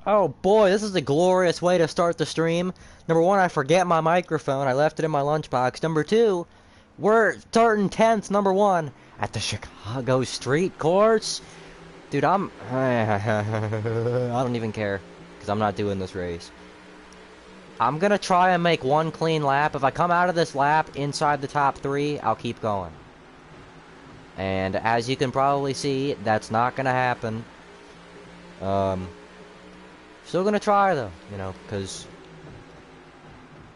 Oh boy, this is a glorious way to start the stream. Number one, I forget my microphone. I left it in my lunchbox. Number two, we're starting 10th, number one, at the Chicago Street Course. Dude, I don't even care, because I'm not doing this race. I'm gonna try and make one clean lap. If I come out of this lap inside the top three, I'll keep going. And as you can probably see, that's not gonna happen. Still gonna try though, you know, because...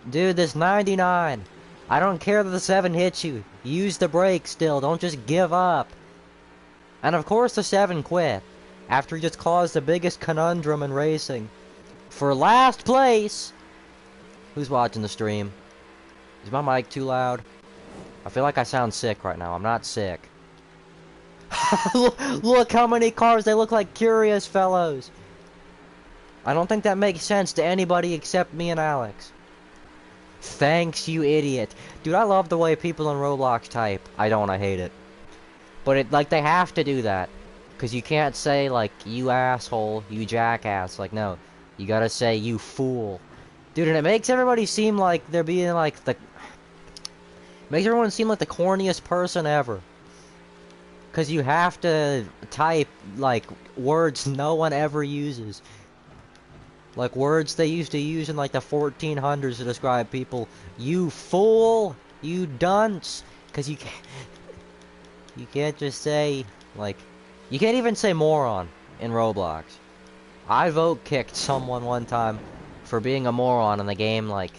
Dude, this 99. I don't care that the 7 hits you. Use the brake still, don't just give up. And of course the 7 quit. After he just caused the biggest conundrum in racing. For last place! Who's watching the stream? Is my mic too loud? I feel like I sound sick right now. I'm not sick. Look how many cars, they look like curious fellows. I don't think that makes sense to anybody except me and Alex. Thanks, you idiot. Dude, I love the way people in Roblox type. I don't, I hate it. But it, like, they have to do that. Because you can't say, like, you asshole, you jackass. Like, no. You gotta say, you fool. Dude, and it makes everybody seem like they're being, like, the... Makes everyone seem like the corniest person ever. Because you have to type, like, words no one ever uses. Like words they used to use in like the 1400s to describe people. You fool! You dunce! Because you can't just say, like... You can't even say moron in Roblox. I vote kicked someone one time for being a moron and the game, like...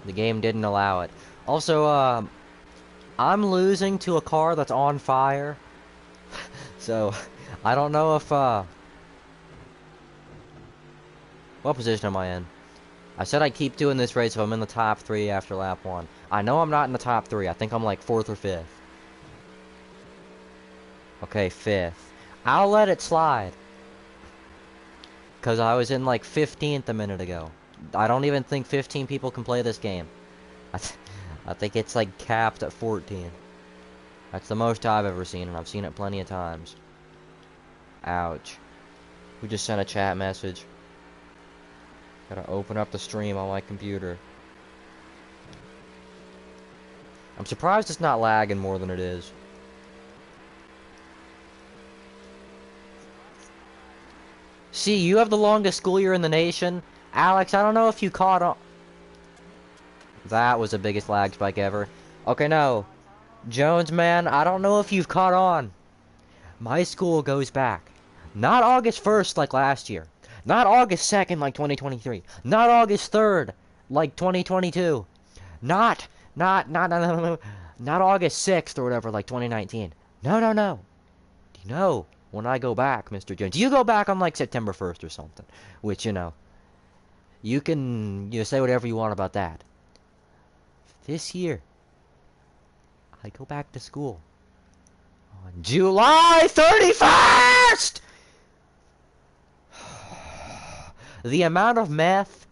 The game didn't allow it. Also, I'm losing to a car that's on fire. So, I don't know if, What position am I in? I said I'd keep doing this race if I'm in the top 3 after lap 1. I know I'm not in the top 3. I think I'm like 4th or 5th. Okay, 5th. I'll let it slide. Because I was in like 15th a minute ago. I don't even think 15 people can play this game. I think it's like capped at 14. That's the most I've ever seen, and I've seen it plenty of times. Ouch. Who just sent a chat message? Gotta open up the stream on my computer. I'm surprised it's not lagging more than it is. See, you have the longest school year in the nation. Alex, I don't know if you caught on... That was the biggest lag spike ever. Okay, no. Jones, man, I don't know if you've caught on. My school goes back. Not August 1st like last year. Not August 2nd like 2023. Not August 3rd like 2022. Not August 6th or whatever like 2019. No. Do you know when I go back, Mr. Jones? You go back on like September 1st or something. Which, you know, you can say whatever you want about that. This year, I go back to school on July 31st! The amount of meth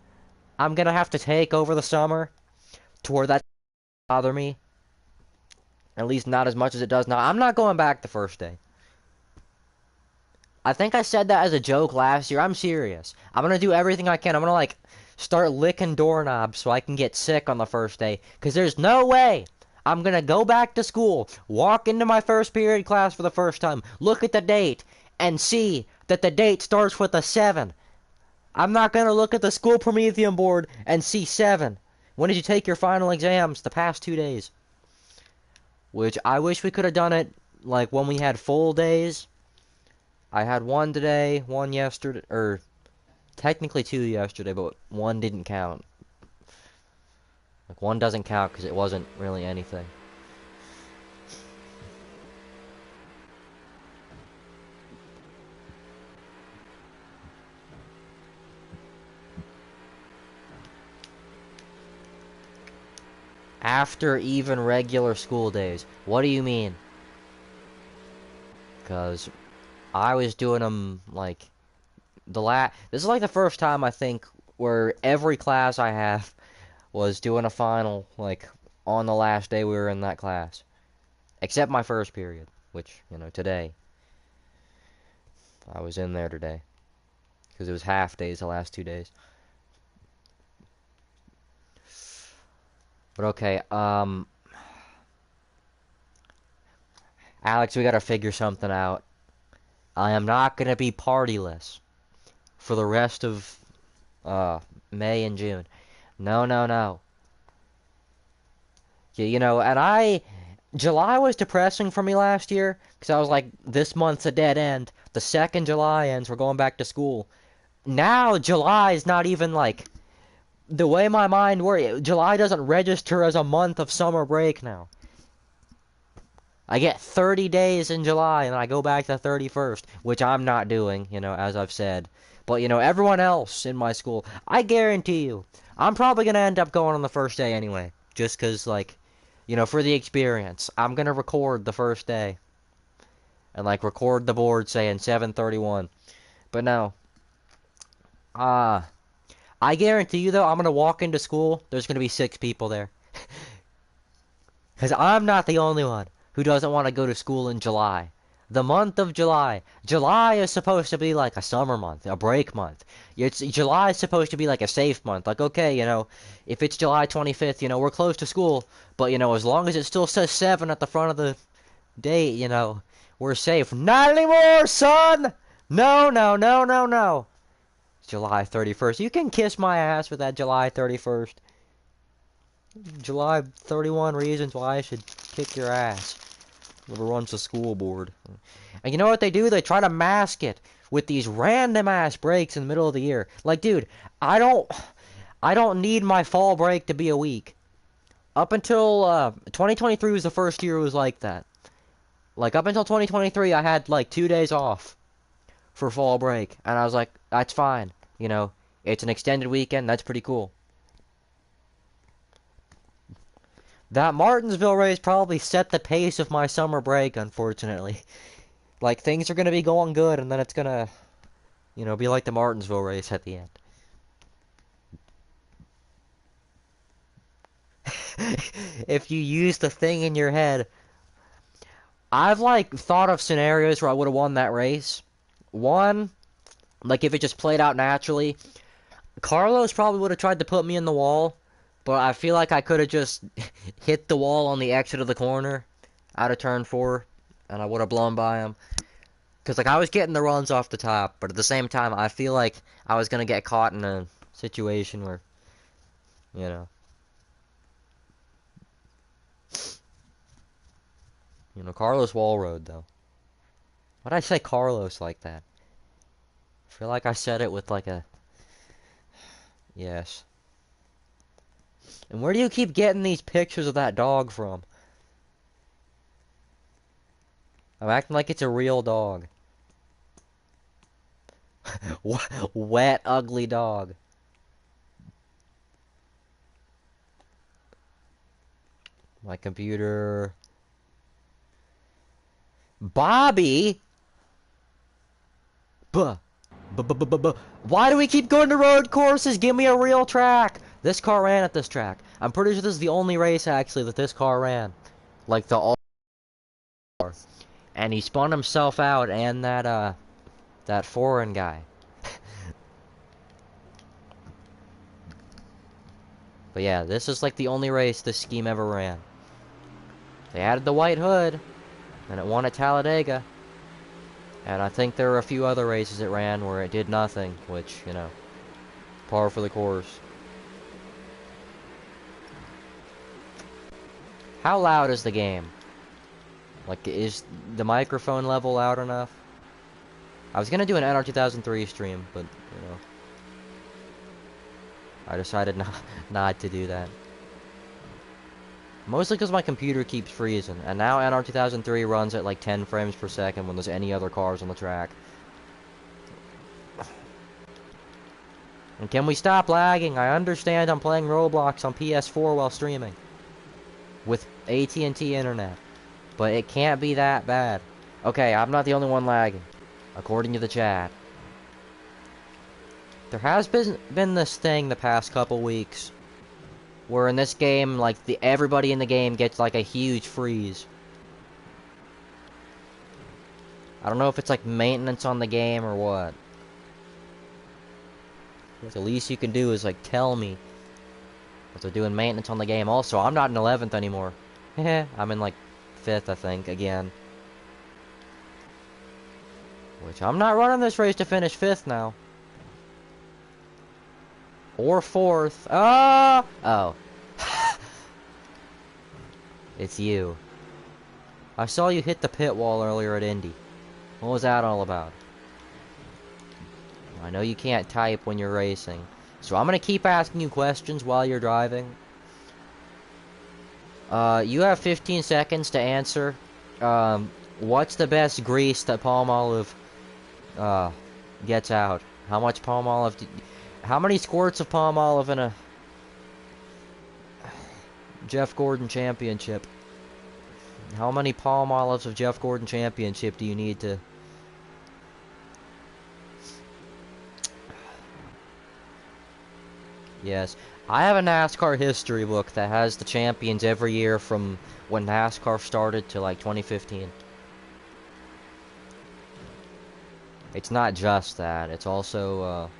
I'm gonna have to take over the summer to where that doesn't bother me. At least not as much as it does now. I'm not going back the first day. I think I said that as a joke last year. I'm serious. I'm gonna do everything I can. I'm gonna, like, start licking doorknobs so I can get sick on the first day. Because there's no way I'm gonna go back to school, walk into my first period class for the first time, look at the date, and see that the date starts with a 7. I'm not gonna look at the school Prometheum board and see 7. When did you take your final exams? The past 2 days. Which, I wish we could have done it, like, when we had full days. I had 1 today, 1 yesterday, or technically 2 yesterday, but 1 didn't count. Like, 1 doesn't count because it wasn't really anything. After even regular school days. What do you mean? Because I was doing them, like, this is like the first time, I think, where every class I have was doing a final, like, on the last day we were in that class. Except my first period, which, you know, today. I was in there today. Because it was half days the last 2 days. But okay, Alex, we gotta figure something out. I am not gonna be partyless for the rest of, May and June. No, no, no. Yeah, you know, July was depressing for me last year, because I was like, this month's a dead end. The second July ends, we're going back to school. Now, July is not even, like, the way my mind works. July doesn't register as a month of summer break now. I get 30 days in July, and I go back to the 31st, which I'm not doing, you know, as I've said. But, you know, everyone else in my school, I guarantee you, I'm probably going to end up going on the first day anyway. Just because, like, you know, for the experience. I'm going to record the first day. And, like, record the board saying 7:31. But no. I guarantee you, though, I'm going to walk into school, there's going to be 6 people there. Because I'm not the only one who doesn't want to go to school in July. The month of July. July is supposed to be like a summer month, a break month. July is supposed to be like a safe month. Like, okay, you know, if it's July 25th, you know, we're closed to school. But, you know, as long as it still says 7 at the front of the date, you know, we're safe. Not anymore, son! No, no, no, no, no. July 31st. You can kiss my ass with that July 31st. July 31 reasons why I should kick your ass. Whoever runs the school board. And you know what they do? They try to mask it with these random ass breaks in the middle of the year. Like, dude, I don't need my fall break to be a week. Up until 2023 was the first year it was like that. Like, up until 2023, I had like 2 days off for fall break, and I was like, that's fine. You know, it's an extended weekend. That's pretty cool. That Martinsville race probably set the pace of my summer break, unfortunately. Like, things are going to be going good, and then it's going to, you know, be like the Martinsville race at the end. If you use the thing in your head. I've, like, thought of scenarios where I would have won that race. One, like, if it just played out naturally. Carlos probably would have tried to put me in the wall. But I feel like I could have just hit the wall on the exit of the corner out of turn 4, and I would have blown by him. Because, like, I was getting the runs off the top, but at the same time, I feel like I was going to get caught in a situation where, you know. You know, Carlos Wall Road, though. Why'd I say Carlos like that? I feel like I said it with, like, a... Yes. And where do you keep getting these pictures of that dog from? I'm acting like it's a real dog. Wet, ugly dog. My computer. Bobby? Buh. Why do we keep going to road courses? Give me a real track. This car ran at this track. I'm pretty sure this is the only race, actually, that this car ran. Like, the all car. And he spun himself out, and that foreign guy. But yeah, this is like the only race this scheme ever ran. They added the white hood, and it won at Talladega. And I think there were a few other races it ran where it did nothing, which, you know, par for the course. How loud is the game? Like, is the microphone level loud enough? I was gonna do an NR 2003 stream, but, you know, I decided not to do that. Mostly because my computer keeps freezing, and now NR 2003 runs at like 10 frames per second when there's any other cars on the track. And can we stop lagging? I understand I'm playing Roblox on PS4 while streaming. With AT&T internet. But it can't be that bad. Okay, I'm not the only one lagging. According to the chat. There has been this thing the past couple weeks. Where in this game, like, everybody in the game gets, like, a huge freeze. I don't know if it's like maintenance on the game or what. The least you can do is like tell me if they're doing maintenance on the game. Also, I'm not in 11th anymore. I'm in like 5th, I think, again. Which I'm not running this race to finish 5th now. Or 4th. Ah! Oh. It's you. I saw you hit the pit wall earlier at Indy. What was that all about? I know you can't type when you're racing, so I'm gonna keep asking you questions while you're driving. You have 15 seconds to answer. What's the best grease that Palmolive gets out? How much Palmolive? How many squirts of Palmolive in a Jeff Gordon Championship? How many Palmolives of Jeff Gordon Championship do you need to? Yes, I have a NASCAR history book that has the champions every year from when NASCAR started to like 2015. It's not just that, it's also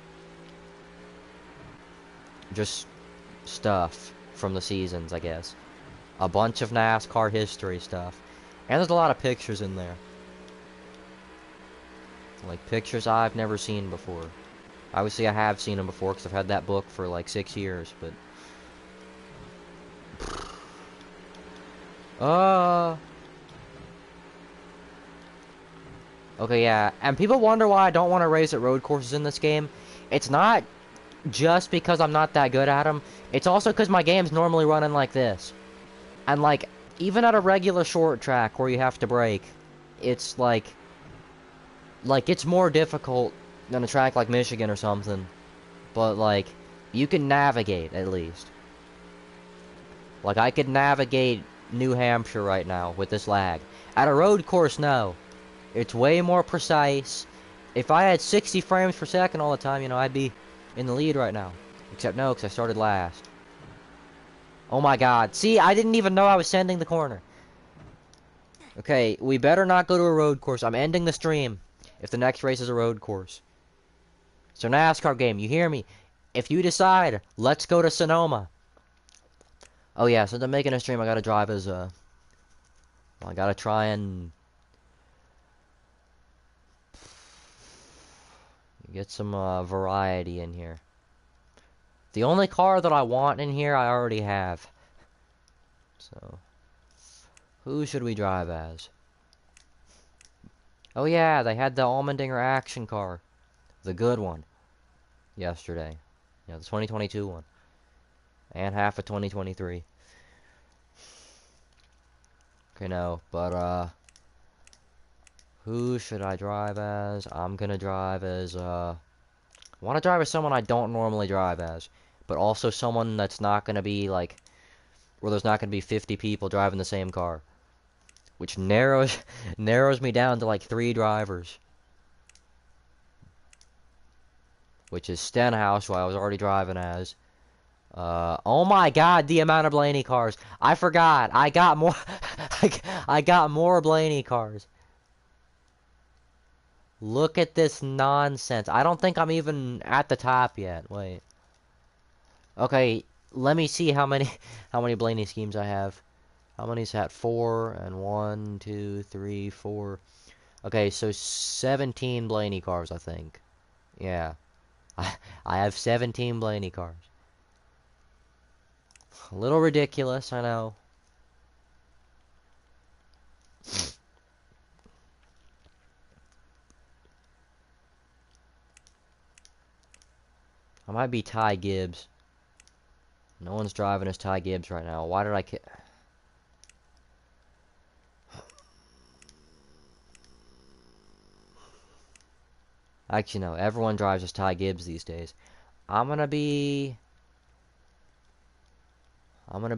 just stuff from the seasons, I guess. A bunch of NASCAR history stuff. And there's a lot of pictures in there. Like pictures I've never seen before. Obviously, I have seen them before because I've had that book for like 6 years, but... Okay, yeah. And people wonder why I don't want to race at road courses in this game. It's not just because I'm not that good at them. It's also because my game's normally running like this. And like, even at a regular short track where you have to brake, it's like it's more difficult than a track like Michigan or something. But like, you can navigate at least. Like, I could navigate New Hampshire right now with this lag. At a road course, no. It's way more precise. If I had 60 frames per second all the time, you know, I'd be in the lead right now. Except no, because I started last. Oh my god. See, I didn't even know I was sending the corner. Okay, we better not go to a road course. I'm ending the stream if the next race is a road course. So NASCAR game, you hear me? If you decide, let's go to Sonoma. Oh yeah, since I'm making a stream, I gotta drive as well, I gotta try and get some variety in here. The only car that I want in here, I already have. So, who should we drive as? Oh yeah, they had the Allmendinger action car. The good one. Yesterday. Yeah, the 2022 one. And half of 2023. Okay, no, but, who should I drive as? I'm gonna drive as, I want to drive as someone I don't normally drive as. But also someone that's not gonna be, like, where there's not gonna be 50 people driving the same car. Which narrows me down to, like, 3 drivers. Which is Stenhouse, who I was already driving as. Oh my god, the amount of Blaney cars. I forgot. I got more... I got more Blaney cars. Look at this nonsense. I don't think I'm even at the top yet. Wait. Okay, let me see how many Blaney schemes I have. How many's that? 4 and 1, 2, 3, 4. Okay, so 17 Blaney cars, I think. Yeah. I have 17 Blaney cars. A little ridiculous, I know. I might be Ty Gibbs. No one's driving as Ty Gibbs right now. Why did I Actually, no. Everyone drives as Ty Gibbs these days. I'm gonna be... Humana.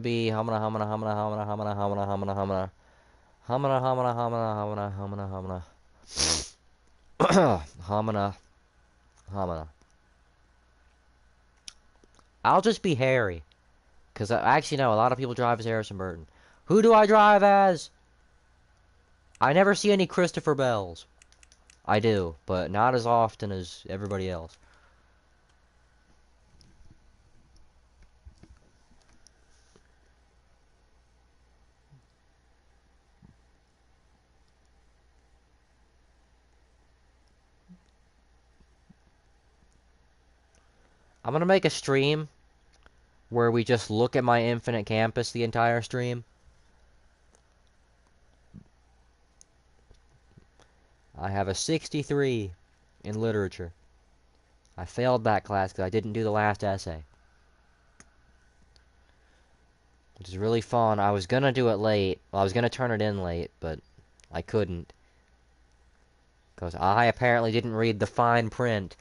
I'll just be Harry. Because actually, no, a lot of people drive as Harrison Burton. Who do I drive as? I never see any Christopher Bells. I do, but not as often as everybody else. I'm gonna make a stream where we just look at my infinite campus the entire stream. I have a 63 in literature. I failed that class because I didn't do the last essay. Which is really fun. I was gonna do it late. Well, I was gonna turn it in late, but I couldn't. Because I apparently didn't read the fine print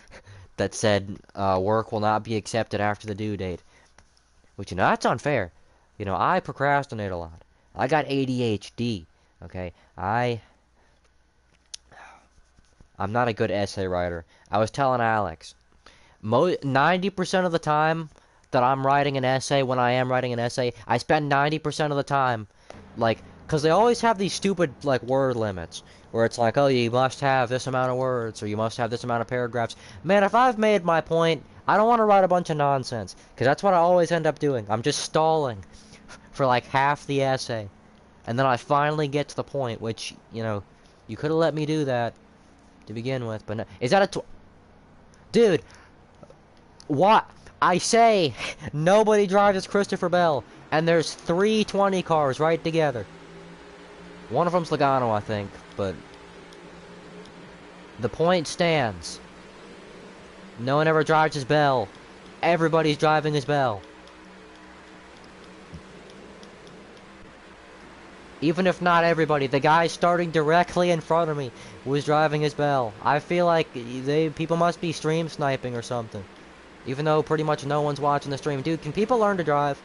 that said work will not be accepted after the due date. Which, you know, that's unfair. You know, I procrastinate a lot. I got ADHD, okay? I'm not a good essay writer. I was telling Alex, 90% of the time that I'm writing an essay, when I am writing an essay, I spend 90% of the time, like, because they always have these stupid, like, word limits, where it's like, oh, you must have this amount of words, or you must have this amount of paragraphs. Man, if I've made my point, I don't want to write a bunch of nonsense, because that's what I always end up doing. I'm just stalling for, like, half the essay, and then I finally get to the point, which, you know, you could have let me do that to begin with, but no. Is that a dude, what? I say, nobody drives as Christopher Bell, and there's 320 cars right together. One of them's Logano, I think, but the point stands. No one ever drives as Bell. Everybody's driving as Bell. Even if not everybody, the guy starting directly in front of me was driving his Bell. I feel like people must be stream sniping or something. Even though pretty much no one's watching the stream. Dude, can people learn to drive?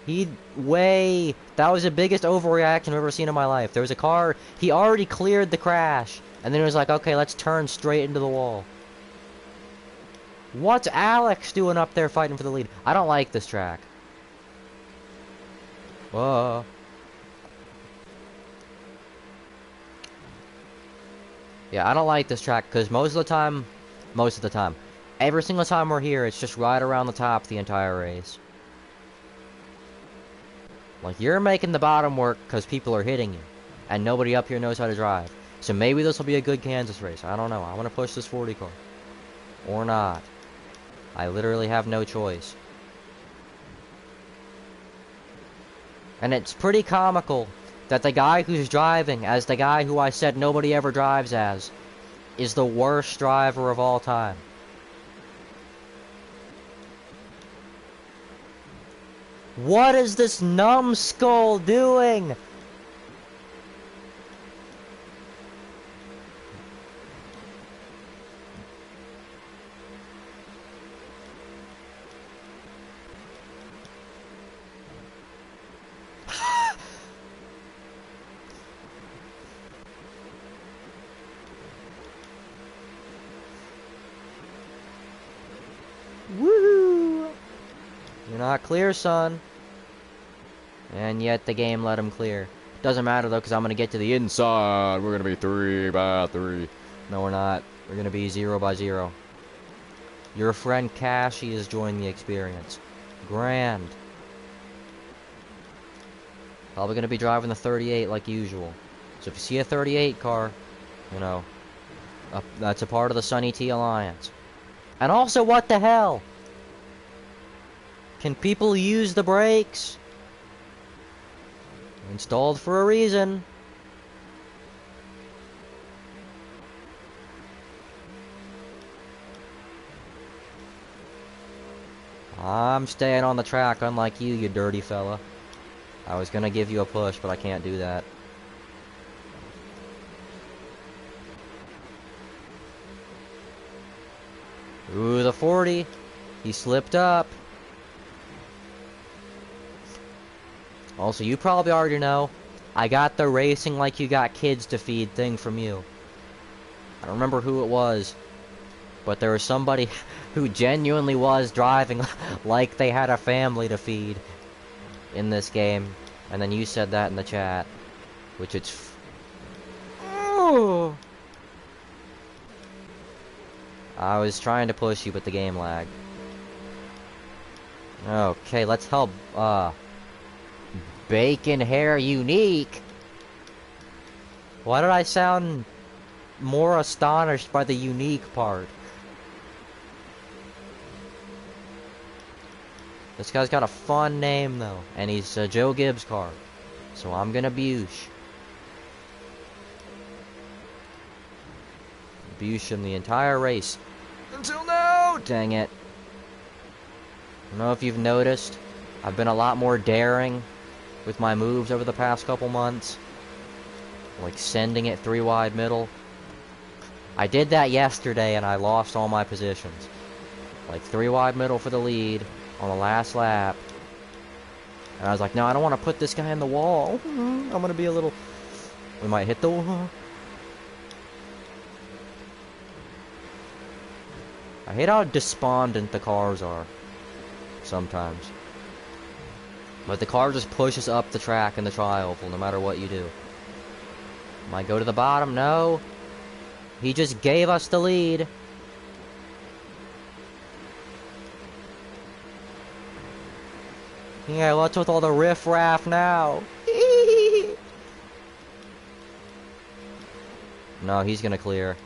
That was the biggest overreaction I've ever seen in my life. There was a car, he already cleared the crash. And then he was like, okay, let's turn straight into the wall. What's Alex doing up there fighting for the lead? I don't like this track. Whoa. Yeah, I don't like this track, because most of the time, every single time we're here, it's just right around the top the entire race. Like, you're making the bottom work because people are hitting you, and nobody up here knows how to drive. So maybe this will be a good Kansas race. I don't know. I want to push this 40 car. Or not. I literally have no choice. And it's pretty comical that the guy who's driving as the guy who I said nobody ever drives as is the worst driver of all time. What is this numbskull doing? Woohoo! You're not clear, son. And yet the game let him clear. Doesn't matter though, because I'm going to get to the inside. We're going to be 3 by 3. No, we're not. We're going to be 0 by 0. Your friend Cashy has joined the experience. Grand. Probably going to be driving the 38 like usual. So if you see a 38 car, you know, that's a part of the Sunny T Alliance. And also, what the hell? Can people use the brakes? Installed for a reason. I'm staying on the track, unlike you dirty fella. I was gonna give you a push, but I can't do that. Ooh, the 40. He slipped up. Also, you probably already know, I got the racing like you got kids to feed thing from you. I don't remember who it was, but there was somebody who genuinely was driving like they had a family to feed in this game. And then you said that in the chat, which it's... Oh. I was trying to push you, but the game lagged. Okay, let's help, Bacon Hair Unique. Why did I sound more astonished by the unique part? This guy's got a fun name, though. And he's a Joe Gibbs car. So I'm gonna Bush. Bush him the entire race. Until now! Dang it. I don't know if you've noticed, I've been a lot more daring with my moves over the past couple months. Like sending it 3 wide middle. I did that yesterday and I lost all my positions. Like 3 wide middle for the lead on the last lap. And I was like, no, I don't want to put this guy in the wall. I'm going to be a little... We might hit the wall. I hate how despondent the cars are. Sometimes. But the car just pushes up the track in the tri-oval no matter what you do. Might go to the bottom. No. He just gave us the lead. Yeah, what's with all the riff-raff now? No, he's gonna clear.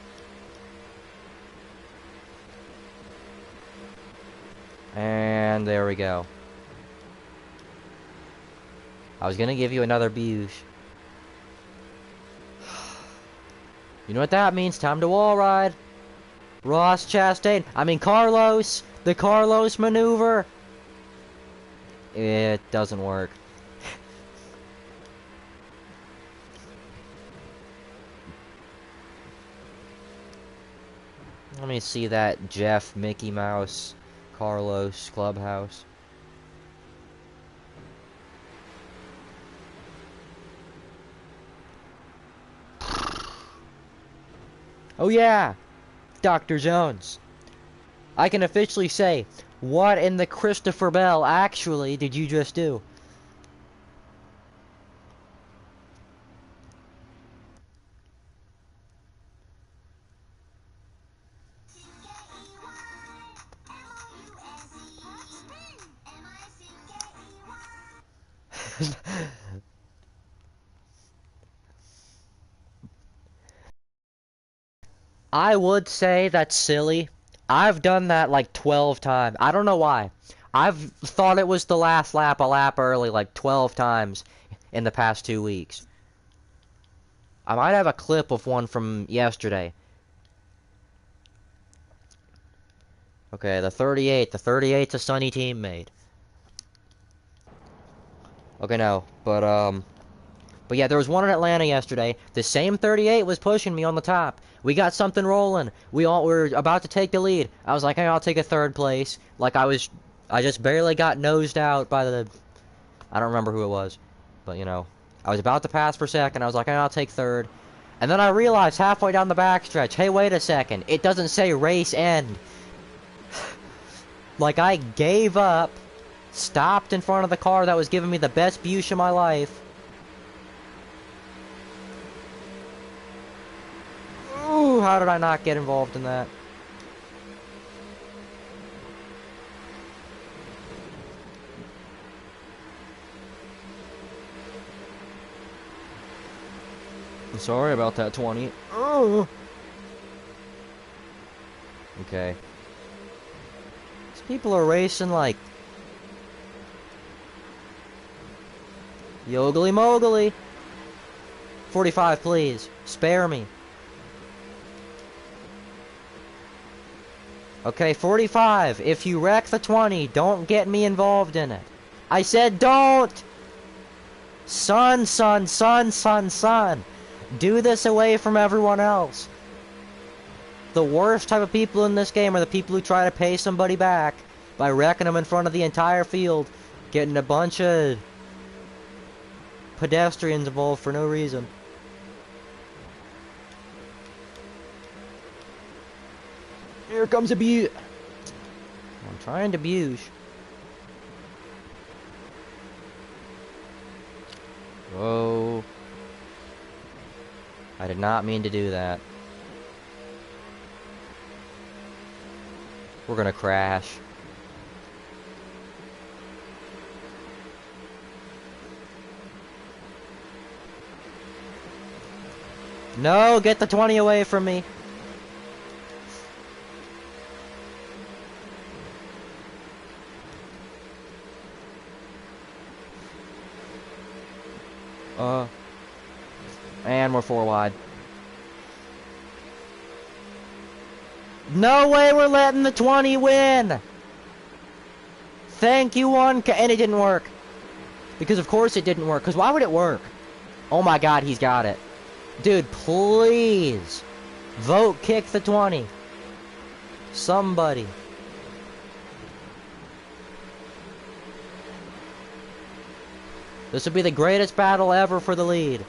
And there we go. I was gonna give you another Bush. You know what that means? Time to wall ride. Ross Chastain. I mean Carlos. The Carlos maneuver. It doesn't work. Let me see that Jeff, Mickey Mouse, Carlos clubhouse. Oh yeah, Dr. Jones. I can officially say, what in the Christopher Bell actually did you just do? I would say that's silly. I've done that like 12 times. I don't know why. I've thought it was the last lap, a lap early, like 12 times in the past 2 weeks. I might have a clip of one from yesterday. Okay, the 38. The 38's a Sunny teammate. Okay, no. But yeah, there was one in Atlanta yesterday. The same 38 was pushing me on the top. We got something rolling. We were about to take the lead. I was like, hey, I'll take a 3rd place. Like I just barely got nosed out by the... I don't remember who it was. But, you know, I was about to pass for 2nd. I was like, hey, I'll take 3rd. And then I realized halfway down the backstretch, hey, wait a second. It doesn't say race end. Like, I gave up, stopped in front of the car that was giving me the best Bush of my life. Ooh, how did I not get involved in that? I'm sorry about that, 20. Oh. Okay. These people are racing like... Yogly mogly. 45, please. Spare me. Okay, 45. If you wreck the 20, don't get me involved in it. I said don't! Son, son, son, son, son. Do this away from everyone else. The worst type of people in this game are the people who try to pay somebody back by wrecking them in front of the entire field, getting a bunch of pedestrians involved for no reason. Here comes a Bush. I'm trying to Bush. Whoa. I did not mean to do that. We're gonna crash. No, get the 20 away from me. And we're 4 wide. No way we're letting the 20 win! Thank you, and it didn't work. Because of course it didn't work, because why would it work? Oh my god, he's got it. Dude, please! Vote kick the 20. Somebody. This would be the greatest battle ever for the lead.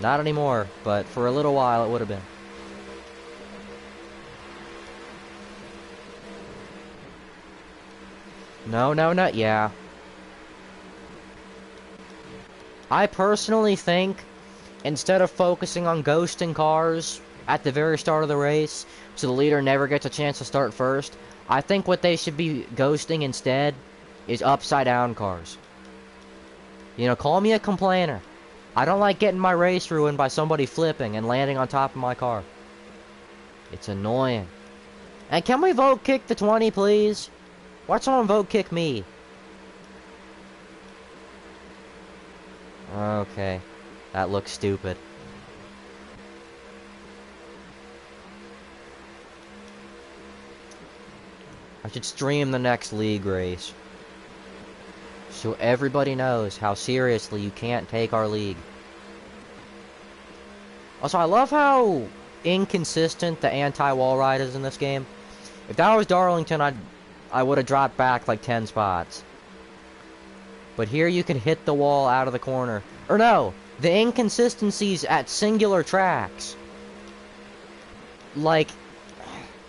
Not anymore, but for a little while it would have been. No, yeah. I personally think, instead of focusing on ghosting cars at the very start of the race, so the leader never gets a chance to start first, I think what they should be ghosting instead is upside down cars. You know, call me a complainer. I don't like getting my race ruined by somebody flipping and landing on top of my car. It's annoying. And can we vote kick the 20, please? Watch someone vote kick me. Okay. That looks stupid. I should stream the next league race, so everybody knows how seriously you can't take our league. Also, I love how inconsistent the anti-wall ride is in this game. If that was Darlington, I would have dropped back like 10 spots. But here you can hit the wall out of the corner. Or no, the inconsistencies at singular tracks. Like,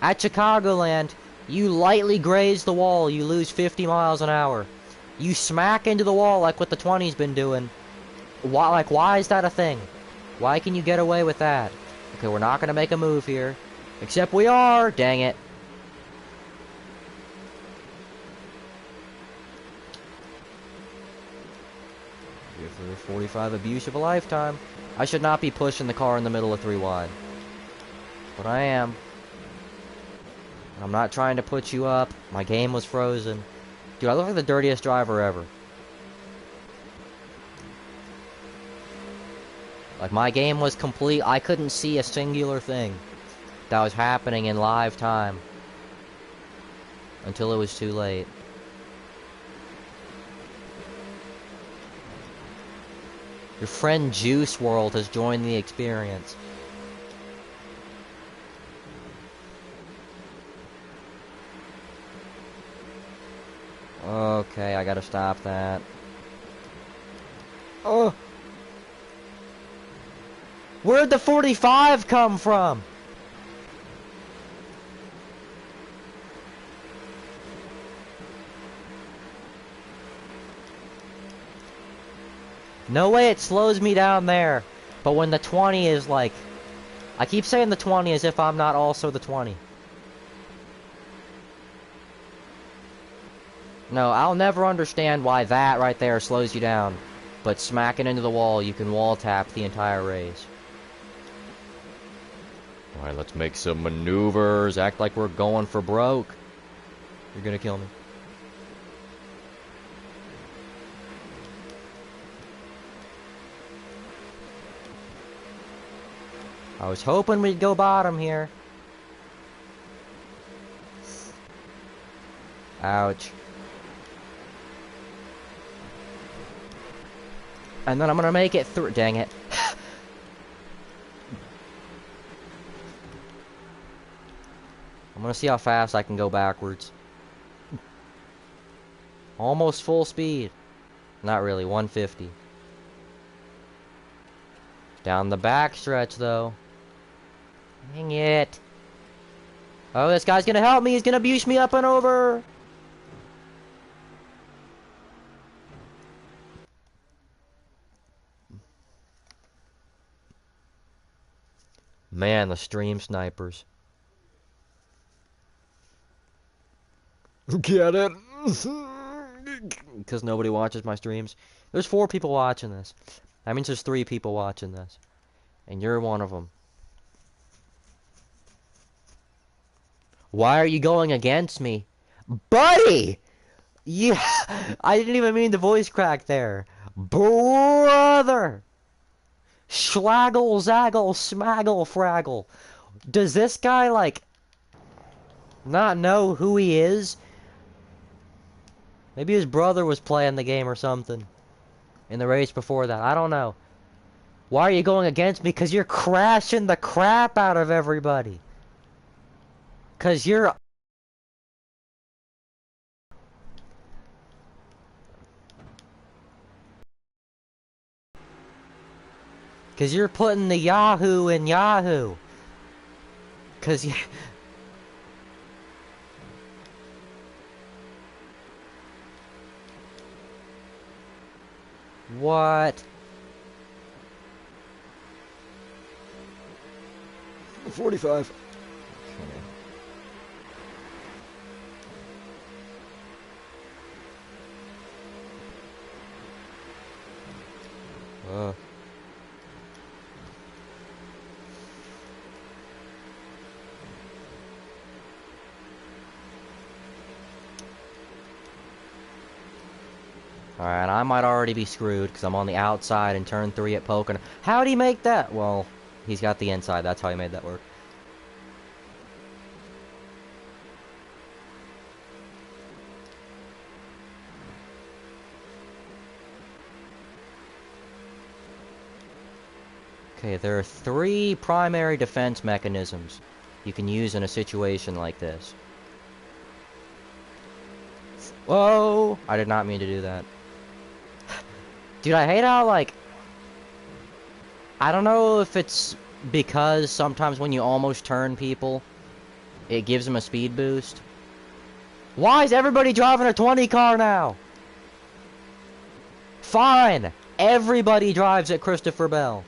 at Chicagoland, you lightly graze the wall, you lose 50 miles an hour. You smack into the wall like what the 20's been doing. Why is that a thing? Why can you get away with that? Okay, we're not gonna make a move here. Except we are! Dang it. Here for the 45 abuse of a lifetime. I should not be pushing the car in the middle of 3 wide. But I am. I'm not trying to put you up. My game was frozen. Dude, I look like the dirtiest driver ever. Like, my game was complete. I couldn't see a singular thing that was happening in live time until it was too late. Your friend Juice World has joined the experience. Okay, I gotta stop that. Oh! Where'd the 45 come from? No way it slows me down there. But when the 20 is like... I keep saying the 20 as if I'm not also the 20. No, I'll never understand why that right there slows you down. But smacking into the wall, you can wall tap the entire race. Alright, let's make some maneuvers. Act like we're going for broke. You're gonna kill me. I was hoping we'd go bottom here. Ouch. And then I'm gonna make it through. Dang it. I'm gonna see how fast I can go backwards. Almost full speed. Not really, 150. Down the back stretch, though. Dang it. Oh, this guy's gonna help me. He's gonna abuse me up and over. Man, the stream snipers. Get it? Because nobody watches my streams. There's 4 people watching this. That means there's 3 people watching this. And you're one of them. Why are you going against me? Buddy! Yeah, I didn't even mean the voice crack there. Brother! Schlaggle, zaggle, smaggle, fraggle. Does this guy, like, not know who he is? Maybe his brother was playing the game or something. In the race before that. I don't know. Why are you going against me? Because you're crashing the crap out of everybody. Because you're... Because you're putting the Yahoo in Yahoo. Because you... What? 45. Okay. Alright, I might already be screwed because I'm on the outside in turn 3 at Pocono. How'd he make that? Well, he's got the inside. That's how he made that work. Okay, there are 3 primary defense mechanisms you can use in a situation like this. Whoa! I did not mean to do that. Dude, I hate how, like... I don't know if it's because sometimes when you almost turn people, it gives them a speed boost. Why is everybody driving a 20 car now? Fine! Everybody drives at Christopher Bell.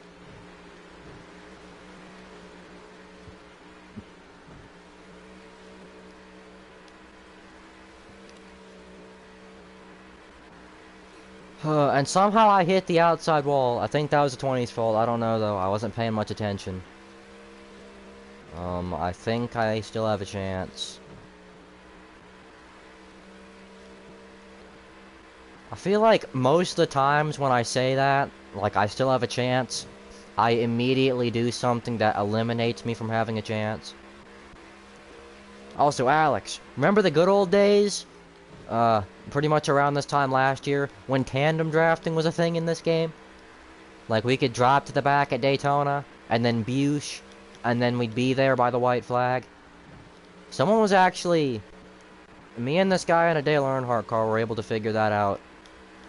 And somehow I hit the outside wall. I think that was the 20's fault. I don't know, though. I wasn't paying much attention. I think I still have a chance. I feel like most of the times when I say that, like I still have a chance, I immediately do something that eliminates me from having a chance. Also, Alex, remember the good old days? Pretty much around this time last year, when tandem drafting was a thing in this game. Like, we could drop to the back at Daytona, and then Bush, and then we'd be there by the white flag. Someone was actually... Me and this guy in a Dale Earnhardt car were able to figure that out,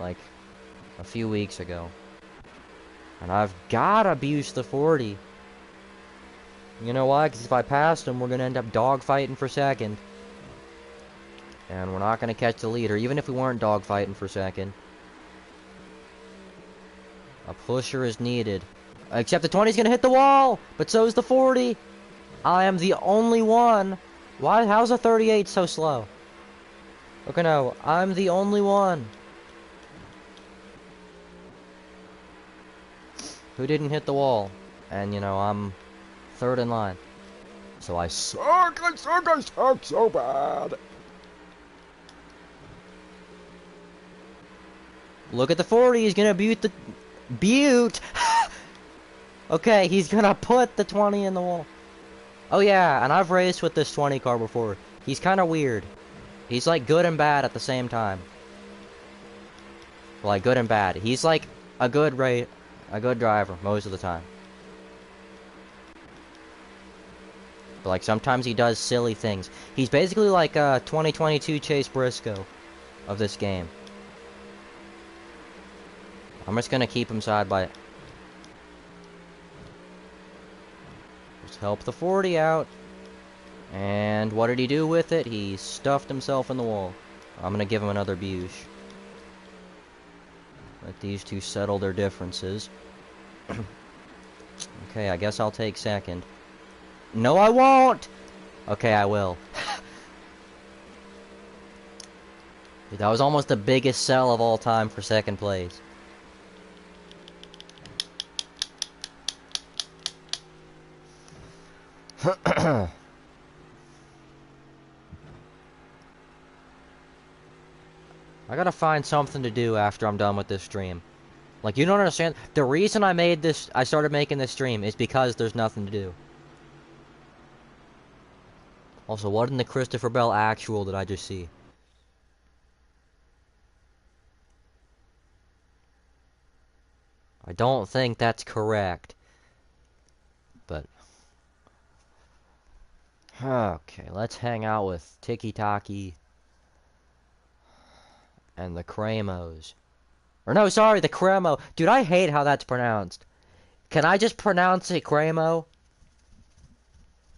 like, a few weeks ago. And I've gotta Bush the 40. You know why? Because if I passed him, we're gonna end up dogfighting for second. And we're not going to catch the leader, even if we weren't dogfighting for second. A pusher is needed. Except the 20's going to hit the wall! But so is the 40! I am the only one! Why? How's the 38 so slow? Okay, no. I'm the only one. Who didn't hit the wall? And, you know, I'm third in line. So I suck so bad! Look at the 40, he's gonna butte! Okay, he's gonna put the 20 in the wall. Oh yeah, and I've raced with this 20 car before. He's kinda weird. He's like good and bad at the same time. Like good and bad. He's like a good driver most of the time. But like sometimes he does silly things. He's basically like 2022 Chase Briscoe of this game. I'm just gonna keep him side by... Just help the 40 out. And what did he do with it? He stuffed himself in the wall. I'm gonna give him another Bush. Let these two settle their differences. Okay, I guess I'll take second. No, I won't! Okay, I will. Dude, that was almost the biggest sell of all time for second place. I gotta find something to do after I'm done with this stream. Like, you don't understand. The reason I started making this stream is because there's nothing to do. Also, what in the Christopher Bell actual did I just see? I don't think that's correct. But... okay, let's hang out with Tiki Taki and the Cremos. Or no, sorry, the Cremo. Dude, I hate how that's pronounced. Can I just pronounce it Cremo?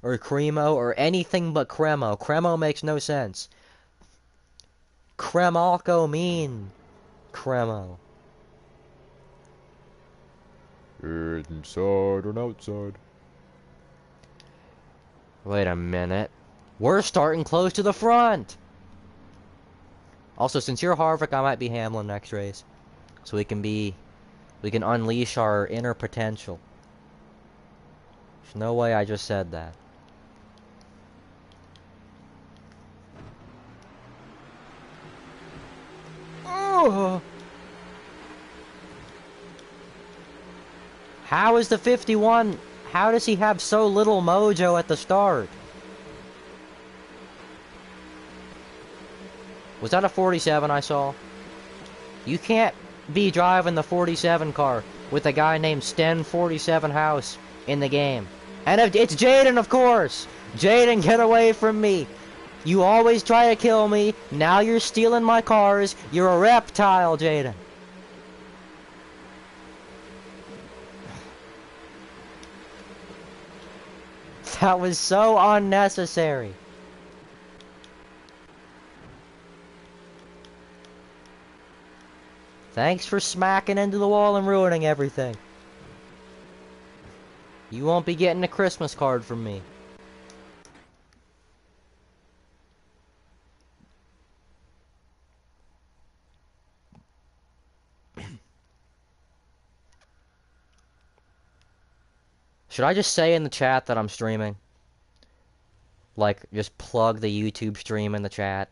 Or Cremo? Or anything but Cremo. Cremo makes no sense. Cremalco mean Cremo. Inside and outside. Wait a minute. We're starting close to the front! Also, since you're Harvick, I might be Hamlin next race. So we can unleash our inner potential. There's no way I just said that. Oh! How is the 51... How does he have so little mojo at the start? Was that a 47 I saw? You can't be driving the 47 car with a guy named Stenhouse in the game. And it's Jaden, of course! Jaden, get away from me! You always try to kill me. Now you're stealing my cars. You're a reptile, Jaden. That was so unnecessary. Thanks for smacking into the wall and ruining everything. You won't be getting a Christmas card from me. Should I just say in the chat that I'm streaming? Like, just plug the YouTube stream in the chat?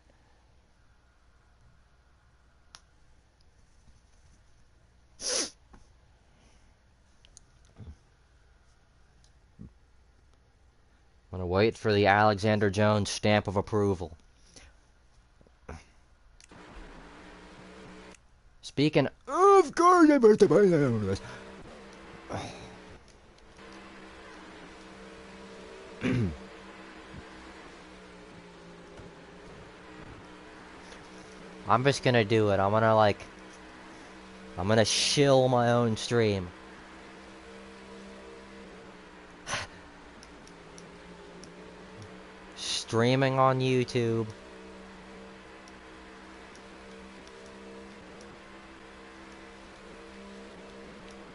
I'm gonna wait for the Alexander Jones stamp of approval. Speaking of course, I'm just gonna do it. I'm gonna shill my own stream. Streaming on YouTube.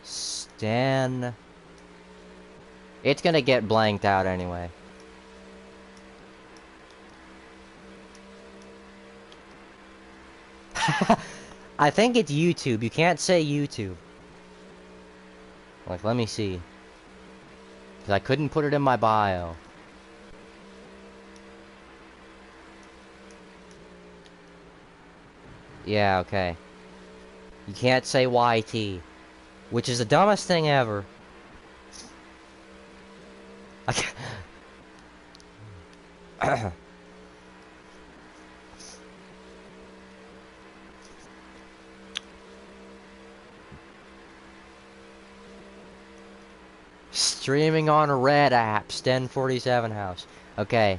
Stan. It's gonna get blanked out anyway. I think it's YouTube. You can't say YouTube. Like, let me see. Because I couldn't put it in my bio. Yeah, okay. You can't say YT. Which is the dumbest thing ever. Streaming on a red app, Sten47 House. Okay.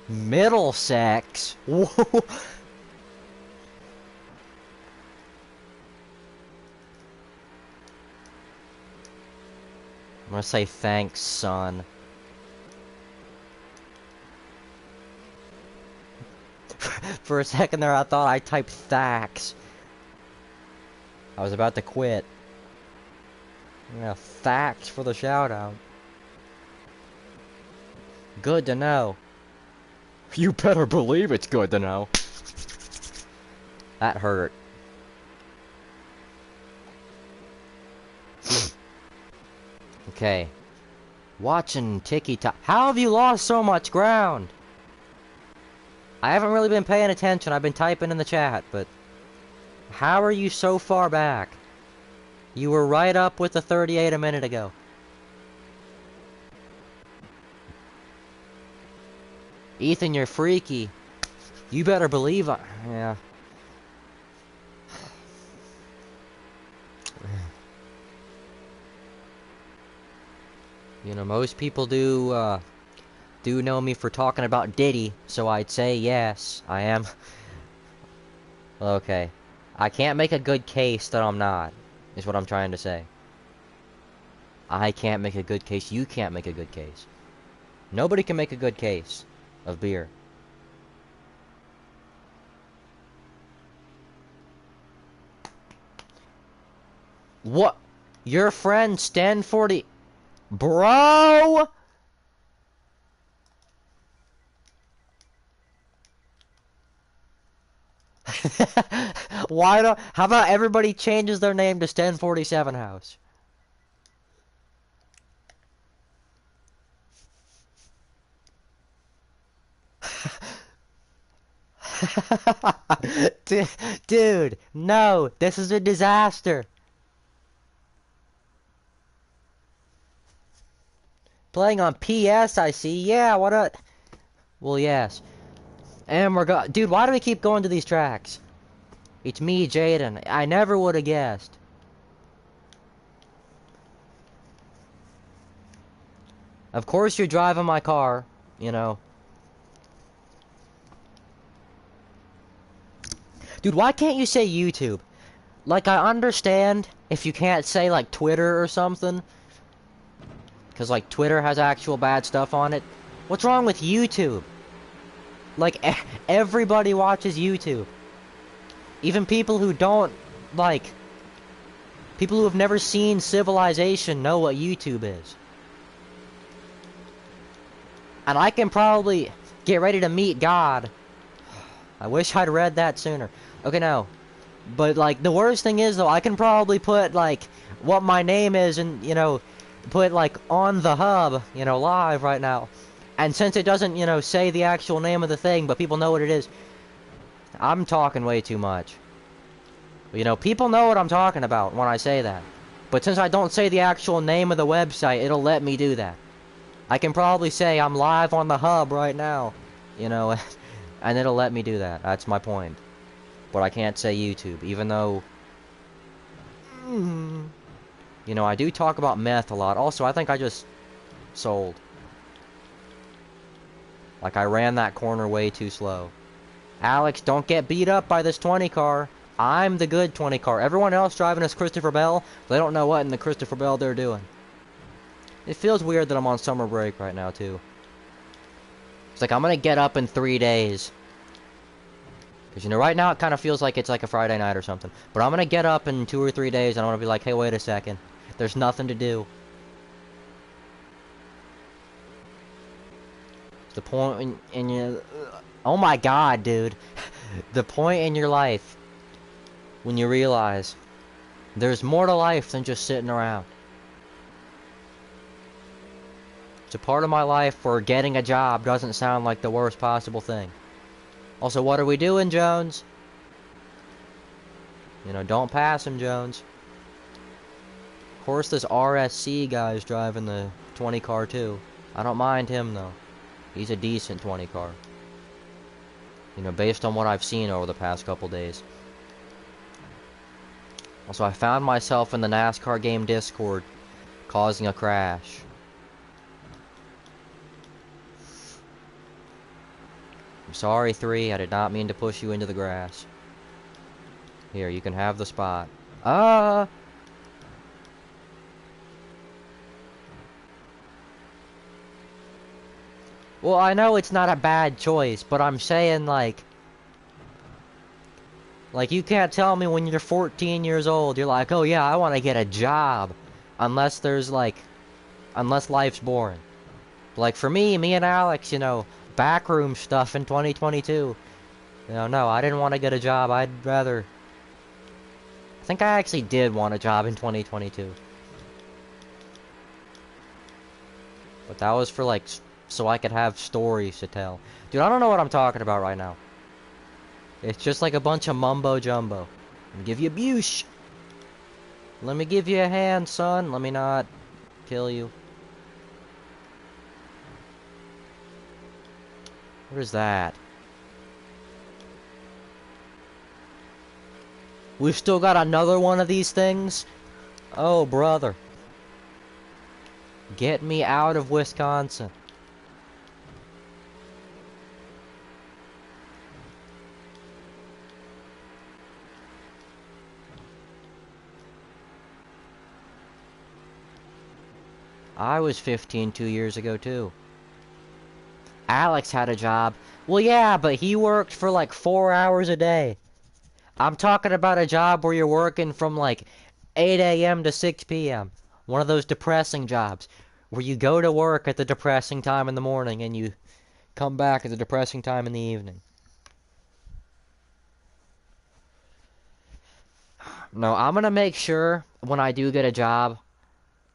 Middlesex? Whoa. I'm gonna say thanks, son. For a second there, I thought I typed thax. I was about to quit. Yeah, thax for the shout out. Good to know. You better believe it's good to know. That hurt. Okay. Watching Tiki-Talk. How have you lost so much ground? I haven't really been paying attention. I've been typing in the chat, but... How are you so far back? You were right up with the 38 a minute ago. Ethan, you're freaky. You better believe I... Yeah. You know, most people do know me for talking about Diddy, so I'd say yes, I am. Okay. I can't make a good case that I'm not, is what I'm trying to say. I can't make a good case, you can't make a good case. Nobody can make a good case of beer. What? Your friend Sten40... Bro! Why don't... How about everybody changes their name to Sten47 House? Dude, no, this is a disaster. Playing on PS, I see. Yeah, what a... Well, yes. And we're go... Dude, why do we keep going to these tracks? It's me, Jaden. I never would have guessed. Of course you're driving my car, you know. Dude, why can't you say YouTube? Like, I understand if you can't say, like, Twitter or something. Because, like, Twitter has actual bad stuff on it. What's wrong with YouTube? Like, everybody watches YouTube. Even people who don't, like... People who have never seen Civilization know what YouTube is. And I can probably get ready to meet God. I wish I'd read that sooner. Okay, no. But, like, the worst thing is, though, I can probably put, like, what my name is and, you know... Put, like, on the hub, you know, live right now. And since it doesn't, you know, say the actual name of the thing, but people know what it is. I'm talking way too much. You know, people know what I'm talking about when I say that. But since I don't say the actual name of the website, it'll let me do that. I can probably say I'm live on the hub right now. You know, and it'll let me do that. That's my point. But I can't say YouTube, even though... You know, I do talk about meth a lot. Also, I think I just sold. Like, I ran that corner way too slow. Alex, don't get beat up by this 20 car. I'm the good 20 car. Everyone else driving is Christopher Bell. They don't know what in the Christopher Bell they're doing. It feels weird that I'm on summer break right now, too. It's like, I'm gonna get up in 3 days. Because, you know, right now it kind of feels like it's like a Friday night or something. But I'm gonna get up in 2 or 3 days and I'm gonna be like, hey, wait a second. There's nothing to do. It's the point in your... Oh my god, dude. The point in your life when you realize there's more to life than just sitting around. It's a part of my life where getting a job doesn't sound like the worst possible thing. Also, what are we doing, Jones? You know, don't pass him, Jones. Of course, this RSC guy's driving the 20 car too. I don't mind him though. He's a decent 20 car. You know, based on what I've seen over the past couple days. Also, I found myself in the NASCAR game Discord causing a crash. I'm sorry, 3. I did not mean to push you into the grass. Here, you can have the spot. Well, I know it's not a bad choice, but I'm saying, like, you can't tell me when you're 14 years old, you're like, oh yeah, I want to get a job. Unless there's, like, unless life's boring. Like, for me and Alex, you know, backroom stuff in 2022. You know, no, I didn't want to get a job. I'd rather... I think I actually did want a job in 2022. But that was for, like, so I could have stories to tell. Dude, I don't know what I'm talking about right now. It's just like a bunch of mumbo-jumbo. I'll give you a boosh. Let me give you a hand, son. Let me not kill you. What is that? We've still got another one of these things? Oh, brother. Get me out of Wisconsin. I was 15 2 years ago, too. Alex had a job. Well, yeah, but he worked for like 4 hours a day. I'm talking about a job where you're working from like 8 a.m. to 6 p.m. One of those depressing jobs where you go to work at the depressing time in the morning and you come back at the depressing time in the evening. No, I'm gonna make sure when I do get a job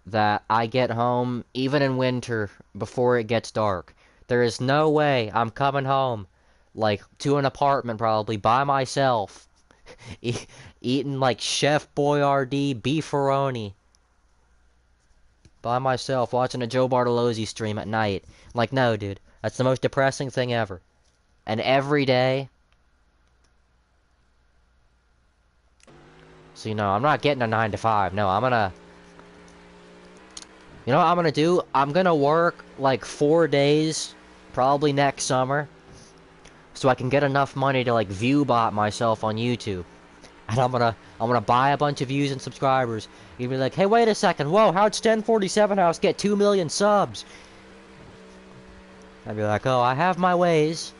that I get home, even in winter, before it gets dark. There is no way I'm coming home, like, to an apartment probably, by myself, eating, like, Chef Boyardee beefaroni. By myself, watching a Joe Bartolozzi stream at night. Like, no, dude. That's the most depressing thing ever. And every day... So, you know, I'm not getting a 9 to 5. No, I'm gonna... You know what I'm gonna do? I'm gonna work like 4 days, probably next summer, so I can get enough money to like view bot myself on YouTube. And I'm gonna buy a bunch of views and subscribers. You'd be like, hey, wait a second, whoa, how'd Sten47House get 2 million subs? I'd be like, oh, I have my ways.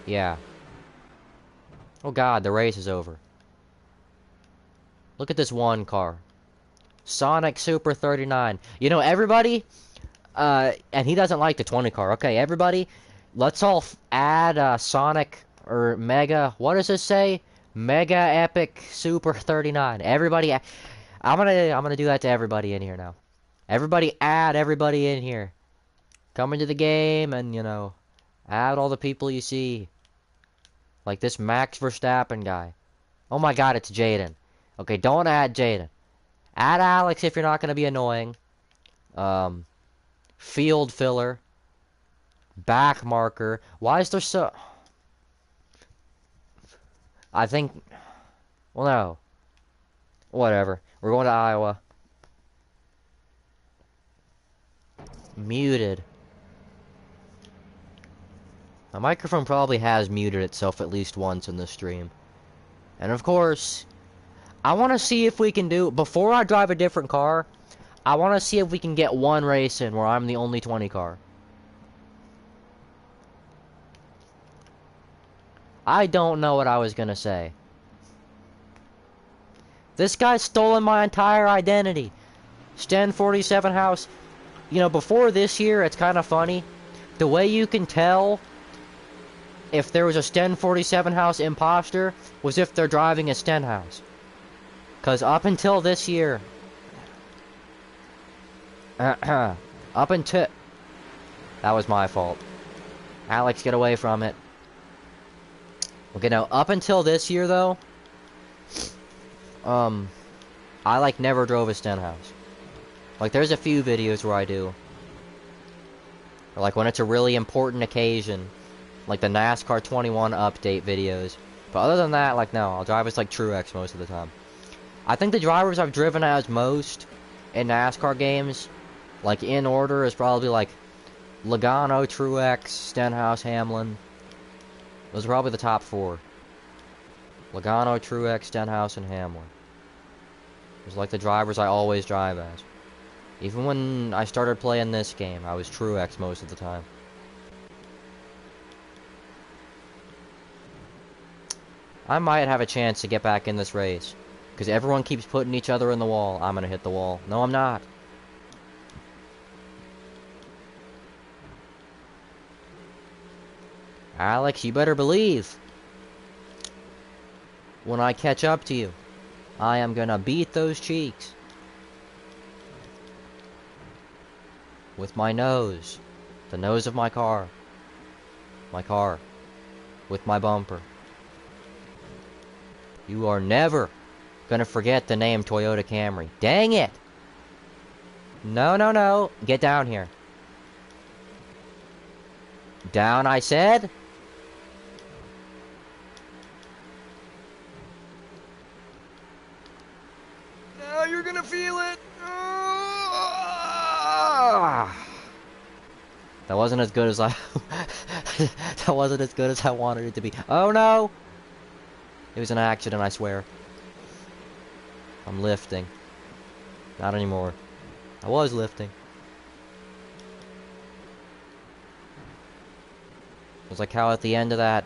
Yeah. Oh god, the race is over. Look at this one car. Sonic Super 39. You know, everybody, and he doesn't like the 20 car. Okay, everybody, let's all add Sonic or Mega, what does this say? Mega Epic Super 39. Everybody, I'm gonna do that to everybody in here now. Everybody add everybody in here. Come into the game and, you know, add all the people you see. Like this Max Verstappen guy. Oh my god, it's Jaden. Okay, don't add Jaden. Add Alex if you're not going to be annoying. Field filler. Back marker. Why is there so... I think... Well, no. Whatever. We're going to Iowa. Muted. My microphone probably has muted itself at least once in this stream. And of course... I want to see if we can do... Before I drive a different car, I want to see if we can get one race in where I'm the only 20 car. I don't know what I was going to say. This guy's stolen my entire identity. Sten47House. You know, before this year, it's kind of funny. The way you can tell if there was a Sten47House imposter was if they're driving a Stenhouse. Because up until this year... up until... That was my fault. Alex, get away from it. Okay, now, up until this year, though... I, like, never drove a Stenhouse. Like, there's a few videos where I do. Or, like, when it's a really important occasion. Like the NASCAR 21 update videos. But other than that, like, no. I'll drive as, like, Truex most of the time. I think the drivers I've driven as most in NASCAR games, like in order, is probably like Logano, Truex, Stenhouse, Hamlin. Those are probably the top 4. Logano, Truex, Stenhouse, and Hamlin. Those are like the drivers I always drive as. Even when I started playing this game, I was Truex most of the time. I might have a chance to get back in this race. Because everyone keeps putting each other in the wall. I'm gonna hit the wall. No, I'm not. Alex, you better believe. When I catch up to you, I am gonna beat those cheeks. With my nose. The nose of my car. My car. With my bumper. You are never gonna forget the name Toyota Camry. Dang it! No, no, no. Get down here. Down, I said. Now you're gonna feel it. That wasn't as good as I... that wasn't as good as I wanted it to be. Oh no! It was an accident, I swear. I'm lifting. Not anymore. I was lifting. It was like how at the end of that...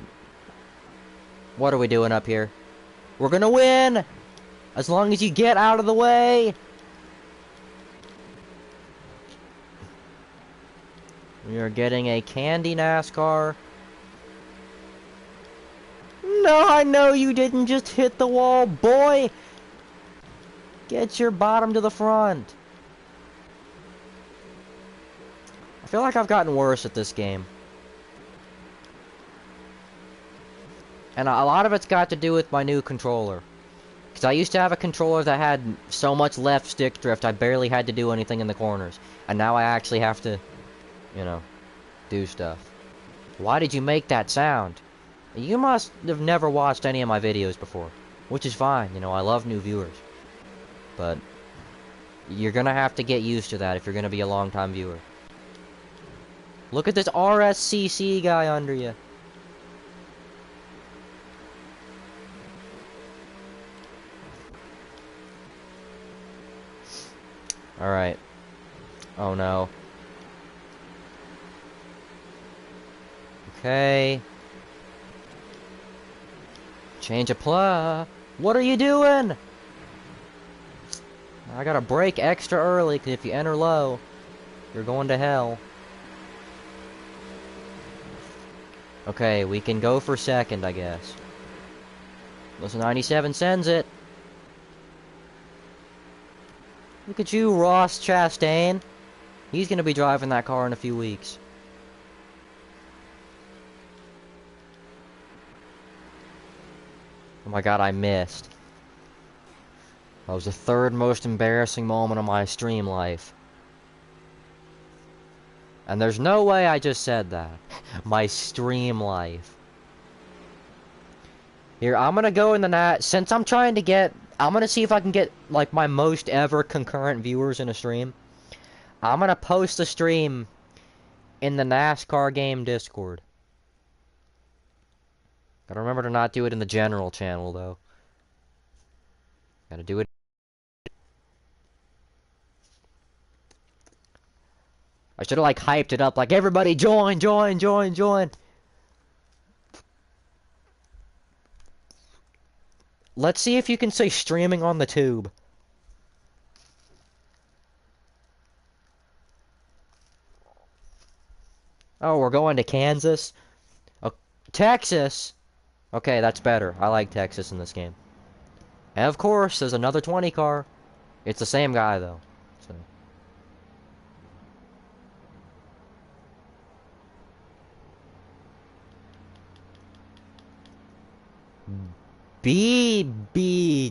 What are we doing up here? We're gonna win! As long as you get out of the way! We are getting a candy NASCAR. No, I know you didn't just hit the wall, boy! Get your bottom to the front. I feel like I've gotten worse at this game. And a lot of it's got to do with my new controller. Because I used to have a controller that had so much left stick drift, I barely had to do anything in the corners. And now I actually have to, you know, do stuff. Why did you make that sound? You must have never watched any of my videos before. Which is fine, you know, I love new viewers. But you're gonna have to get used to that if you're gonna be a long-time viewer. Look at this RSCC guy under you. Alright. Oh no. Okay. Change of plug. What are you doing? I gotta brake extra early, because if you enter low, you're going to hell. Okay, we can go for second, I guess. Listen, 97 sends it. Look at you, Ross Chastain. He's gonna be driving that car in a few weeks. Oh my god, I missed. That was the third most embarrassing moment of my stream life. And there's no way I just said that. My stream life. Here, I'm gonna go in the since I'm trying to get... I'm gonna see if I can get, like, my most ever concurrent viewers in a stream. I'm gonna post the stream in the NASCAR game Discord. Gotta remember to not do it in the general channel, though. Gotta do it. I should've, like, hyped it up, like, everybody join, join, join, join! Let's see if you can say streaming on the tube. Oh, we're going to Kansas? Oh, Texas? Okay, that's better. I like Texas in this game. And of course, there's another 20 car. It's the same guy, though. So. BBG.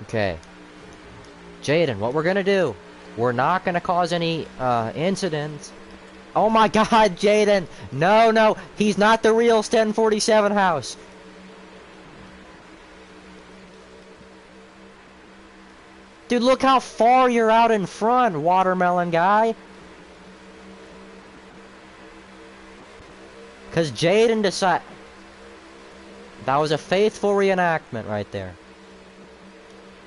Okay. Jaden, what we're gonna do, we're not gonna cause any incidents. Oh my god, Jaden! No, no, he's not the real Sten 47 house. Dude, look how far you're out in front, watermelon guy. Because Jaden decided... That was a faithful reenactment right there.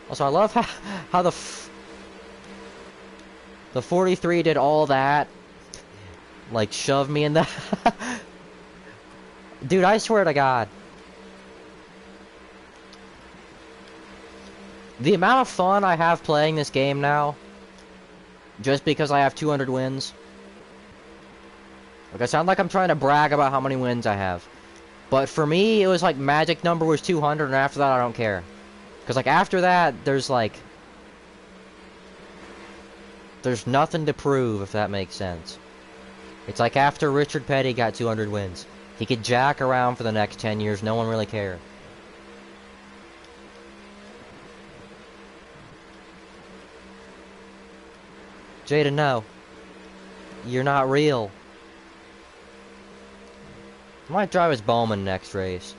Also, I love how the 43 did all that. Like, shove me in the... Dude, I swear to God. The amount of fun I have playing this game now, just because I have 200 wins. Like, I sound like I'm trying to brag about how many wins I have. But for me, it was like magic number was 200, and after that, I don't care. Because, like, after that, there's, like... There's nothing to prove, if that makes sense. It's like after Richard Petty got 200 wins. He could jack around for the next 10 years, no one really cared. Jada, no. You're not real. I might drive as Bowman next race.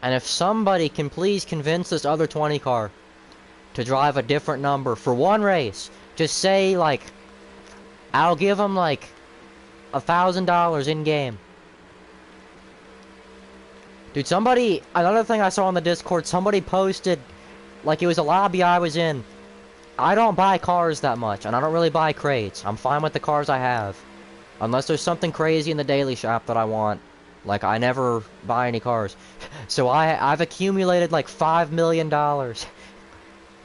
And if somebody can please convince this other 20 car to drive a different number for one race, just say, like, I'll give them, like, $1,000 in-game. Dude, somebody... Another thing I saw on the Discord, somebody posted... Like, it was a lobby I was in. I don't buy cars that much, and I don't really buy crates. I'm fine with the cars I have. Unless there's something crazy in the daily shop that I want. Like, I never buy any cars. So I've accumulated, like, $5 million.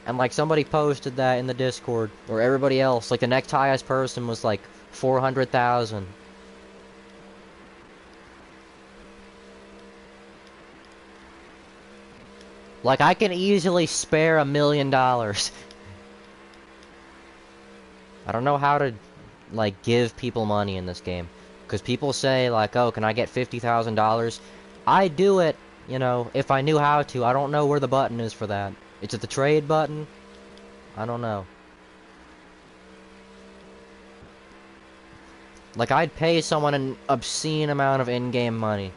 And, like, somebody posted that in the Discord. Or everybody else. Like, the next highest person was, like, 400,000. Like, I can easily spare $1 million. I don't know how to, like, give people money in this game. Because people say, like, oh, can I get $50,000? I do it, you know, if I knew how to. I don't know where the button is for that. Is it the trade button? I don't know. Like, I'd pay someone an obscene amount of in-game money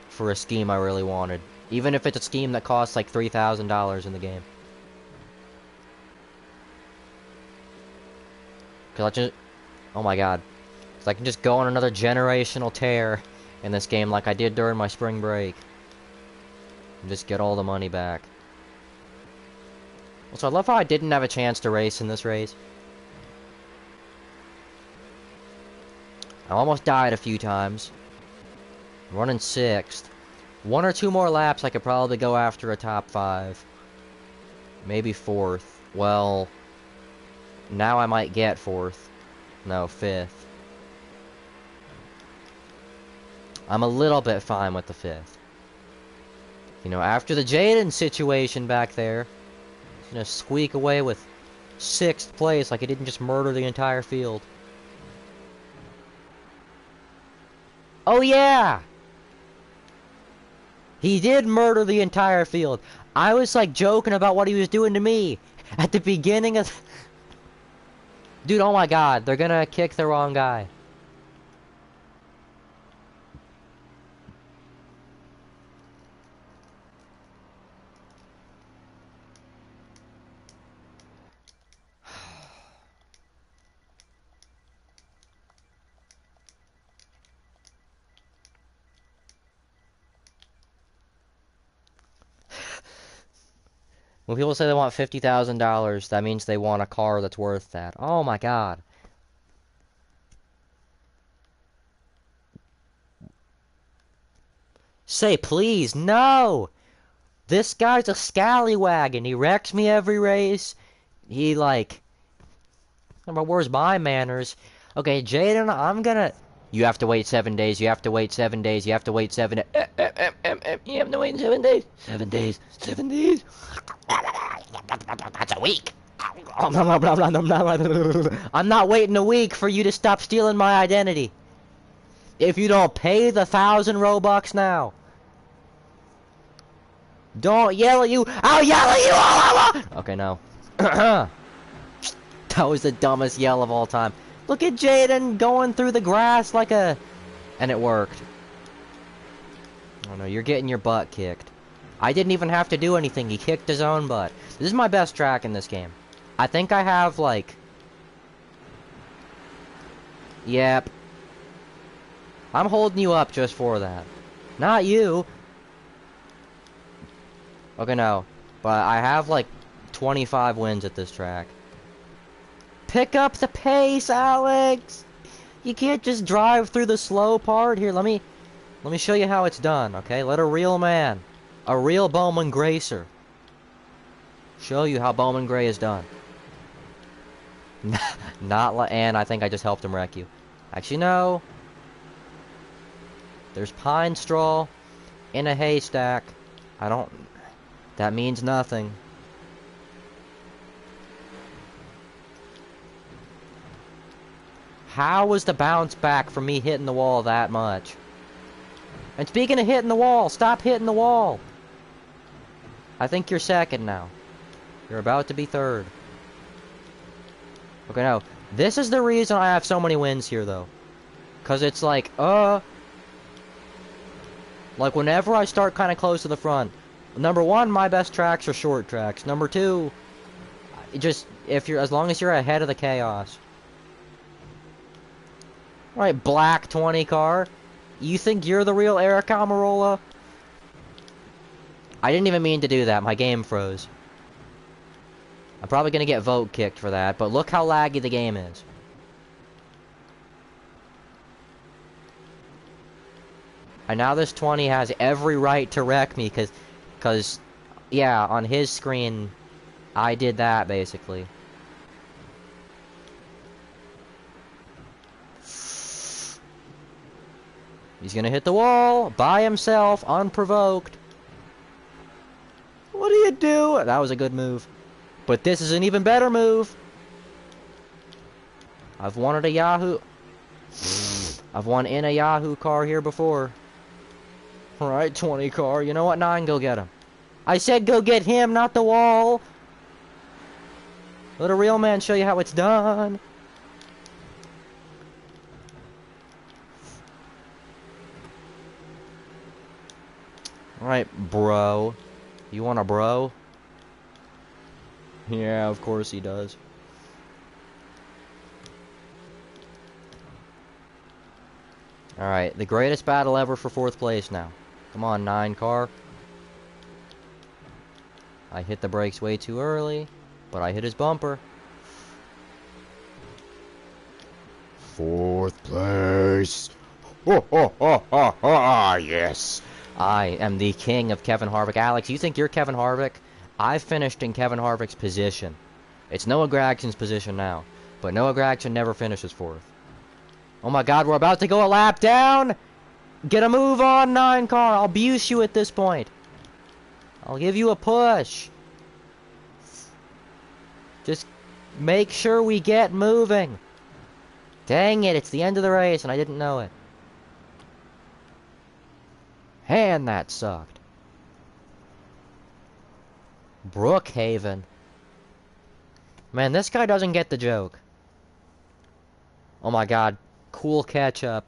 for a scheme I really wanted. Even if it's a scheme that costs, like, $3,000 in the game. Cause I just... Oh my god. Cause I can just go on another generational tear in this game like I did during my spring break. And just get all the money back. Also, I love how I didn't have a chance to race in this race. I almost died a few times. I'm running 6th. 1 or 2 more laps, I could probably go after a top 5. Maybe 4th. Well, now I might get 4th. No, 5th. I'm a little bit fine with the 5th. You know, after the Jaden situation back there, he's gonna squeak away with 6th place like he didn't just murder the entire field. Oh yeah! He did murder the entire field. I was, like, joking about what he was doing to me at the beginning of... Dude, oh my god, they're gonna kick the wrong guy. When people say they want $50,000, that means they want a car that's worth that. Oh my god. Say please, no! This guy's a scallywag and he wrecks me every race. He, like... Where's my manners? Okay, Jaden, I'm gonna... You have to wait 7 days, you have to wait 7 days, you have to wait 7 days. You have to wait 7 days. 7 days. 7 days. That's a week. I'm not waiting a week for you to stop stealing my identity. If you don't pay the 1,000 Robux now. Don't yell at you. I'll yell at you all I want. Okay, no. That was the dumbest yell of all time. Look at Jaden going through the grass like a... And it worked. Oh no, you're getting your butt kicked. I didn't even have to do anything. He kicked his own butt. This is my best track in this game. I think I have, like... Yep. I'm holding you up just for that. Not you. Okay, no. But I have, like, 25 wins at this track. Pick up the pace, Alex! You can't just drive through the slow part. Here, let me show you how it's done, okay? Let a real man, a real Bowman Gracer, show you how Bowman Gray is done. Not like, and I think I just helped him wreck you. Actually, no. There's pine straw in a haystack. I don't... That means nothing. How was the bounce back from me hitting the wall that much? And speaking of hitting the wall, stop hitting the wall. I think you're second now. You're about to be third. Okay, no. This is the reason I have so many wins here, though. Because it's like, like, whenever I start kind of close to the front, number one, my best tracks are short tracks. Number two, just, as long as you're ahead of the chaos. Right, black 20 car. You think you're the real Eric Almirola? I didn't even mean to do that. My game froze. I'm probably gonna get vote kicked for that, but look how laggy the game is. And now this 20 has every right to wreck me, cause, yeah, on his screen, I did that, basically. He's gonna hit the wall, by himself, unprovoked. What do you do? That was a good move. But this is an even better move. I've wanted a Yahoo... I've won in a Yahoo car here before. Alright, 20 car. You know what? 9, go get him. I said go get him, not the wall. Let a real man show you how it's done. Alright, bro. You want a bro? Yeah, of course he does. Alright, the greatest battle ever for 4th place now. Come on, 9 car. I hit the brakes way too early, but I hit his bumper. 4th place. Ho ho ho ho ho, yes. I am the king of Kevin Harvick. Alex, you think you're Kevin Harvick? I finished in Kevin Harvick's position. It's Noah Gragson's position now, but Noah Gragson never finishes 4th. Oh my god, we're about to go a lap down! Get a move on, 9 car! I'll abuse you at this point. I'll give you a push. Just make sure we get moving. Dang it, it's the end of the race and I didn't know it. And that sucked. Brookhaven. Man, this guy doesn't get the joke. Oh my god. Cool catch-up.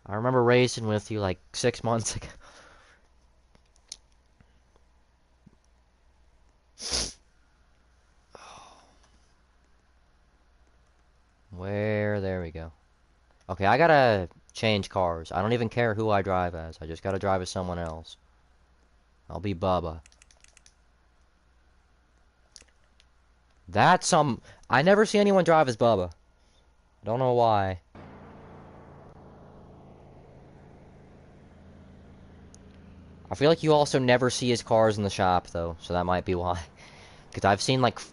I remember racing with you like 6 months ago. Where? There we go. Okay, I gotta change cars. I don't even care who I drive as. I just gotta drive as someone else. I'll be Bubba. That's some... I never see anyone drive as Bubba. Don't know why. I feel like you also never see his cars in the shop, though, so that might be why. Because I've seen, like... What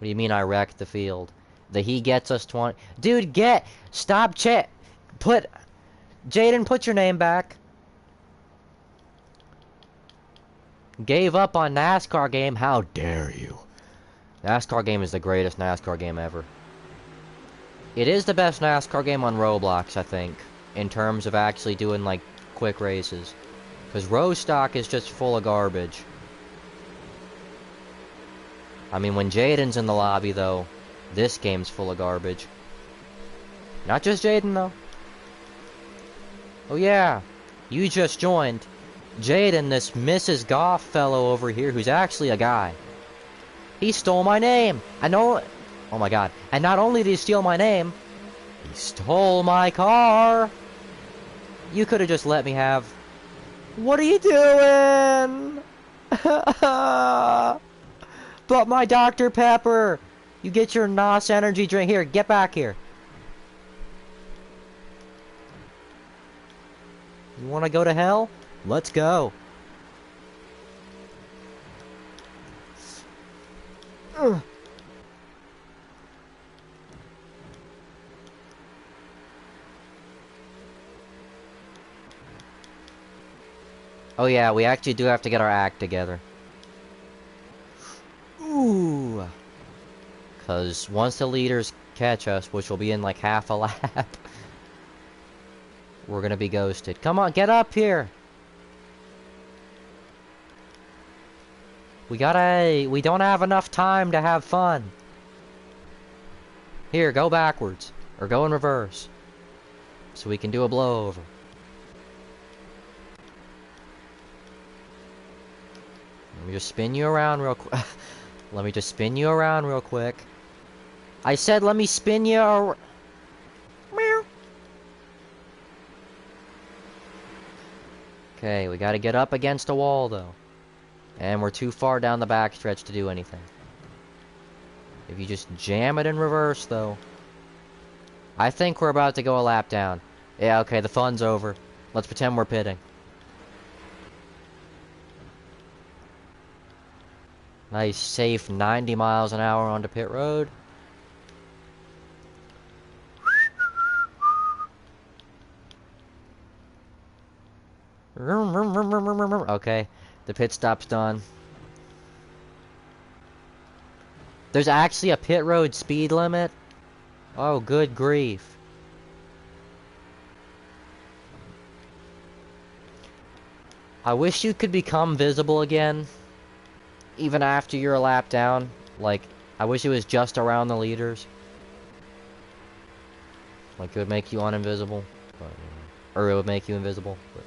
do you mean I wrecked the field? The he gets us 20... Dude, get... Stop put... Jaden, put your name back. Gave up on NASCAR game? How dare you? NASCAR game is the greatest NASCAR game ever. It is the best NASCAR game on Roblox, I think. In terms of actually doing, like, quick races. Because row stock is just full of garbage. I mean, when Jaden's in the lobby, though, this game's full of garbage. Not just Jaden, though. Oh yeah, you just joined. Jaden, this Mrs. Goff fellow over here, who's actually a guy. He stole my name. Oh my god. And not only did he steal my name, he stole my car. You could have just let me have... What are you doing? But my Dr. Pepper. You get your NOS energy drink. Here, get back here. You want to go to hell? Let's go. Oh yeah, we actually do have to get our act together. Ooh. Because once the leaders catch us, which will be in like half a lap, we're gonna be ghosted. Come on, get up here. We don't have enough time to have fun. Here, go backwards. Or go in reverse. So we can do a blowover. Let me just spin you around real quick. Let me just spin you around real quick. I said let me spin you around. Okay, we gotta get up against a wall though. And we're too far down the backstretch to do anything. If you just jam it in reverse though. I think we're about to go a lap down. Yeah, okay, the fun's over. Let's pretend we're pitting. Nice, safe 90 miles an hour onto pit road. Okay, the pit stop's done. There's actually a pit road speed limit? Oh, good grief. I wish you could become visible again. Even after you're a lap down. Like, I wish it was just around the leaders. Like, it would make you uninvisible. But, or it would make you invisible. But.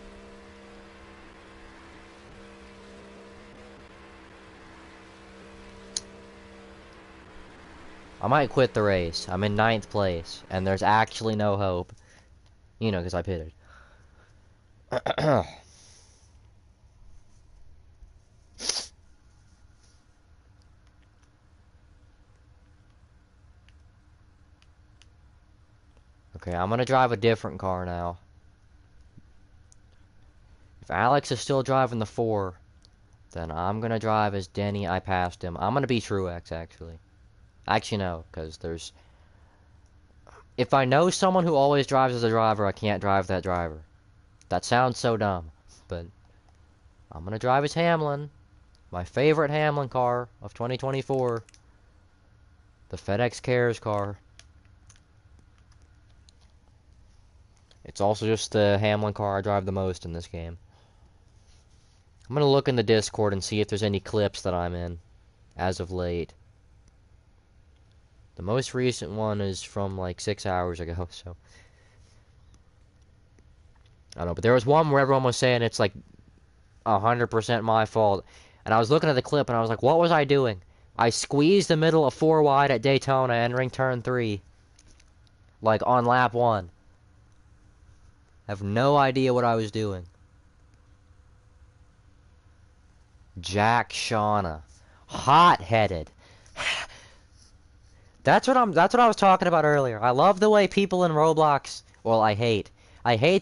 I might quit the race. I'm in 9th place. And there's actually no hope. You know, because I pitted. Okay, I'm gonna drive a different car now. If Alex is still driving the 4, then I'm gonna drive as Denny. I passed him. I'm gonna be Truex, actually. Actually, no, because there's... If I know someone who always drives as a driver, I can't drive that driver. That sounds so dumb, but... I'm gonna drive as Hamlin. My favorite Hamlin car of 2024. The FedEx Cares car. It's also just the Hamlin car I drive the most in this game. I'm gonna look in the Discord and see if there's any clips that I'm in as of late. The most recent one is from like 6 hours ago, so... I don't know, but there was one where everyone was saying it's like 100% my fault. And I was looking at the clip and I was like, what was I doing? I squeezed the middle of 4 wide at Daytona entering turn 3. Like on lap 1. I have no idea what I was doing. Jack Shauna. Hot-headed. That's what I was talking about earlier. I love the way people in Roblox... Well, I hate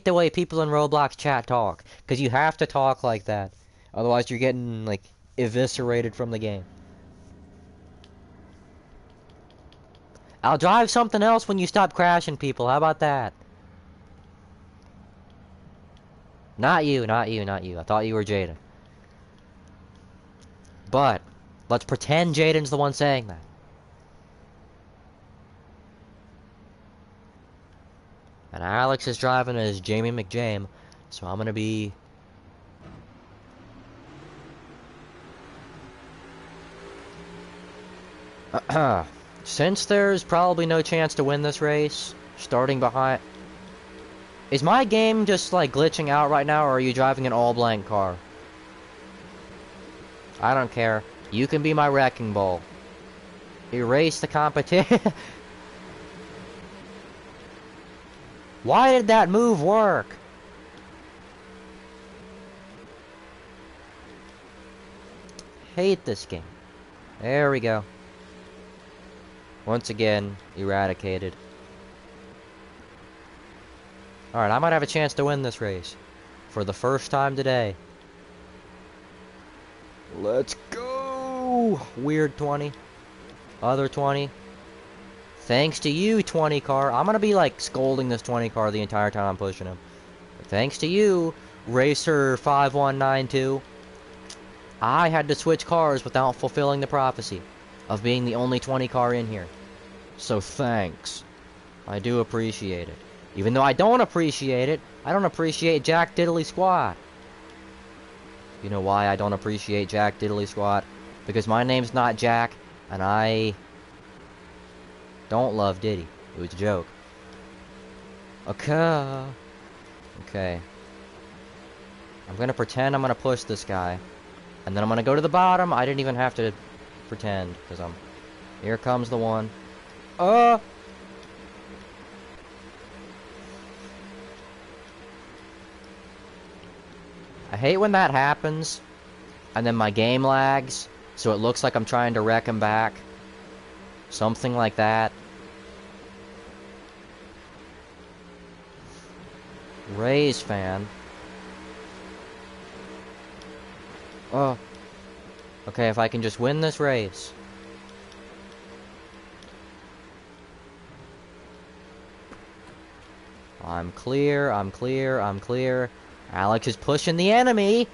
the way people in Roblox chat talk. Because you have to talk like that. Otherwise you're getting, like, eviscerated from the game. I'll drive something else when you stop crashing people. How about that? Not you, not you, not you. I thought you were Jaden. But, let's pretend Jaden's the one saying that. And Alex is driving as Jamie McJame, so I'm gonna be... Since there's probably no chance to win this race, starting behind... Is my game just, like, glitching out right now, or are you driving an all-blank car? I don't care. You can be my wrecking ball. Erase the competition. Why did that move work? Hate this game. There we go. Once again, eradicated. Alright, I might have a chance to win this race. For the first time today. Let's go! Weird 20. Other 20. Thanks to you, 20 car. I'm gonna be like scolding this 20 car the entire time I'm pushing him. But thanks to you, Racer 5192. I had to switch cars without fulfilling the prophecy of being the only 20 car in here. So thanks. I do appreciate it. Even though I don't appreciate it, I don't appreciate Jack Diddley Squat. You know why I don't appreciate Jack Diddley Squat? Because my name's not Jack, and I don't love Diddy. It was a joke. Okay. Okay. I'm gonna pretend I'm gonna push this guy. And then I'm gonna go to the bottom. I didn't even have to pretend, because I'm... Here comes the one. I hate when that happens, and then my game lags, so it looks like I'm trying to wreck him back. Something like that. Rays fan. Oh. Okay, if I can just win this race. I'm clear, I'm clear, I'm clear. Alex is pushing the enemy.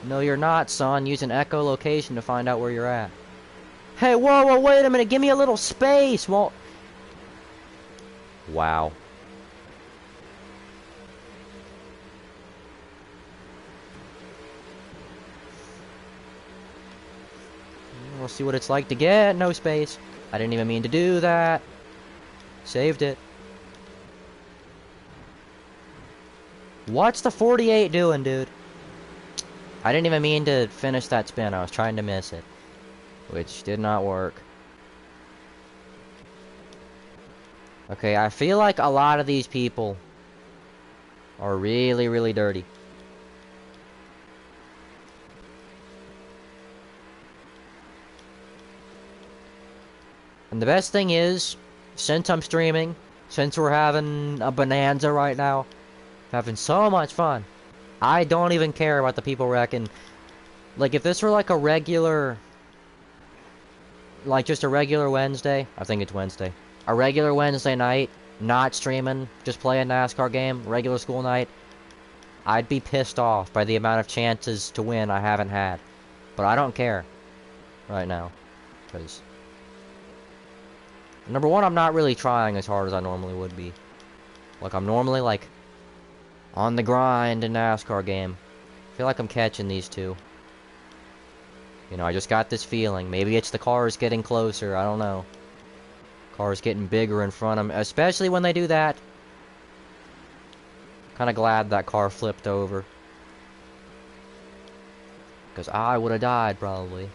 No, you're not, son. Use an echolocation to find out where you're at. Hey, whoa, whoa, wait a minute. Give me a little space. Well... Wow. We'll see what it's like to get no space. I didn't even mean to do that. Saved it. What's the 48 doing, dude? I didn't even mean to finish that spin. I was trying to miss it. Which did not work. Okay, I feel like a lot of these people are really, really dirty. And the best thing is, since I'm streaming, since we're having a bonanza right now, having so much fun, I don't even care about the people wrecking. Like, if this were like a regular... Like, just a regular Wednesday. I think it's Wednesday. A regular Wednesday night, not streaming, just play a NASCAR game, regular school night, I'd be pissed off by the amount of chances to win I haven't had. But I don't care. Right now. Because... Number one, I'm not really trying as hard as I normally would be. Like, I'm normally, like, on the grind in NASCAR game. I feel like I'm catching these two. You know, I just got this feeling. Maybe it's the cars getting closer. I don't know. Cars getting bigger in front of me. Especially when they do that. Kind of glad that car flipped over. Because I would have died, probably.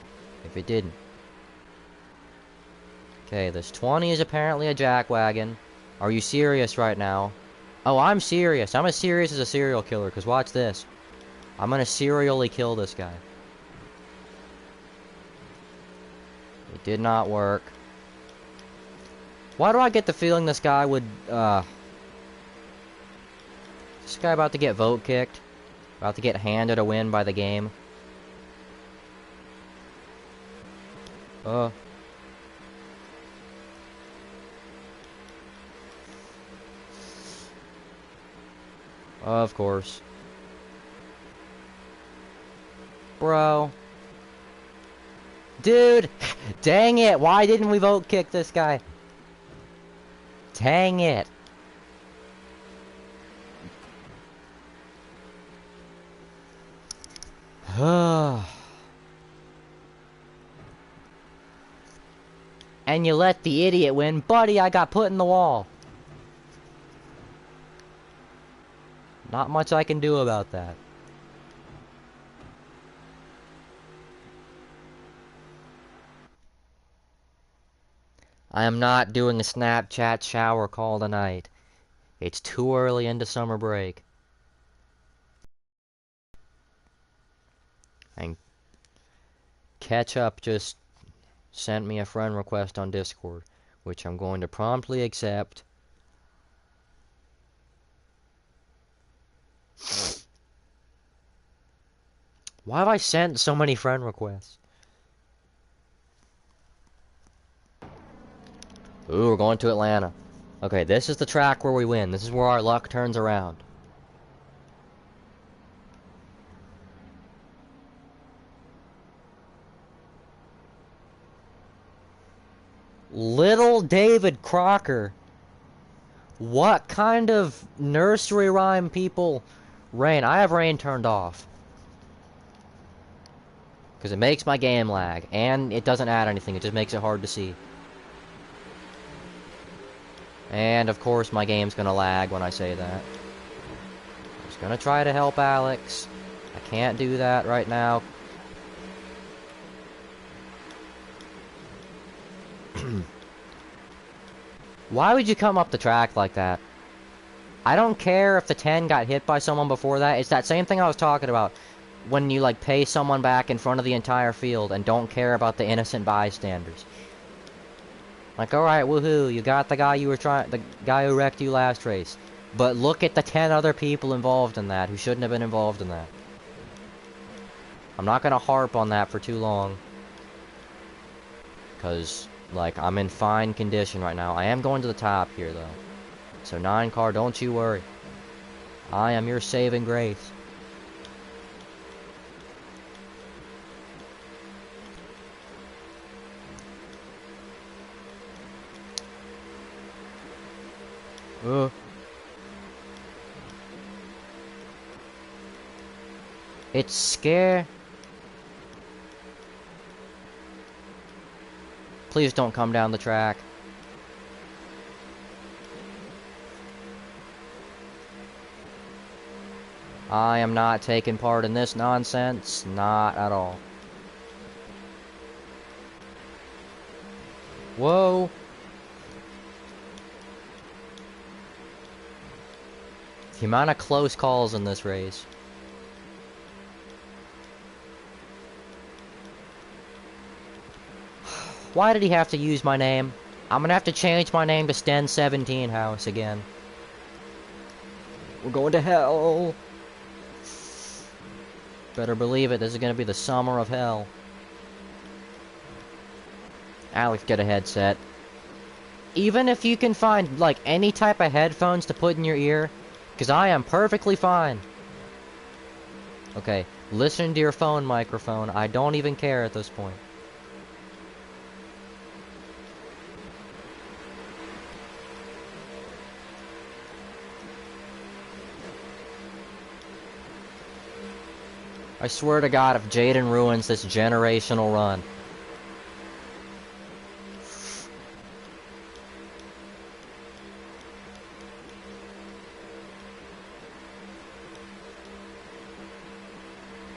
If it didn't. Okay, this 20 is apparently a jackwagon. Are you serious right now? Oh, I'm serious. I'm as serious as a serial killer, because watch this. I'm gonna serially kill this guy. It did not work. Why do I get the feeling this guy would, This guy about to get vote kicked? About to get handed a win by the game? Of course. Bro. Dude! Dang it! Why didn't we vote kick this guy? Dang it! And you let the idiot win. Buddy, I got put in the wall. Not much I can do about that. I am not doing a Snapchat shower call tonight. It's too early into summer break. And Ketchup just sent me a friend request on Discord, which I'm going to promptly accept. Why have I sent so many friend requests? Ooh, we're going to Atlanta. Okay, this is the track where we win. This is where our luck turns around. Little David Crocker. What kind of nursery rhyme people? Rain. I have rain turned off. Because it makes my game lag. And it doesn't add anything. It just makes it hard to see. And of course my game's gonna lag when I say that. I'm just gonna try to help Alex. I can't do that right now. Why would you come up the track like that? I don't care if the 10 got hit by someone before that. It's that same thing I was talking about. When you, like, pay someone back in front of the entire field and don't care about the innocent bystanders. Like, alright, woohoo, you got the guy the guy who wrecked you last race. But look at the 10 other people involved in that who shouldn't have been involved in that. I'm not gonna harp on that for too long. Because, like, I'm in fine condition right now. I am going to the top here, though. So, 9 car, don't you worry. I am your saving grace. It's scare. Please don't come down the track. I am not taking part in this nonsense. Not at all. Whoa. The amount of close calls in this race. Why did he have to use my name? I'm gonna have to change my name to Stenhouse again. We're going to hell. Better believe it, this is gonna be the summer of hell. Alex, get a headset. Even if you can find, like, any type of headphones to put in your ear, because I am perfectly fine. Okay, listen to your phone microphone. I don't even care at this point. I swear to God, if Jaden ruins this generational run.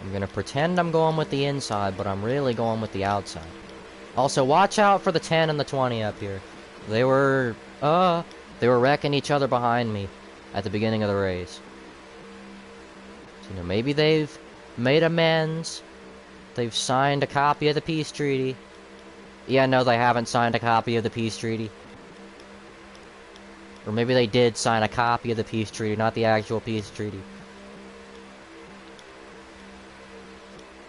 I'm gonna pretend I'm going with the inside, but I'm really going with the outside. Also, watch out for the 10 and the 20 up here. They were wrecking each other behind me at the beginning of the race. So, you know, maybe they've made amends. They've signed a copy of the peace treaty. Yeah, no, they haven't signed a copy of the peace treaty. Or maybe they did sign a copy of the peace treaty, not the actual peace treaty.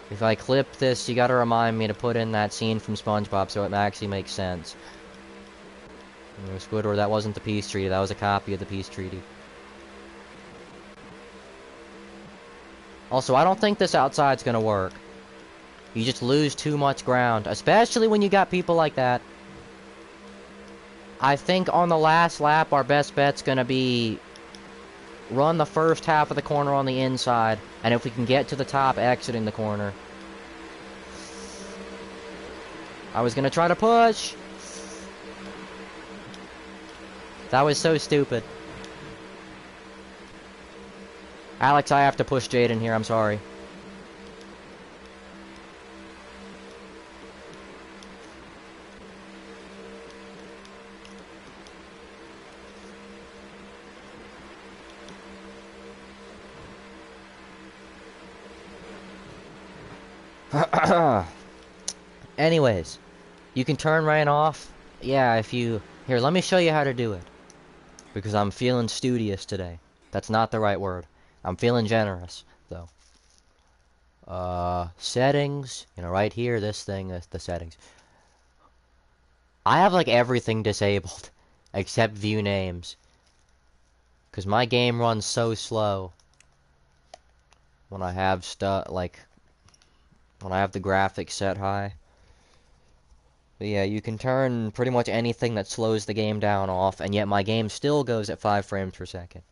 If I clip this, you gotta remind me to put in that scene from SpongeBob so it actually makes sense. You know, Squidward, that wasn't the peace treaty, that was a copy of the peace treaty. Also, I don't think this outside's gonna work. You just lose too much ground, especially when you got people like that. I think on the last lap, our best bet's gonna be run the first half of the corner on the inside, and if we can get to the top, exiting the corner. I was gonna try to push. That was so stupid. Alex, I have to push Jaden here, I'm sorry. Anyways, you can turn right off. Yeah, if you... Here, let me show you how to do it. Because I'm feeling studious today. That's not the right word. I'm feeling generous, though. Settings. You know, right here, this thing, the settings. I have, like, everything disabled. Except view names. Because my game runs so slow. When I have stuff, like... When I have the graphics set high. But yeah, you can turn pretty much anything that slows the game down off, and yet my game still goes at 5 frames per second.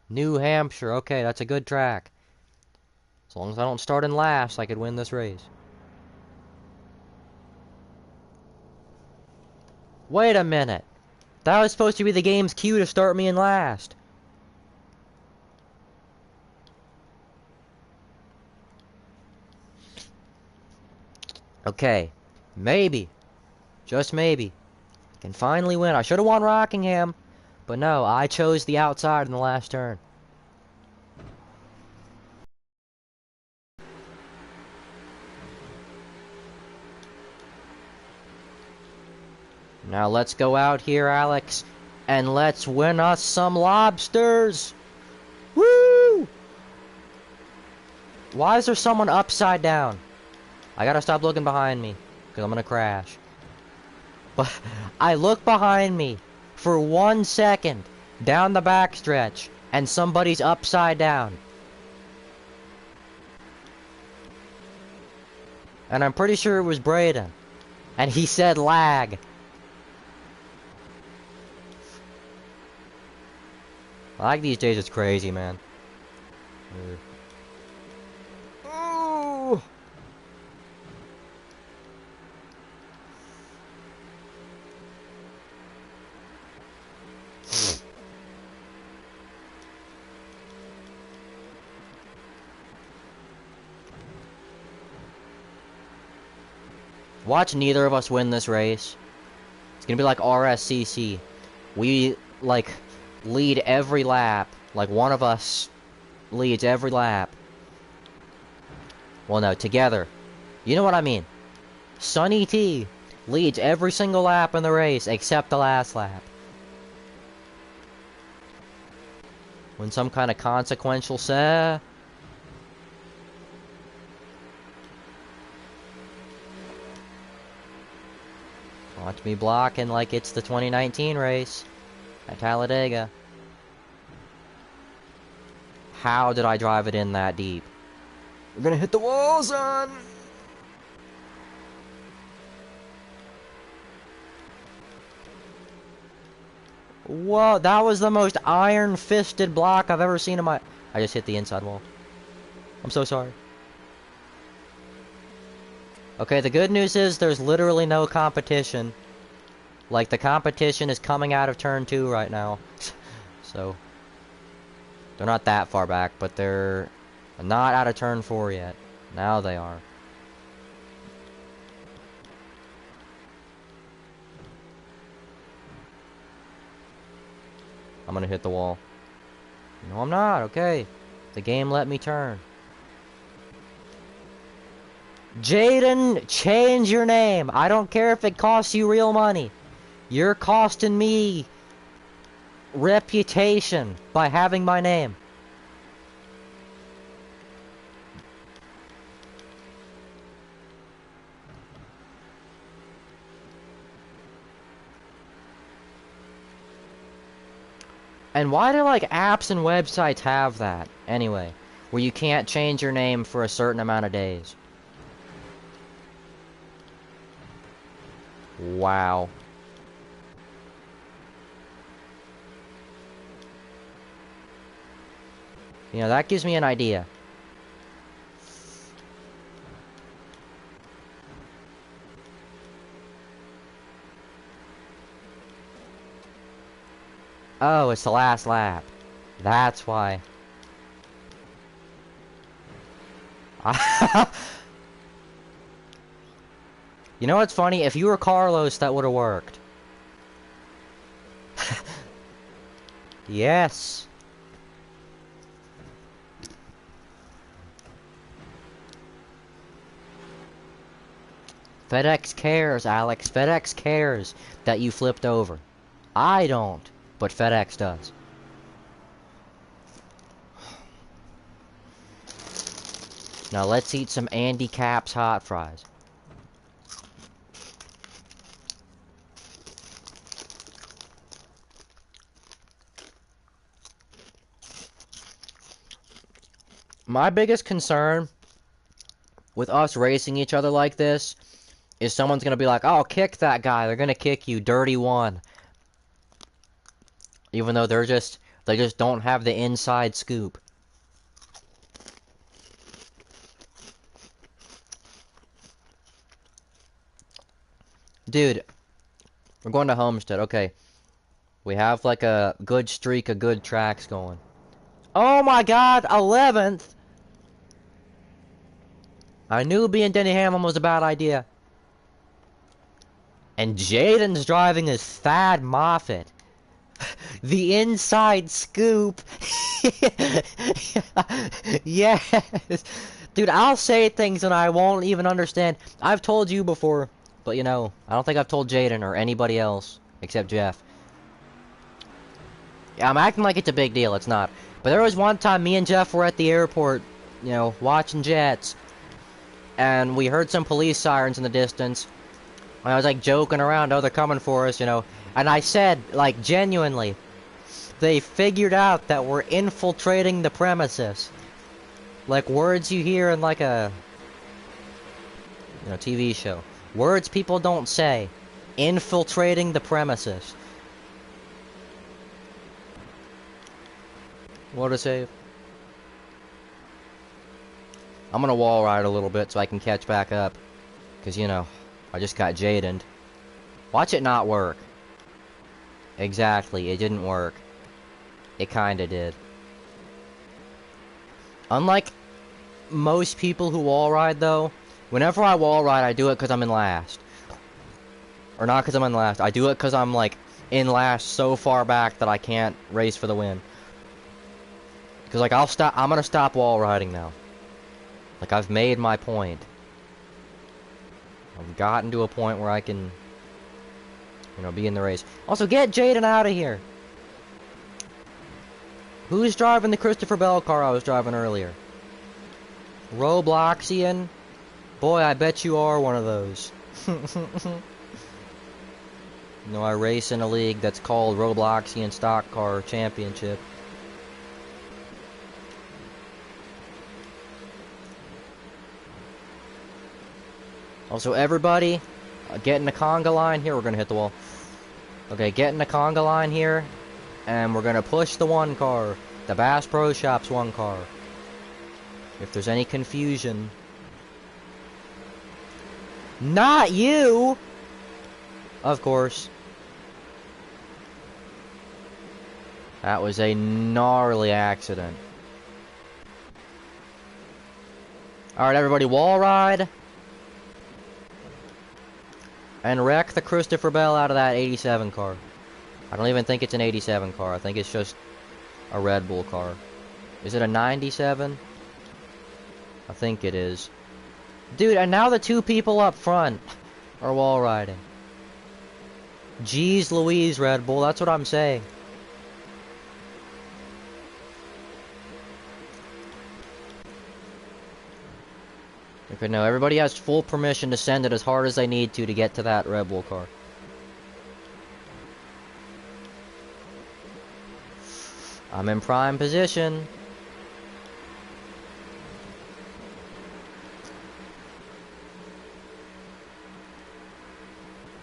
New Hampshire, okay, that's a good track. As long as I don't start in last, I could win this race. Wait a minute! That was supposed to be the game's cue to start me in last. Okay, maybe, just maybe, I can finally win. I should have won Rockingham, but no, I chose the outside in the last turn. Now let's go out here, Alex, and let's win us some lobsters! Woo! Why is there someone upside down? I gotta stop looking behind me, because I'm gonna crash. But I look behind me for 1 second down the backstretch, and somebody's upside down. And I'm pretty sure it was Braden. And he said lag. Lag these days is crazy, man. Ooh. Watch neither of us win this race. It's gonna be like RSCC. We, like, lead every lap. Like, one of us leads every lap. Well, no, together. You know what I mean. Sunny T leads every single lap in the race except the last lap. When some kind of consequential say. Watch me blocking like it's the 2019 race at Talladega. How did I drive it in that deep? We're gonna hit the wall, son! Whoa, that was the most iron-fisted block I've ever seen in my... I just hit the inside wall. I'm so sorry. Okay, the good news is there's literally no competition. Like, the competition is coming out of turn 2 right now. So, they're not that far back, but they're not out of turn 4 yet. Now they are. I'm gonna hit the wall. No, I'm not. Okay. The game let me turn. Jaden, change your name. I don't care if it costs you real money. You're costing me reputation by having my name. And why do, like, apps and websites have that, anyway? Where you can't change your name for a certain amount of days. Wow. You know, that gives me an idea. Oh, it's the last lap. That's why. You know what's funny? If you were Carlos, that would have worked. Yes. FedEx cares, Alex. FedEx cares that you flipped over. I don't, but FedEx does. Now let's eat some Andy Capp's hot fries. My biggest concern with us racing each other like this is someone's gonna be like, oh, kick that guy. They're gonna kick you, dirty one. Even though they just don't have the inside scoop. Dude, we're going to Homestead. Okay. We have like a good streak of good tracks going. Oh my god, 11th! I knew being Denny Hamlin was a bad idea. And Jaden's driving his Thad Moffitt. The inside scoop. Yes. Dude, I'll say things and I won't even understand. I've told you before, but you know, I don't think I've told Jaden or anybody else except Jeff. Yeah, I'm acting like it's a big deal. It's not. But there was one time me and Jeff were at the airport, you know, watching jets. And we heard some police sirens in the distance. And I was like joking around, oh, they're coming for us, you know. And I said, like, genuinely, they figured out that we're infiltrating the premises. Like words you hear in like a, you know, TV show. Words people don't say. Infiltrating the premises. What a save. I'm gonna wall ride a little bit so I can catch back up. Because, you know, I just got Jaden'd. Watch it not work. Exactly, it didn't work. It kinda did. Unlike most people who wall ride, though, whenever I wall ride, I do it because I'm in last. Or not because I'm in last. I do it because I'm, like, in last so far back that I can't race for the win. Because, like, I'm gonna stop wall riding now. Like, I've made my point. I've gotten to a point where I can, you know, be in the race. Also, get Jaden out of here! Who's driving the Christopher Bell car I was driving earlier? Robloxian? Boy, I bet you are one of those. No, I race in a league that's called Robloxian Stock Car Championship. Also, everybody, get in the conga line here. We're gonna hit the wall. Okay, get in the conga line here, and we're gonna push the one car, the Bass Pro Shops one car. If there's any confusion, not you, of course. That was a gnarly accident. All right, everybody, wall ride. And wreck the Christopher Bell out of that 87 car. I don't even think it's an 87 car. I think it's just a Red Bull car. Is it a 97? I think it is. Dude, and now the two people up front are wall riding. Jeez Louise, Red Bull. That's what I'm saying. Okay, no, everybody has full permission to send it as hard as they need to get to that Red Bull car. I'm in prime position.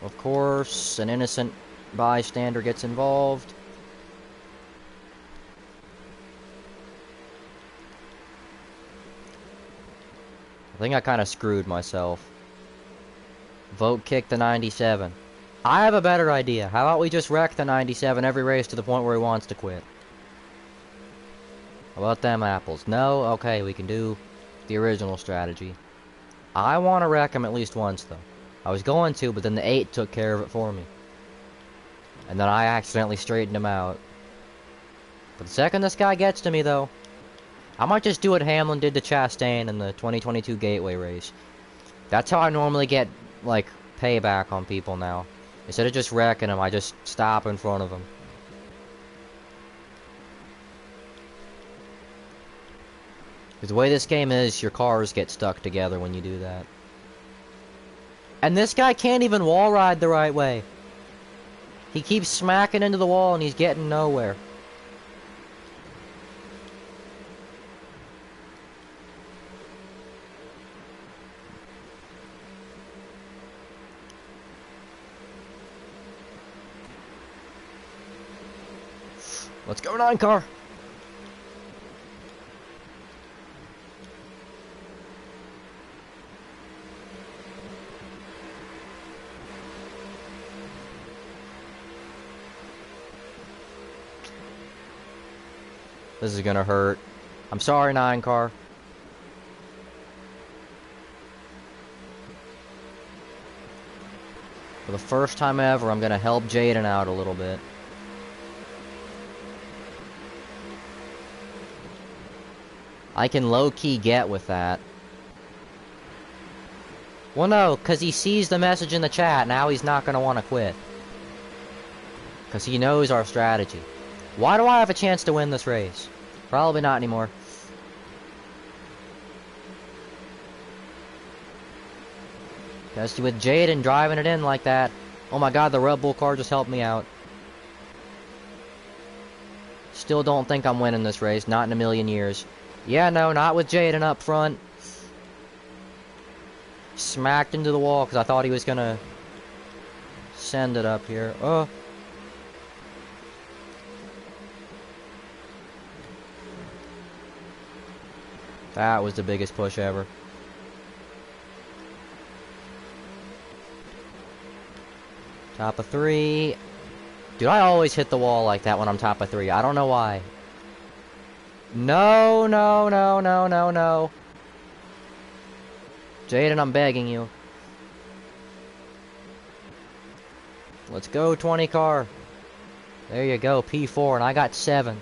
Of course, an innocent bystander gets involved. I think I kind of screwed myself. Vote kick the 97. I have a better idea. How about we just wreck the 97 every race to the point where he wants to quit? How about them apples? No? Okay, we can do the original strategy. I want to wreck him at least once, though. I was going to, but then the 8 took care of it for me. And then I accidentally straightened him out. But the second this guy gets to me, though, I might just do what Hamlin did to Chastain in the 2022 Gateway race. That's how I normally get, like, payback on people now. Instead of just wrecking them, I just stop in front of them. Because the way this game is, your cars get stuck together when you do that. And this guy can't even wall ride the right way. He keeps smacking into the wall and he's getting nowhere. Let's go, 9 car. This is gonna hurt. I'm sorry, 9 car. For the first time ever, I'm gonna help Jaden out a little bit. I can low-key get with that. Well, no, because he sees the message in the chat, now he's not gonna want to quit. Because he knows our strategy. Why do I have a chance to win this race? Probably not anymore. Because with Jaden driving it in like that, oh my god, the Red Bull car just helped me out. Still don't think I'm winning this race, not in a million years. Yeah, no, not with Jaden up front. Smacked into the wall because I thought he was gonna send it up here. Oh. That was the biggest push ever. Top of 3. Dude, I always hit the wall like that when I'm top of 3. I don't know why. No, no, no, no, no, no. Jaden, I'm begging you. Let's go, 20 car. There you go, P4, and I got 7th.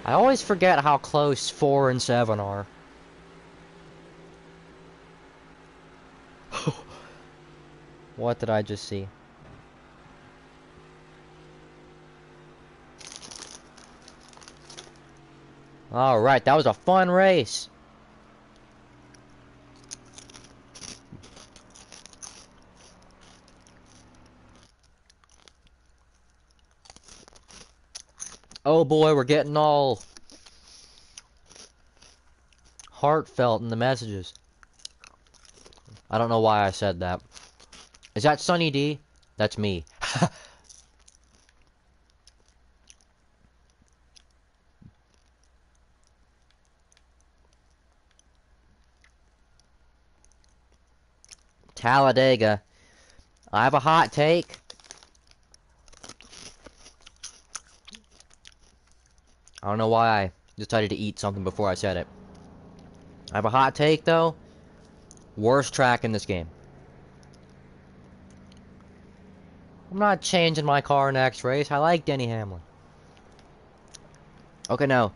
I always forget how close 4 and 7 are. What did I just see? Alright, that was a fun race. Oh boy, we're getting all heartfelt in the messages. I don't know why I said that. Is that Sunny D? That's me. Talladega. I have a hot take. I don't know why I decided to eat something before I said it. I have a hot take, though. Worst track in this game. I'm not changing my car next race. I like Denny Hamlin. Okay, no.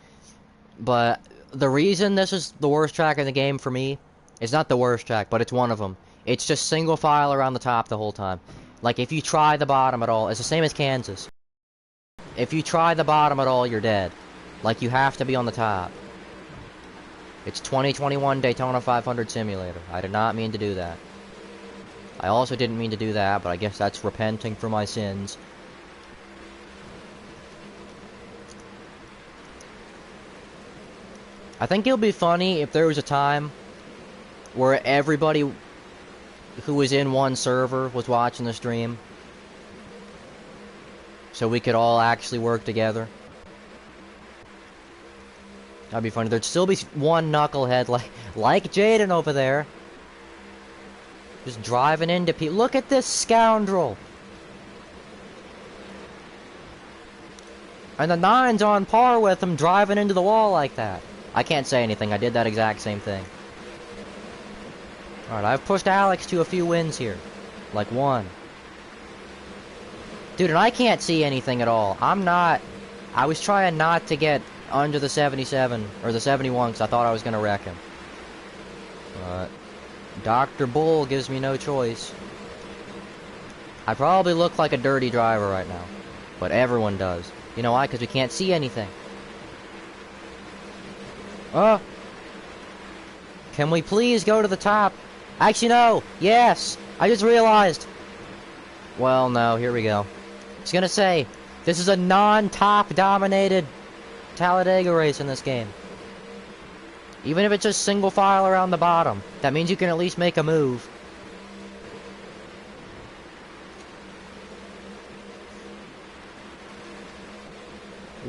But the reason this is the worst track in the game for me, it's not the worst track, but it's one of them. It's just single file around the top the whole time. Like, if you try the bottom at all, it's the same as Kansas. If you try the bottom at all, you're dead. Like, you have to be on the top. It's 2021 Daytona 500 Simulator. I did not mean to do that. I also didn't mean to do that, but I guess that's repenting for my sins. I think it'll be funny if there was a time where everybody who was in one server was watching the stream. So we could all actually work together. That'd be funny. There'd still be one knucklehead like Jaden over there. Just driving into people. Look at this scoundrel. And the 9's on par with him driving into the wall like that. I can't say anything. I did that exact same thing. Alright, I've pushed Alex to a few wins here. Like 1. Dude, and I can't see anything at all. I was trying not to get under the 77, or the 71, because I thought I was going to wreck him. But Dr. Bull gives me no choice. I probably look like a dirty driver right now. But everyone does. You know why? Because we can't see anything. Can we please go to the top? Actually, no! Yes! I just realized! Well, no, here we go. I was gonna say, this is a non-top dominated Talladega race in this game. Even if it's just single file around the bottom, that means you can at least make a move.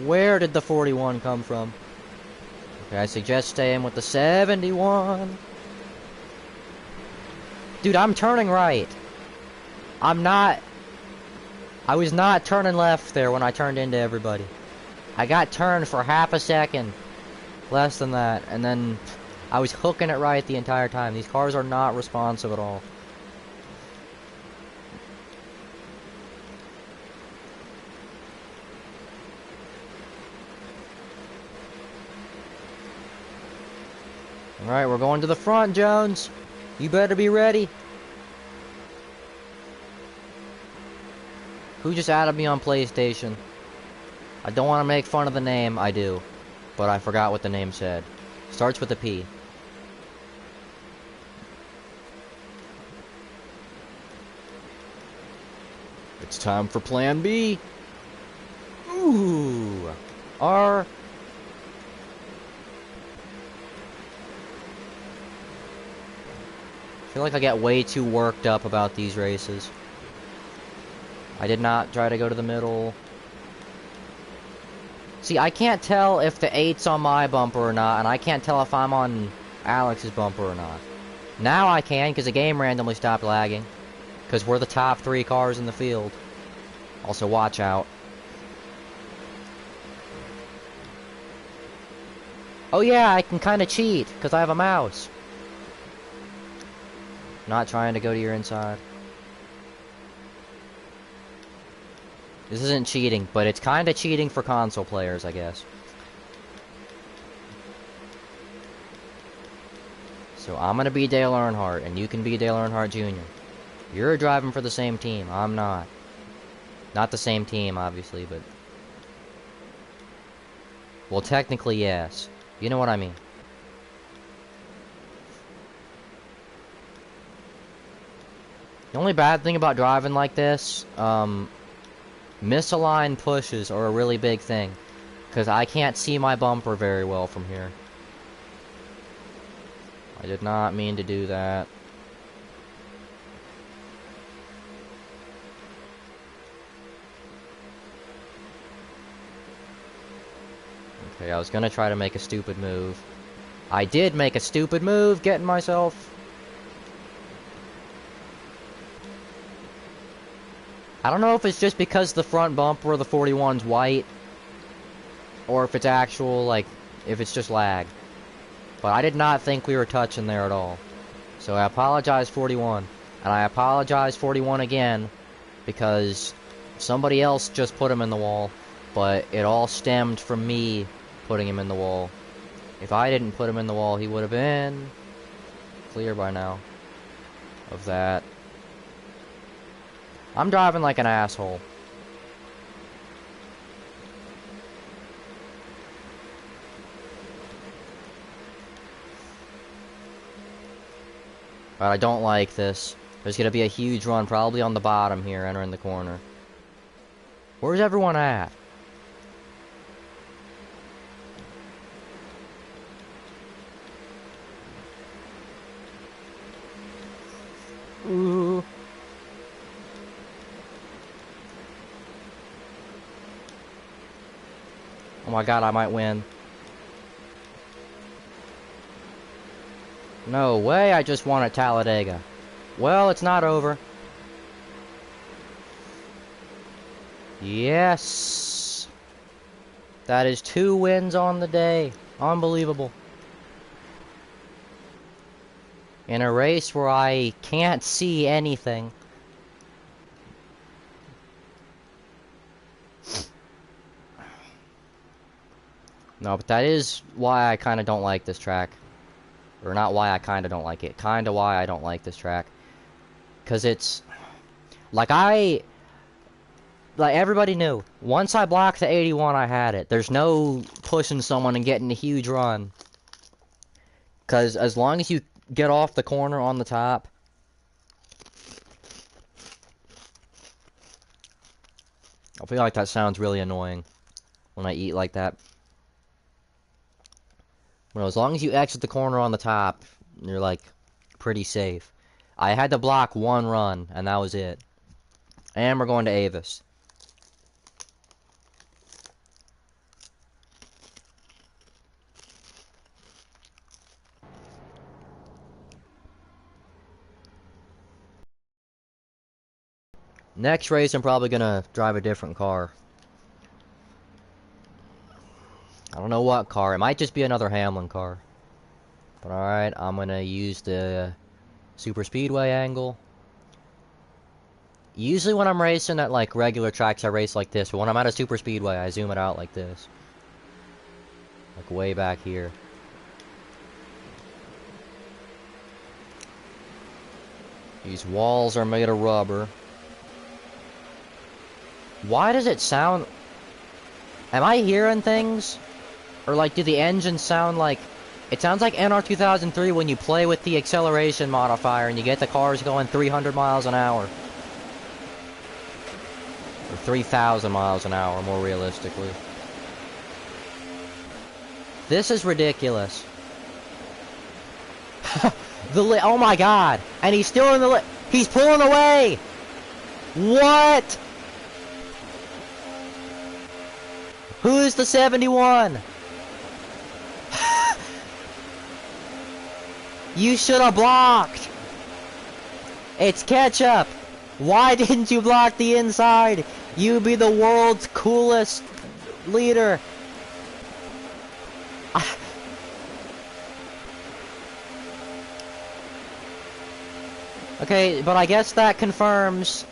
Where did the 41 come from? Okay, I suggest staying with the 71. Dude, I'm turning right. I was not turning left there when I turned into everybody. I got turned for half a second. Less than that. And then I was hooking it right the entire time. These cars are not responsive at all. Alright, we're going to the front, Jones. You better be ready. Who just added me on PlayStation? I don't want to make fun of the name. I do. But I forgot what the name said. Starts with a P. It's time for Plan B. Ooh. R. I feel like I get way too worked up about these races. I did not try to go to the middle. See, I can't tell if the 8's on my bumper or not, and I can't tell if I'm on Alex's bumper or not. Now I can, because the game randomly stopped lagging. Because we're the top 3 cars in the field. Also, watch out. Oh yeah, I can kind of cheat, because I have a mouse. Not trying to go to your inside. This isn't cheating, but it's kind of cheating for console players, I guess. So I'm gonna be Dale Earnhardt, and you can be Dale Earnhardt Jr. You're driving for the same team. I'm not. Not the same team, obviously, but... Well, technically, yes. You know what I mean. The only bad thing about driving like this, misaligned pushes are a really big thing. Because I can't see my bumper very well from here. I did not mean to do that. Okay, I was gonna try to make a stupid move. I did make a stupid move, getting myself... I don't know if it's just because the front bumper of the 41's white, or if it's actual, like, if it's just lag. But I did not think we were touching there at all. So I apologize, 41. And I apologize, 41 again, because somebody else just put him in the wall, but it all stemmed from me putting him in the wall. If I didn't put him in the wall, he would have been clear by now of that. I'm driving like an asshole. But I don't like this. There's gonna be a huge run, probably on the bottom here, entering the corner. Where's everyone at? Ooh. Oh my god, I might win. No way, I just won at Talladega. Well, it's not over. Yes! That is 2 wins on the day. Unbelievable. In a race where I can't see anything. No, but that is why I kind of don't like this track. Or not why I kind of don't like it. Kind of why I don't like this track. Because it's... Like, everybody knew. Once I blocked the 81, I had it. There's no pushing someone and getting a huge run. Because as long as you get off the corner on the top... I feel like that sounds really annoying when I eat like that. Well, as long as you exit the corner on the top, you're, like, pretty safe. I had to block 1 run, and that was it. And we're going to Avis. Next race, I'm probably gonna drive a different car. I don't know what car. It might just be another Hamlin car. But alright, I'm gonna use the super speedway angle. Usually when I'm racing at like regular tracks, I race like this. But when I'm at a super speedway, I zoom it out like this. Like way back here. These walls are made of rubber. Why does it sound... Am I hearing things? Or like, do the engines sound like... It sounds like NR 2003 when you play with the acceleration modifier and you get the cars going 300 miles an hour. Or 3,000 miles an hour, more realistically. This is ridiculous. Oh my god! And he's still in the he's pulling away! What? Who's the 71? You should have blocked! It's ketchup! Why didn't you block the inside? You'd be the world's coolest leader. Okay, but I guess that confirms...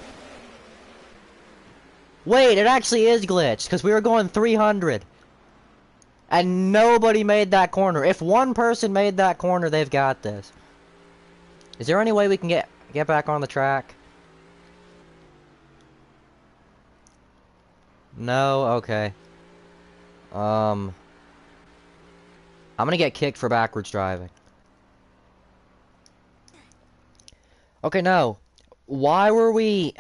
Wait, it actually is glitched, because we were going 300. And nobody made that corner. If one person made that corner, they've got this. Is there any way we can get back on the track? No? Okay. I'm gonna get kicked for backwards driving. Okay, no. Why were we...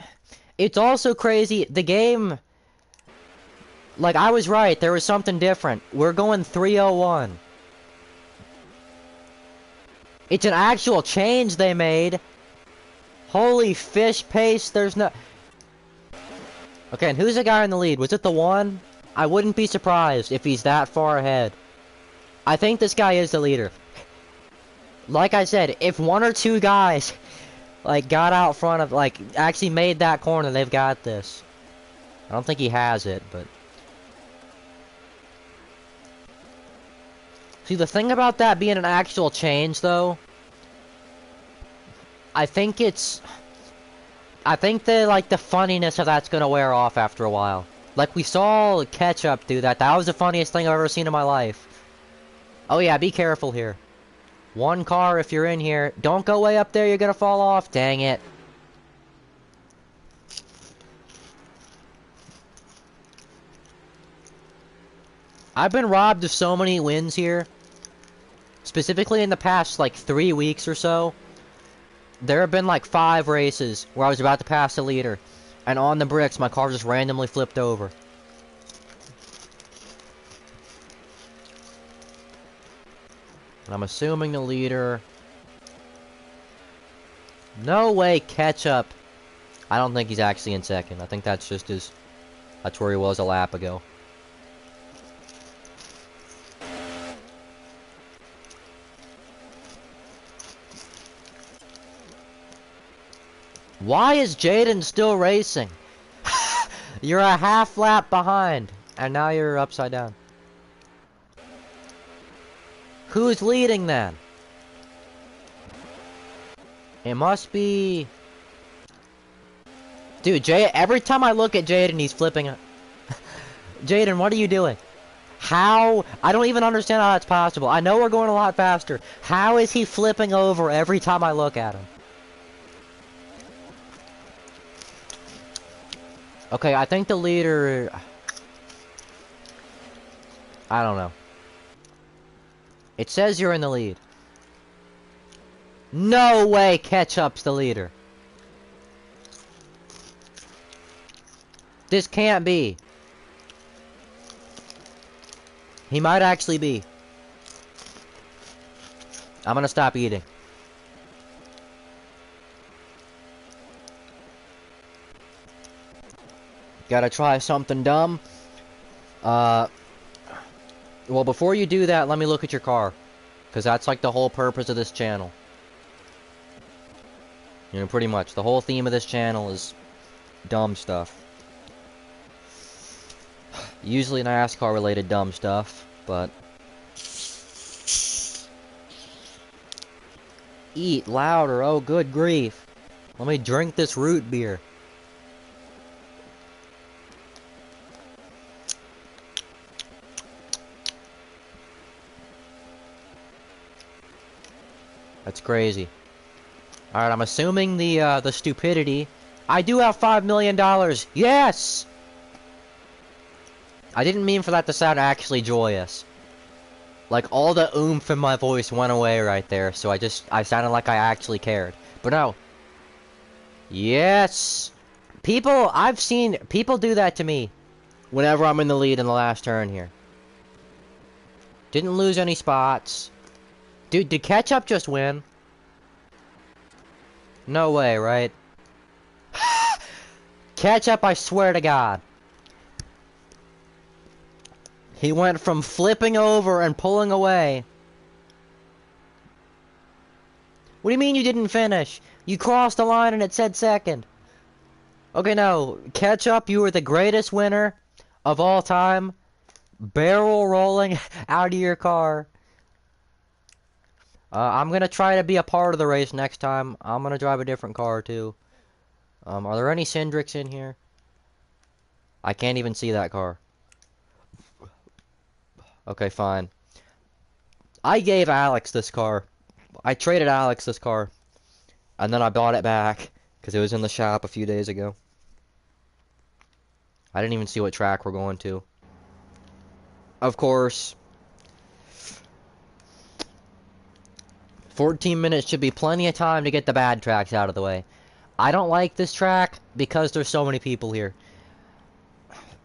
It's also crazy, the game... Like, I was right, there was something different. We're going 301. It's an actual change they made. Holy fish paste, there's no... Okay, and who's the guy in the lead? Was it the one? I wouldn't be surprised if he's that far ahead. I think this guy is the leader. Like I said, if 1 or 2 guys... Like, got out front of, like, actually made that corner, they've got this. I don't think he has it, but... See, the thing about that being an actual change, though... I think it's... I think the funniness of that's gonna wear off after a while. Like, we saw Ketchup do that. That was the funniest thing I've ever seen in my life. Oh yeah, be careful here. 1 car if you're in here. Don't go way up there, you're gonna fall off. Dang it. I've been robbed of so many wins here. Specifically in the past, like, 3 weeks or so. There have been, like, 5 races where I was about to pass the leader. And on the bricks, my car just randomly flipped over. And I'm assuming the leader... No way, Ketchup. I don't think he's actually in second. I think that's just his... That's where he was a lap ago. Why is Jaden still racing? You're a half lap behind, and now you're upside down. Who's leading then? It must be... Dude, every time I look at Jaden, he's flipping... Jaden, what are you doing? How? I don't even understand how that's possible. I know we're going a lot faster. How is he flipping over every time I look at him? Okay, I think the leader... I don't know. It says you're in the lead. No way Ketchup's the leader. This can't be. He might actually be. I'm gonna stop eating. Gotta try something dumb. Well, before you do that, let me look at your car. Because that's like the whole purpose of this channel. You know, pretty much. The whole theme of this channel is dumb stuff. Usually NASCAR related dumb stuff, but... Eat louder, oh good grief. Let me drink this root beer. That's crazy. Alright, I'm assuming the stupidity... I do have $5 million! Yes! I didn't mean for that to sound actually joyous. Like, all the oomph in my voice went away right there, so I sounded like I actually cared. But no. Yes! I've seen people do that to me whenever I'm in the lead in the last turn here. Didn't lose any spots. Dude, did Ketchup just win? No way, right? Ketchup, I swear to God. He went from flipping over and pulling away. What do you mean you didn't finish? You crossed the line and it said second. Okay, no. Ketchup, you were the greatest winner of all time. Barrel rolling out of your car. I'm gonna try to be a part of the race next time. I'm gonna drive a different car, too. Are there any Cindrics in here? I can't even see that car. Okay, fine. I gave Alex this car. I traded Alex this car. And then I bought it back. Because it was in the shop a few days ago. I didn't even see what track we're going to. Of course. 14 minutes should be plenty of time to get the bad tracks out of the way. I don't like this track because there's so many people here.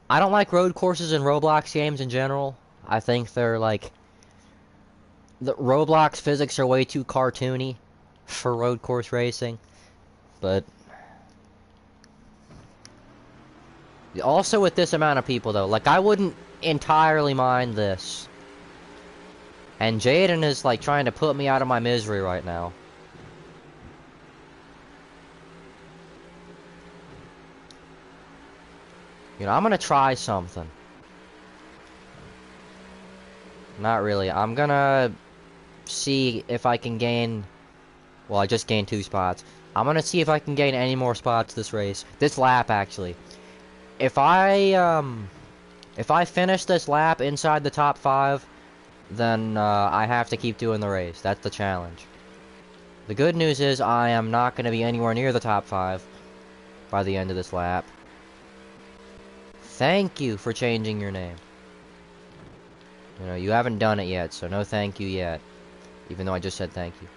I don't like road courses and Roblox games in general. I think they're like... The Roblox physics are way too cartoony for road course racing. But... Also with this amount of people though, like I wouldn't entirely mind this. And Jaden is like trying to put me out of my misery right now. You know, I'm gonna try something. Not really. I'm gonna see if I can gain... Well, I just gained 2 spots. I'm gonna see if I can gain any more spots this race. This lap, actually. If I finish this lap inside the top 5, then I have to keep doing the race. That's the challenge. The good news is I am not gonna be anywhere near the top 5 by the end of this lap. Thank you for changing your name. You know, you haven't done it yet, so no thank you yet. Even though I just said thank you.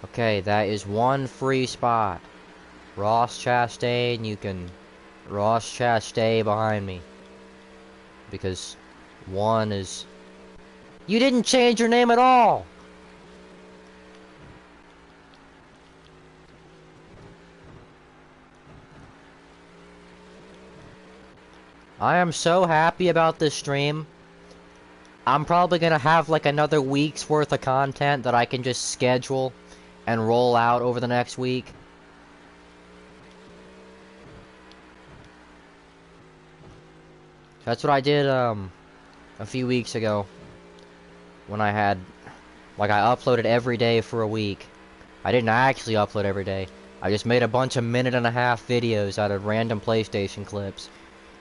Okay, that is 1 free spot. Ross Chastain, you can... Ross Chastain behind me. Because 1 is... You didn't change your name at all! I am so happy about this stream. I'm probably gonna have like another week's worth of content that I can just schedule and roll out over the next week. That's what I did, a few weeks ago. When I had, like, I uploaded every day for a week. I didn't actually upload every day. I just made a bunch of minute-and-a-half videos out of random PlayStation clips.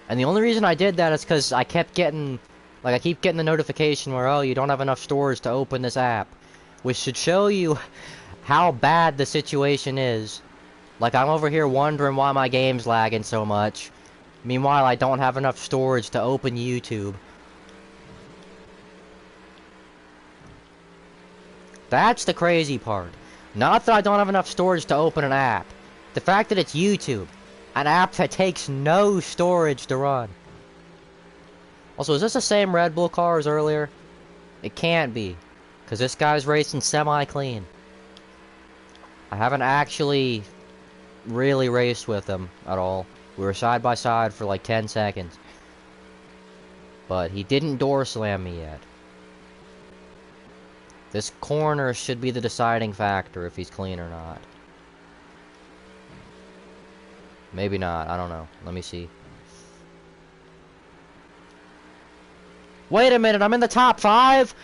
And the only reason I did that is because I kept getting, like, I keep getting the notification where, oh, you don't have enough storage to open this app. Which should show you how bad the situation is. Like, I'm over here wondering why my game's lagging so much. Meanwhile, I don't have enough storage to open YouTube. That's the crazy part. Not that I don't have enough storage to open an app. The fact that it's YouTube. An app that takes no storage to run. Also, is this the same Red Bull car as earlier? It can't be. Because this guy's racing semi-clean. I haven't actually really raced with him at all. We were side by side for like 10 seconds. But he didn't door slam me yet. This corner should be the deciding factor if he's clean or not. Maybe not, I don't know. Let me see. Wait a minute, I'm in the top 5?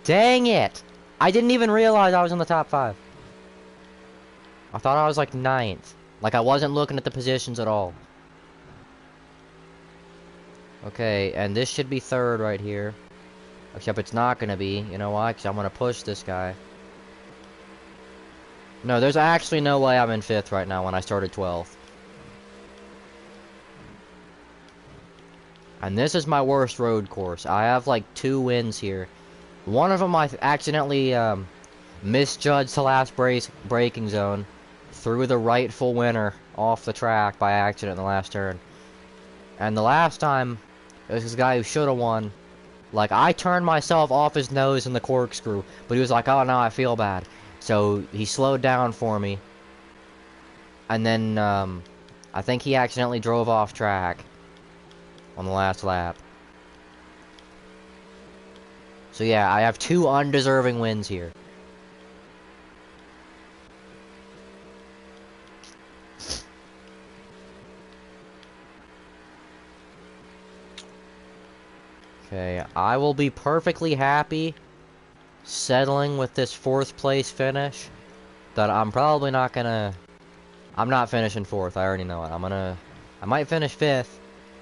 Dang it! I didn't even realize I was in the top 5. I thought I was like 9th. Like I wasn't looking at the positions at all. Okay, and this should be 3rd right here. Except it's not gonna be. You know why? Because I'm gonna push this guy. No, there's actually no way I'm in 5th right now when I started 12th. And this is my worst road course. I have like 2 wins here. One of them I accidentally misjudged the last braking zone. Threw the rightful winner off the track by accident in the last turn. And the last time, it was this guy who should have won. Like, I turned myself off his nose in the corkscrew. But he was like, oh no, I feel bad. So he slowed down for me. And then, I think he accidentally drove off track on the last lap. So yeah, I have 2 undeserving wins here. Okay, I will be perfectly happy settling with this 4th place finish. That I'm probably not gonna... I'm not finishing 4th, I already know it. I might finish 5th,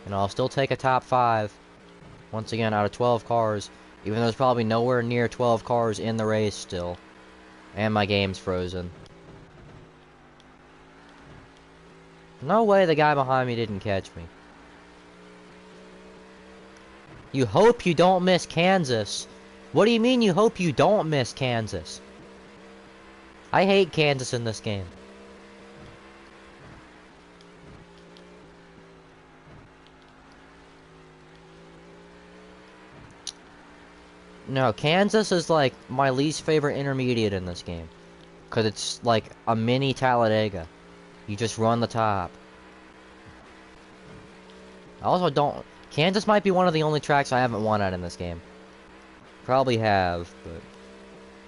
and I'll still take a top 5. Once again, out of 12 cars. Even though there's probably nowhere near 12 cars in the race still. And my game's frozen. No way the guy behind me didn't catch me. You hope you don't miss Kansas. What do you mean you hope you don't miss Kansas? I hate Kansas in this game. No, Kansas is like my least favorite intermediate in this game. Because it's like a mini Talladega. You just run the top. I also don't... Kansas might be one of the only tracks I haven't won at in this game. Probably have, but...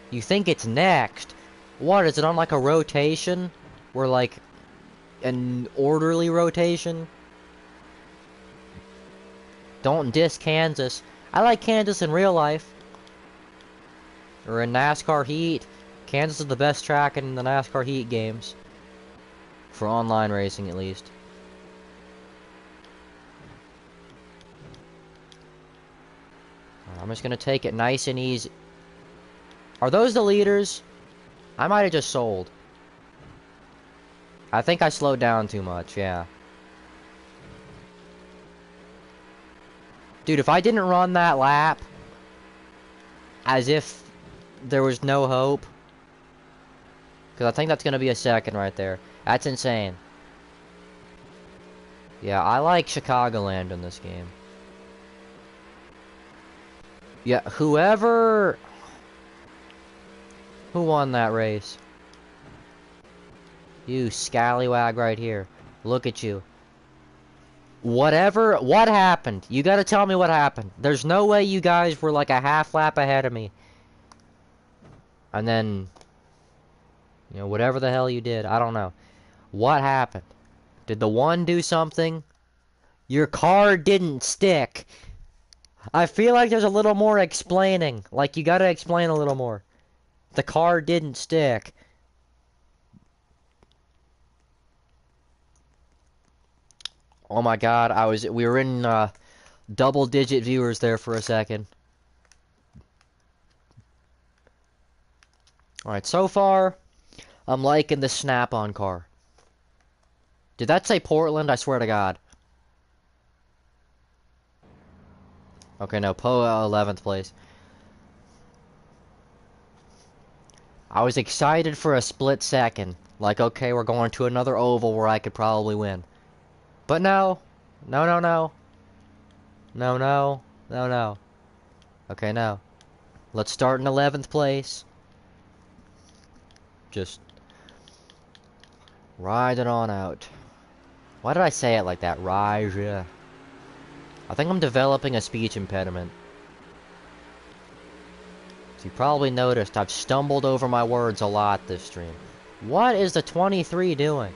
You think it's next? What, is it on like a rotation? Or like... an orderly rotation? Don't diss Kansas. I like Kansas in real life. Or in NASCAR Heat. Kansas is the best track in the NASCAR Heat games. For online racing, at least. I'm just gonna take it nice and easy. Are those the leaders? I might have just sold. I think I slowed down too much, yeah. Dude, if I didn't run that lap as if there was no hope, because I think that's gonna be a 2nd right there. That's insane. Yeah, I like Chicagoland in this game. Yeah, who won that race? You scallywag right here. Look at you. What happened? You gotta tell me what happened. There's no way you guys were like a half lap ahead of me. And then, you know, whatever the hell you did, I don't know. What happened? Did the one do something? Your car didn't stick. I feel like there's a little more explaining. Like, you gotta explain a little more. The car didn't stick. Oh my god, we were in, double-digit viewers there for a second. Alright, so far, I'm liking the Snap-on car. Did that say Portland? I swear to God. Okay, no, Poe 11th place. I was excited for a split second. Like, okay, we're going to another oval where I could probably win. But no. No, no, no. No, no. No, no. Okay, no. Let's start in 11th place. Just ride it on out. Why did I say it like that? Ride, yeah. I think I'm developing a speech impediment. So you probably noticed I've stumbled over my words a lot this stream. What is the 23 doing?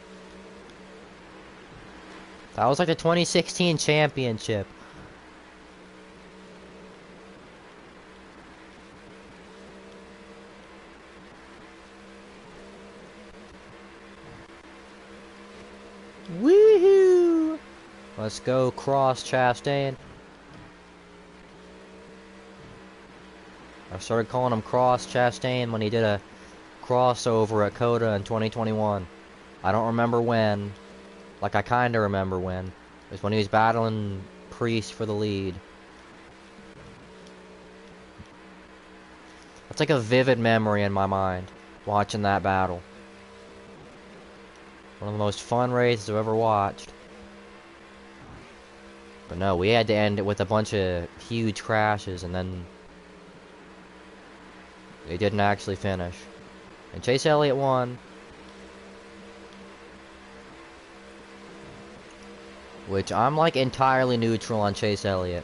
That was like the 2016 championship. Woohoo! Let's go cross Chastain. I started calling him Cross Chastain when he did a crossover at Coda in 2021. I don't remember when. Like, I kinda remember when. It was when he was battling Priest for the lead. That's like a vivid memory in my mind, watching that battle. One of the most fun races I've ever watched. But no, we had to end it with a bunch of huge crashes, and then they didn't actually finish. And Chase Elliott won. Which, I'm like entirely neutral on Chase Elliott.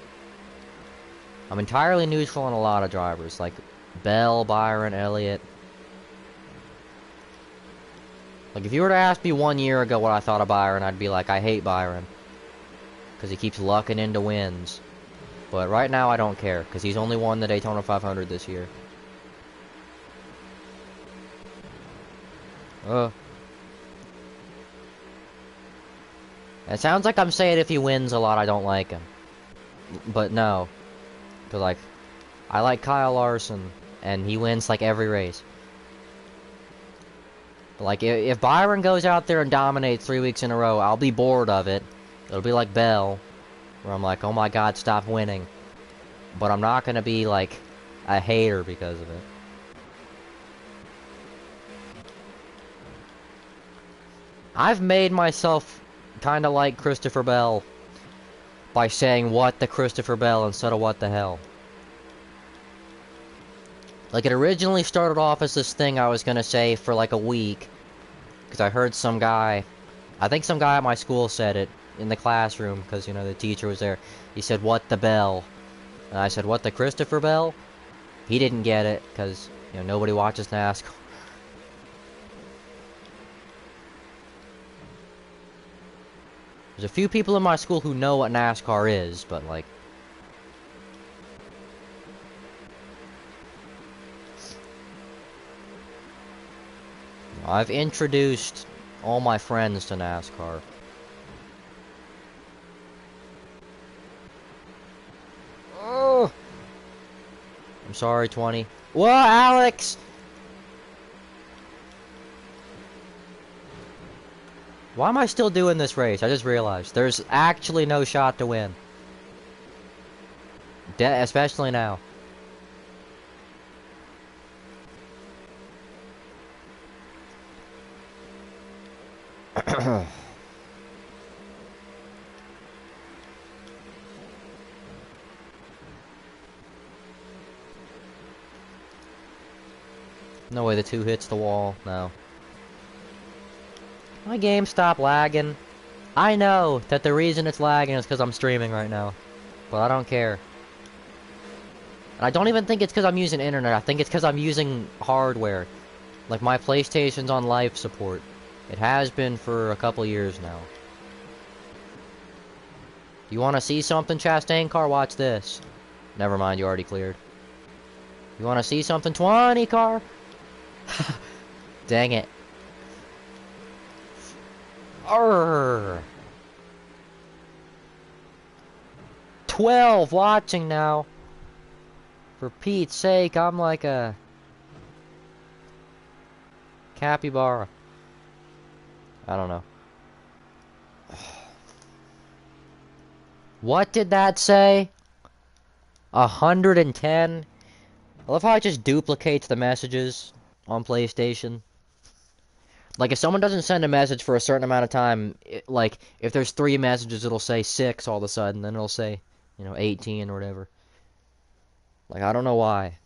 I'm entirely neutral on a lot of drivers, like Bell, Byron, Elliott. Like, if you were to ask me 1 year ago what I thought of Byron, I'd be like, I hate Byron. Because he keeps lucking into wins. But right now, I don't care, because he's only won the Daytona 500 this year. It sounds like I'm saying if he wins a lot, I don't like him. But no. Because, like, I like Kyle Larson, and he wins, like, every race. But, like, if Byron goes out there and dominates 3 weeks in a row, I'll be bored of it. It'll be like Bell, where I'm like, oh my god, stop winning. But I'm not gonna be, like, a hater because of it. I've made myself kinda like Christopher Bell by saying what the Christopher Bell instead of what the hell. Like, it originally started off as this thing I was gonna say for like a week, because I heard some guy, I think some guy at my school said it in the classroom, because, you know, the teacher was there. He said, what the Bell? And I said, what the Christopher Bell? He didn't get it, because, you know, nobody watches NASCAR. There's a few people in my school who know what NASCAR is, but, like... I've introduced all my friends to NASCAR. Oh! I'm sorry, 20. Whoa, Alex! Why am I still doing this race? I just realized. There's actually no shot to win. Especially now. No way the 2 hits the wall. No. My game stopped lagging. I know that the reason it's lagging is because I'm streaming right now. But I don't care. And I don't even think it's because I'm using internet. I think it's because I'm using hardware. Like, my PlayStation's on life support. It has been for a couple years now. You want to see something, Chastain car? Watch this. Never mind, you already cleared. You want to see something, 20 car? Dang it. Arrgh. 12 watching now. For Pete's sake, I'm like a capybara. I don't know. What did that say? 110? I love how it just duplicates the messages on PlayStation. Like, if someone doesn't send a message for a certain amount of time, like, if there's 3 messages, it'll say 6 all of a sudden, then it'll say, you know, 18 or whatever. Like, I don't know why.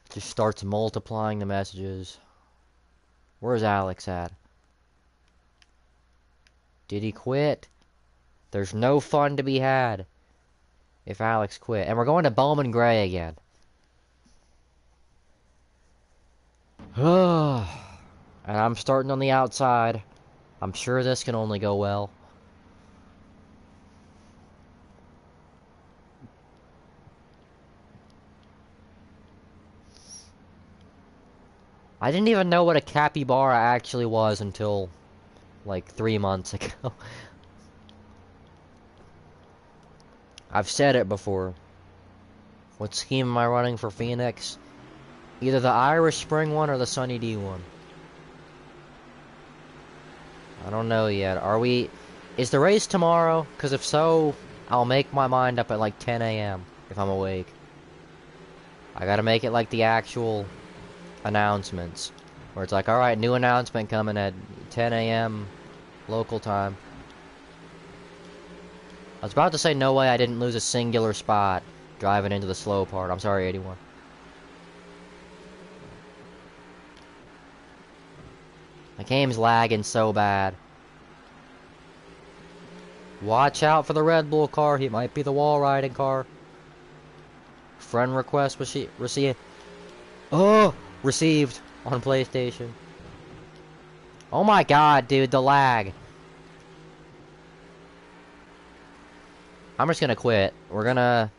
It just starts multiplying the messages. Where's Alex at? Did he quit? There's no fun to be had if Alex quit. And we're going to Bowman Gray again. And I'm starting on the outside. I'm sure this can only go well. I didn't even know what a capybara actually was until like 3 months ago. I've said it before. What scheme am I running for Phoenix? Either the Irish Spring one or the Sunny D one. I don't know yet. Is the race tomorrow? Because if so, I'll make my mind up at like 10 a.m. if I'm awake. I gotta make it like the actual announcements. Where it's like, alright, new announcement coming at 10 a.m. local time. I was about to say no way I didn't lose a singular spot driving into the slow part. I'm sorry, 81. My game's lagging so bad. Watch out for the Red Bull car. He might be the wall riding car. Friend request received. Oh! Received on PlayStation. Oh my god, dude, the lag. I'm just gonna quit. We're gonna...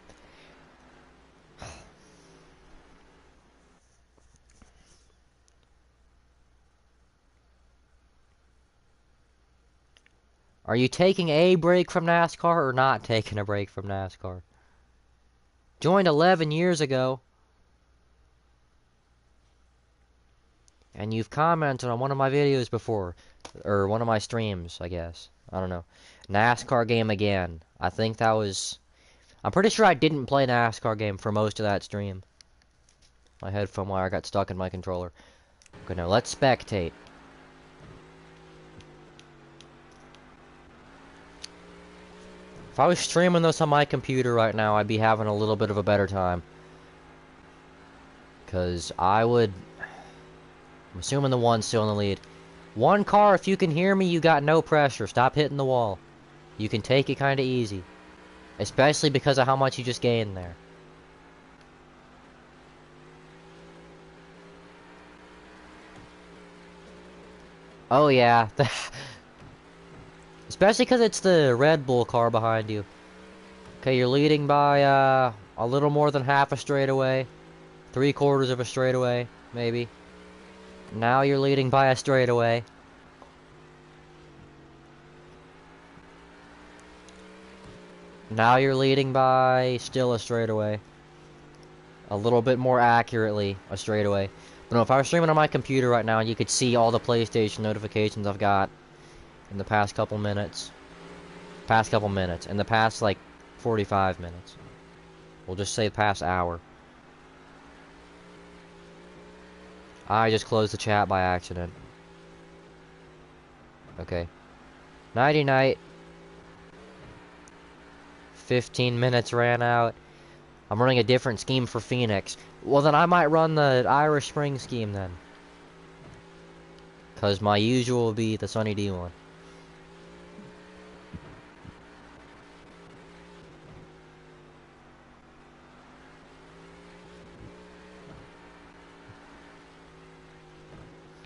Are you taking a break from NASCAR or not taking a break from NASCAR? Joined 11 years ago. And you've commented on one of my videos before. Or one of my streams, I guess. I don't know. NASCAR game again. I think that was... I'm pretty sure I didn't play NASCAR game for most of that stream. My headphone wire got stuck in my controller. Okay, now let's spectate. If I was streaming this on my computer right now, I'd be having a little bit of a better time. Because I would... I'm assuming the one's still in the lead. One car, if you can hear me, you got no pressure. Stop hitting the wall. You can take it kind of easy. Especially because of how much you just gained there. Oh yeah. Especially because it's the Red Bull car behind you. Okay, you're leading by a little more than half a straightaway. 3/4 of a straightaway, maybe. Now you're leading by a straightaway. Now you're leading by still a straightaway. A little bit more accurately, a straightaway. But no, if I was streaming on my computer right now, you could see all the PlayStation notifications I've got in the past couple minutes. In the past, like, 45 minutes. We'll just say the past hour. I just closed the chat by accident. Okay. Nighty night. 15 minutes ran out. I'm running a different scheme for Phoenix. Well, then I might run the Irish Spring scheme then. Because my usual will be the Sunny D one.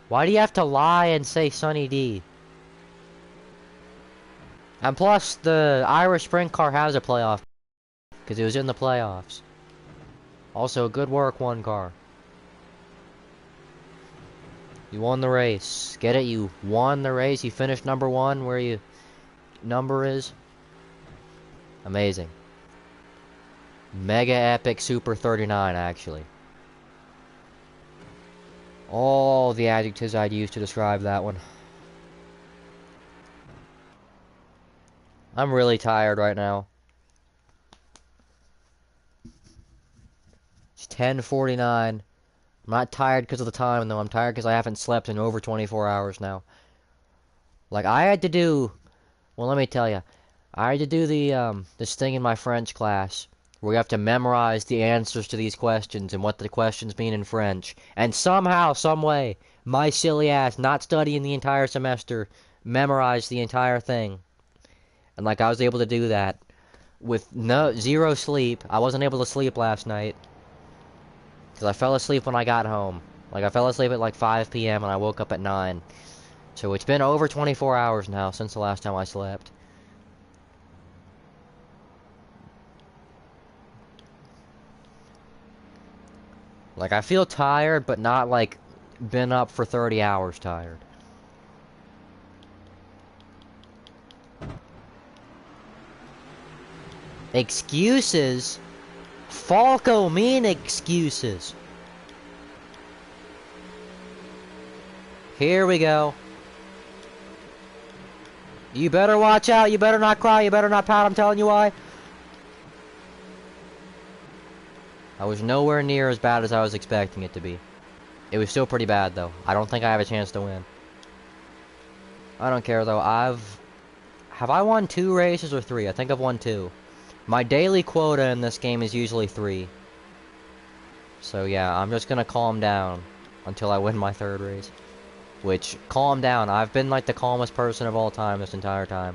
Why do you have to lie and say Sunny D? And plus, the Irish Sprint Car has a playoff, because it was in the playoffs. Also, good work, one car. You won the race. Get it? You won the race. You finished number one where your number is. Amazing. Mega epic super 39, actually. All the adjectives I'd use to describe that one. I'm really tired right now. It's 10:49. I'm not tired because of the time, though. I'm tired because I haven't slept in over 24 hours now. Like, I had to do... Well, let me tell you. I had to do this thing in my French class where you have to memorize the answers to these questions and what the questions mean in French. And somehow, someway, my silly ass, not studying the entire semester, memorized the entire thing. And, like, I was able to do that with zero sleep. I wasn't able to sleep last night. Because I fell asleep when I got home. Like, I fell asleep at like 5 p.m. and I woke up at 9. So it's been over 24 hours now since the last time I slept. Like, I feel tired, but not like been up for 30 hours tired. Excuses? Falco mean excuses. Here we go. You better watch out. You better not cry. You better not pout. I'm telling you why. I was nowhere near as bad as I was expecting it to be. It was still pretty bad, though. I don't think I have a chance to win. I don't care, though. Have I won 2 races or 3? I think I've won 2. My daily quota in this game is usually 3. So yeah, I'm just gonna calm down until I win my 3rd race. Which, calm down. I've been like the calmest person of all time this entire time.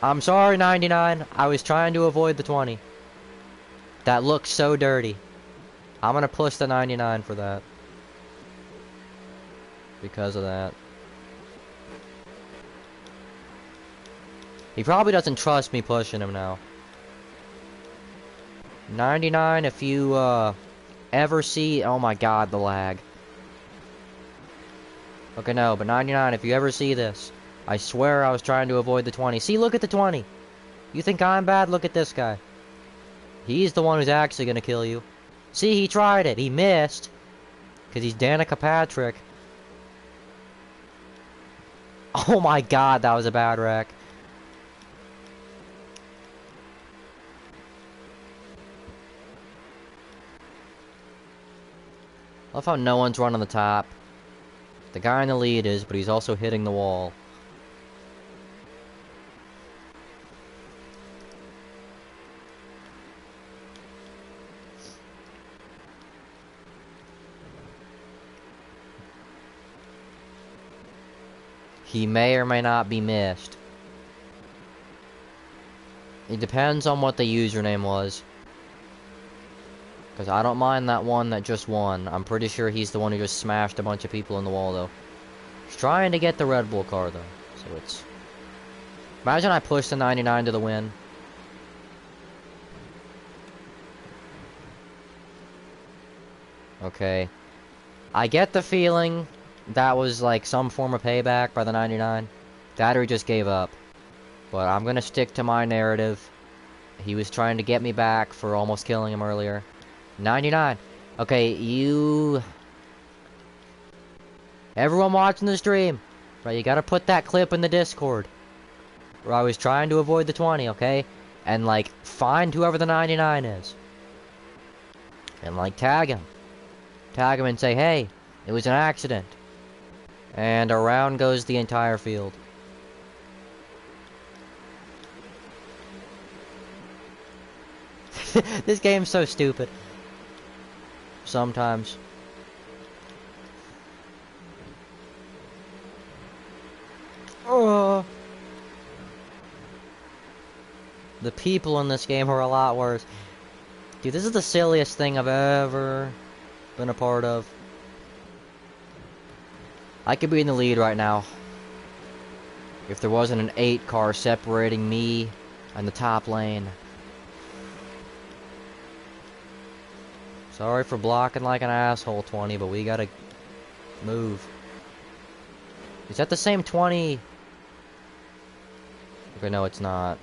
I'm sorry, 99. I was trying to avoid the 20. That looks so dirty. I'm gonna push the 99 for that. Because of that. He probably doesn't trust me pushing him now. 99, if you ever see... Oh my god, the lag. Okay, no, but 99, if you ever see this, I swear I was trying to avoid the 20. See, look at the 20. You think I'm bad? Look at this guy. He's the one who's actually gonna kill you. See, he tried it. He missed. Because he's Danica Patrick. Oh my god, that was a bad wreck. I love how no one's running the top. The guy in the lead is, but he's also hitting the wall. He may or may not be missed. It depends on what the username was. Because I don't mind that one that just won. I'm pretty sure he's the one who just smashed a bunch of people in the wall, though. He's trying to get the Red Bull car, though. So it's... Imagine I push the 99 to the win. Okay. I get the feeling that was like some form of payback by the 99. That or he just gave up. But I'm gonna stick to my narrative. He was trying to get me back for almost killing him earlier. 99. Okay, you... Everyone watching the stream. Right, you gotta put that clip in the Discord. Where I was trying to avoid the 20, okay? And, like, find whoever the 99 is. And, like, tag him. Tag him and say, hey, it was an accident. And around goes the entire field. This game's so stupid. Sometimes. Oh. The people in this game are a lot worse. Dude, this is the silliest thing I've ever been a part of. I could be in the lead right now if there wasn't an 8 car separating me and the top lane. Sorry for blocking like an asshole, 20, but we gotta move. Is that the same 20? Okay, no, it's not.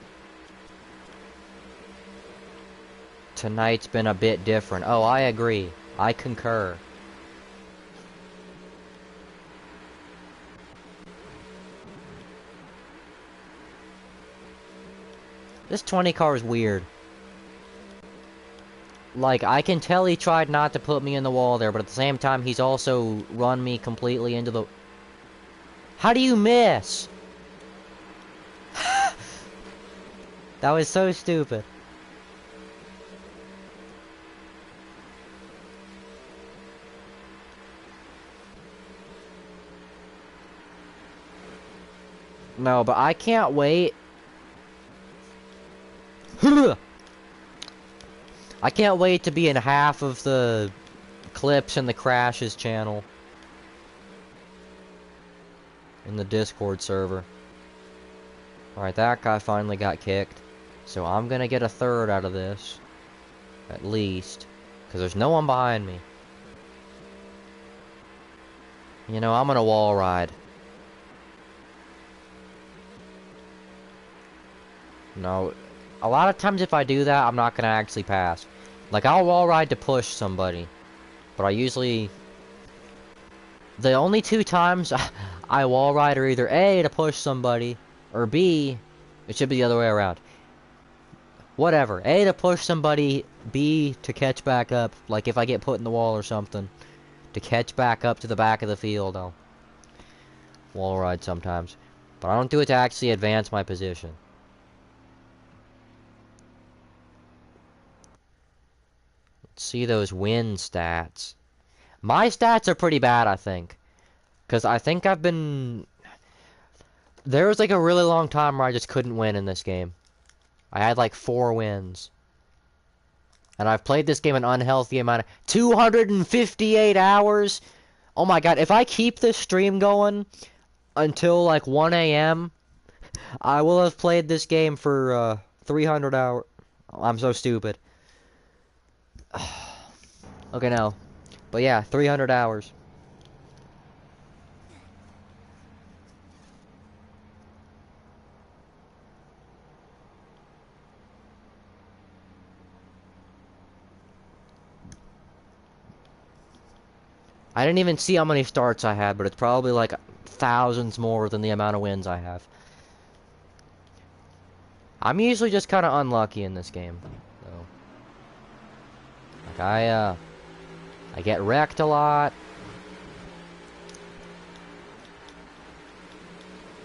Tonight's been a bit different. Oh, I agree. I concur. This 20 car is weird. Like, I can tell he tried not to put me in the wall there, but at the same time, he's also run me completely into the... How do you miss? That was so stupid. No, but I can't wait. I can't wait to be in half of the clips in the crashes channel. In the Discord server. Alright, that guy finally got kicked. So I'm gonna get a third out of this. At least. Because there's no one behind me. You know, I'm gonna wall ride. No, a lot of times if I do that, I'm not gonna actually pass. Like, I'll wall ride to push somebody. But I usually... The only 2 times I wall ride are either A, to push somebody, or B, it should be the other way around. Whatever. A, to push somebody, B, to catch back up. Like, if I get put in the wall or something. To catch back up to the back of the field, I'll wall ride sometimes. But I don't do it to actually advance my position. See those win stats. My stats are pretty bad, I think. Because I think I've been... There was like a really long time where I just couldn't win in this game. I had like 4 wins. And I've played this game an unhealthy amount of... 258 hours? Oh my god, if I keep this stream going until like 1 AM, I will have played this game for 300 hours. I'm so stupid. Okay, no. But yeah, 300 hours. I didn't even see how many starts I had, but it's probably like thousands more than the amount of wins I have. I'm usually just kind of unlucky in this game, though. Like, I get wrecked a lot.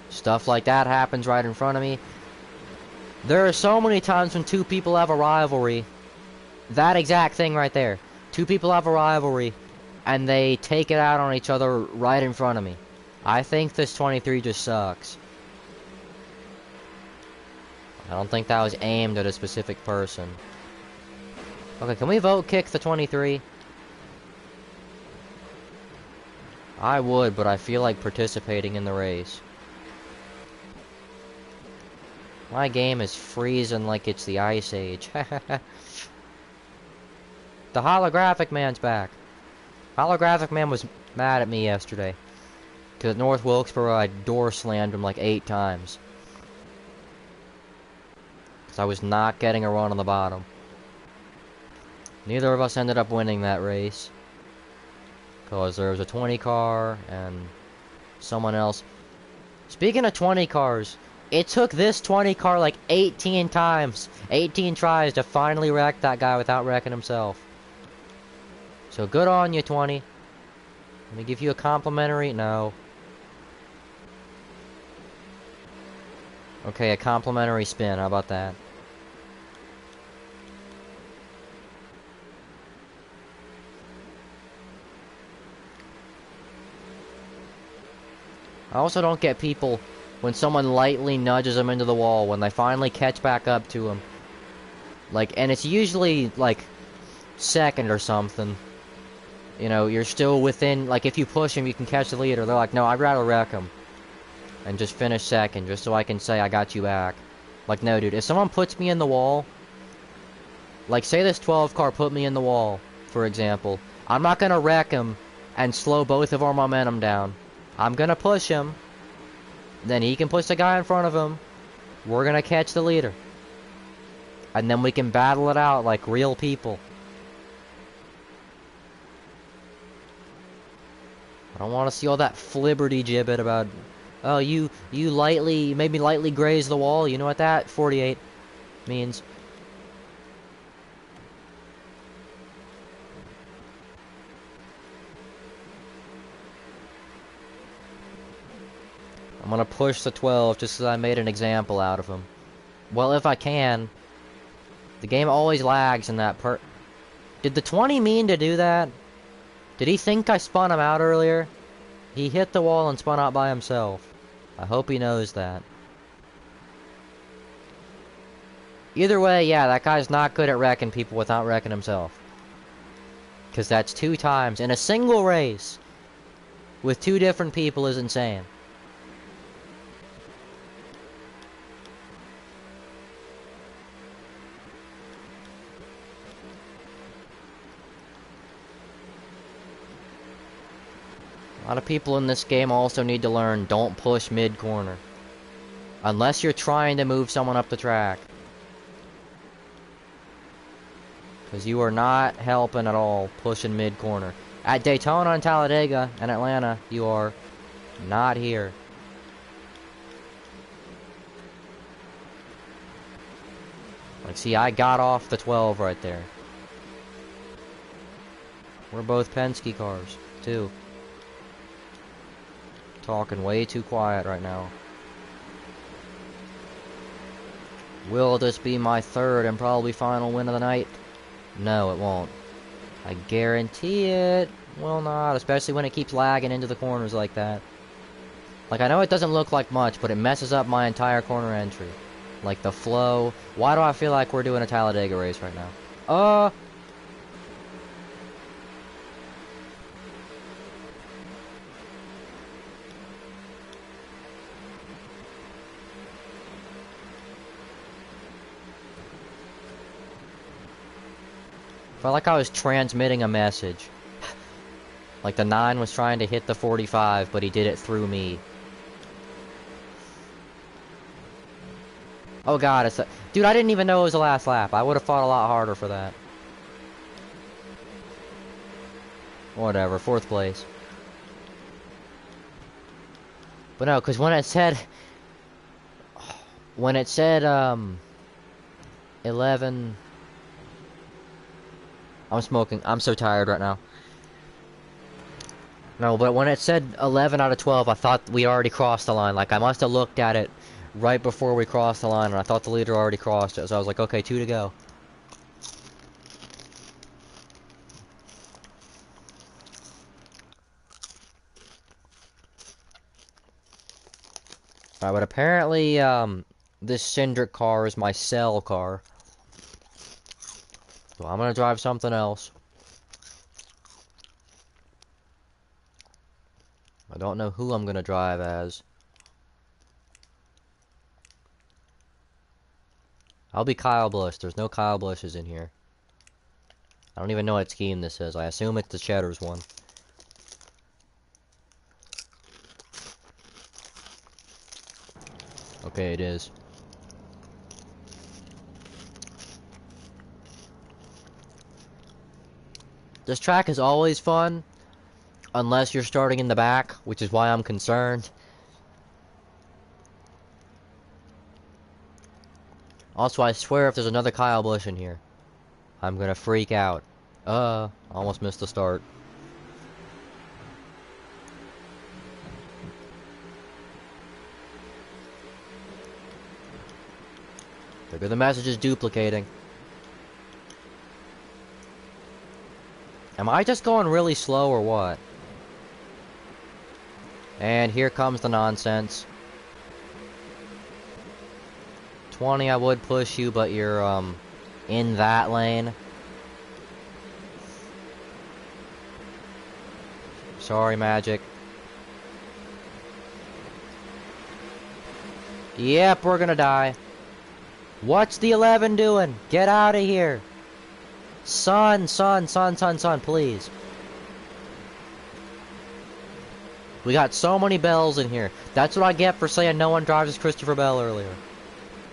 Stuff like that happens right in front of me. There are so many times when 2 people have a rivalry. That exact thing right there. 2 people have a rivalry, and they take it out on each other right in front of me. I think this 23 just sucks. I don't think that was aimed at a specific person. Okay, can we vote kick the 23? I would, but I feel like participating in the race. My game is freezing like it's the Ice Age. The Holographic Man's back. Holographic Man was mad at me yesterday. Because at North Wilkesboro, I door slammed him like 8 times. Because I was not getting a run on the bottom. Neither of us ended up winning that race. Because there was a 20 car and someone else. Speaking of 20 cars, it took this 20 car like 18 times, 18 tries to finally wreck that guy without wrecking himself. So good on you, 20. Let me give you a complimentary. No. Okay, a complimentary spin. How about that? I also don't get people when someone lightly nudges them into the wall when they finally catch back up to them. Like, and it's usually like second or something. you know, you're still within, like, if you push him, you can catch the leader. They're like, no, I'd rather wreck him and just finish second, just so I can say I got you back. Like, no, dude, if someone puts me in the wall, like, say this 12 car put me in the wall, for example, I'm not gonna wreck him and slow both of our momentum down. I'm gonna push him, then he can push the guy in front of him, we're gonna catch the leader. And then we can battle it out like real people. I don't want to see all that flibberty gibbet about, oh, you made me lightly graze the wall. You know what that 48 means? I'm gonna push the 12 just because I made an example out of him. Well, if I can. The game always lags in that Did the 20 mean to do that? Did he think I spun him out earlier? He hit the wall and spun out by himself. I hope he knows that. Either way, yeah, that guy's not good at wrecking people without wrecking himself. Because that's 2 times in a single race with 2 different people is insane. A lot of people in this game also need to learn, don't push mid-corner. Unless you're trying to move someone up the track. Because you are not helping at all pushing mid-corner. At Daytona and Talladega and Atlanta, you are not here. Like, see, I got off the 12 right there. We're both Penske cars, too. Talking way too quiet right now. Will this be my 3rd and probably final win of the night? No, it won't. I guarantee it will not, especially when it keeps lagging into the corners like that. Like, I know it doesn't look like much, but it messes up my entire corner entry. Like, the flow. Why do I feel like we're doing a Talladega race right now? Felt like I was transmitting a message. Like the 9 was trying to hit the 45, but he did it through me. Oh god, it's a... Dude, I didn't even know it was the last lap. I would have fought a lot harder for that. Whatever, 4th place. But no, because when it said... When it said, 11... I'm smoking. I'm so tired right now. No, but when it said 11 out of 12, I thought we already crossed the line. Like, I must have looked at it right before we crossed the line, and I thought the leader already crossed it. So I was like, okay, 2 to go. Alright, but apparently, this Cindric car is my cell car. So I'm gonna drive something else. I don't know who I'm gonna drive as. I'll be Kyle Busch. There's no Kyle Bushes in here. I don't even know what scheme this is. I assume it's the Cheddar's one. Okay, it is. This track is always fun, unless you're starting in the back, which is why I'm concerned. Also, I swear if there's another Kyle Busch in here, I'm gonna freak out. Almost missed the start. Maybe the message is duplicating. Am I just going really slow or what? And here comes the nonsense. 20, I would push you, but you're, in that lane. Sorry, Magic. Yep, we're gonna die. What's the 11 doing? Get out of here. Son, please. We got so many bells in here. That's what I get for saying no one drives as Christopher Bell earlier.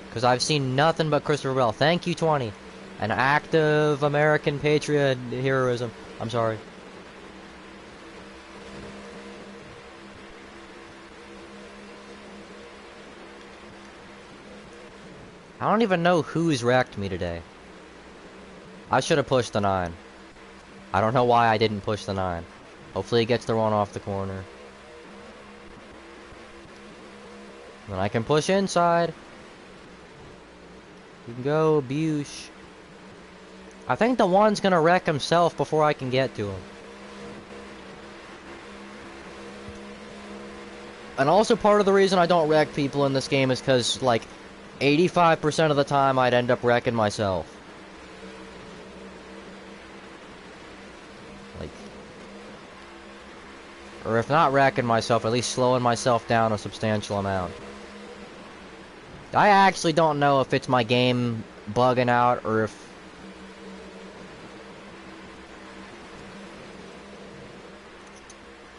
Because I've seen nothing but Christopher Bell. Thank you, 20. An act of American patriot heroism. I'm sorry. I don't even know who's wrecked me today. I should have pushed the 9. I don't know why I didn't push the 9. Hopefully it gets the run off the corner. Then I can push inside. You can go, Bush. I think the 1's gonna wreck himself before I can get to him. And also part of the reason I don't wreck people in this game is because, like, 85% of the time I'd end up wrecking myself. Like, or if not wrecking myself, at least slowing myself down a substantial amount. I actually don't know if it's my game bugging out or if...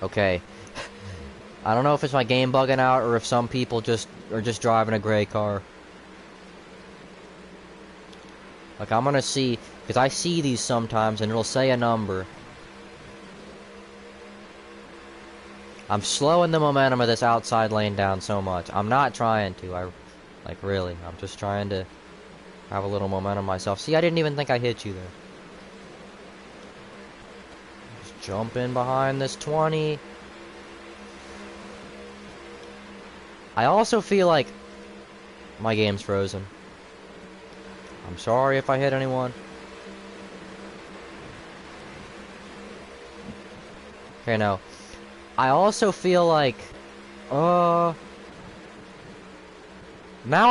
Okay. I don't know if it's my game bugging out or if some people just are just driving a gray car. Like, I'm gonna see, because I see these sometimes and it'll say a number. I'm slowing the momentum of this outside lane down so much. I'm not trying to. Like, really. I'm just trying to have a little momentum myself. See, I didn't even think I hit you there. Just jump in behind this 20. I also feel like my game's frozen. I'm sorry if I hit anyone. Okay, no. I also feel like... Now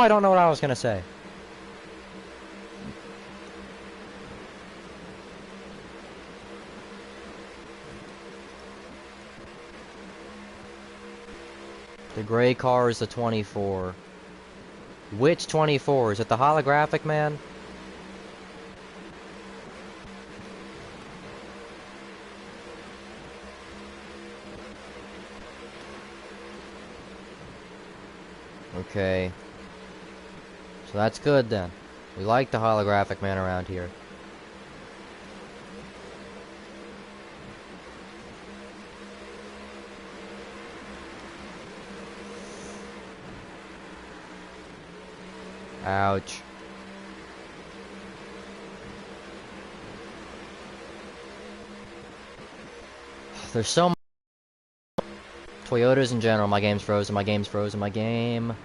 I don't know what I was gonna say. The gray car is the 24. Which 24? Is it the holographic man? Okay. So that's good then. We like the holographic man around here. Ouch. There's so much Toyotas in general. My game's frozen, my game's frozen, my game.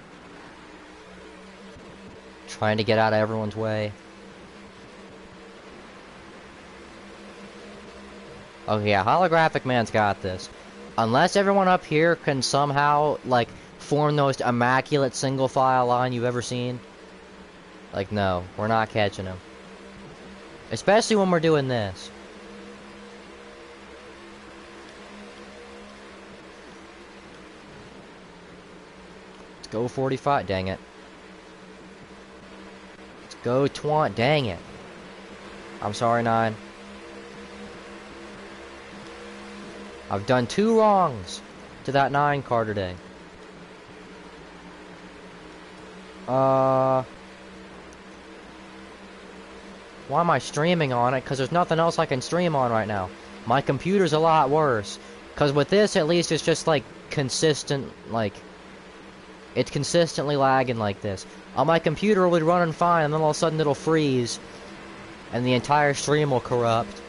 Trying to get out of everyone's way. Oh yeah, holographic man's got this. Unless everyone up here can somehow, like, form the most immaculate single file line you've ever seen. Like, no, we're not catching him. Especially when we're doing this. Let's go 45, dang it. Let's go 20, dang it. I'm sorry, 9. I've done 2 wrongs to that 9 car today. Why am I streaming on it? Because there's nothing else I can stream on right now. My computer's a lot worse. Because with this, at least, it's just, like, consistent, like... It's consistently lagging like this. On my computer, will be running fine, and then all of a sudden it'll freeze. And the entire stream will corrupt.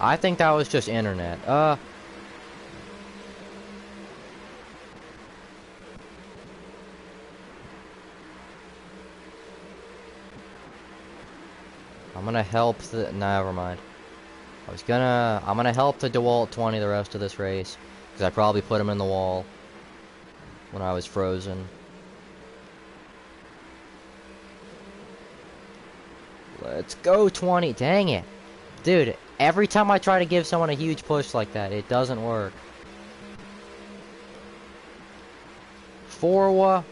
I think that was just internet. I'm gonna help the... Never mind. I'm gonna help the DeWalt 20 the rest of this race. Because I probably put him in the wall when I was frozen. Let's go 20. Dang it. Dude, every time I try to give someone a huge push like that, it doesn't work. Forwa.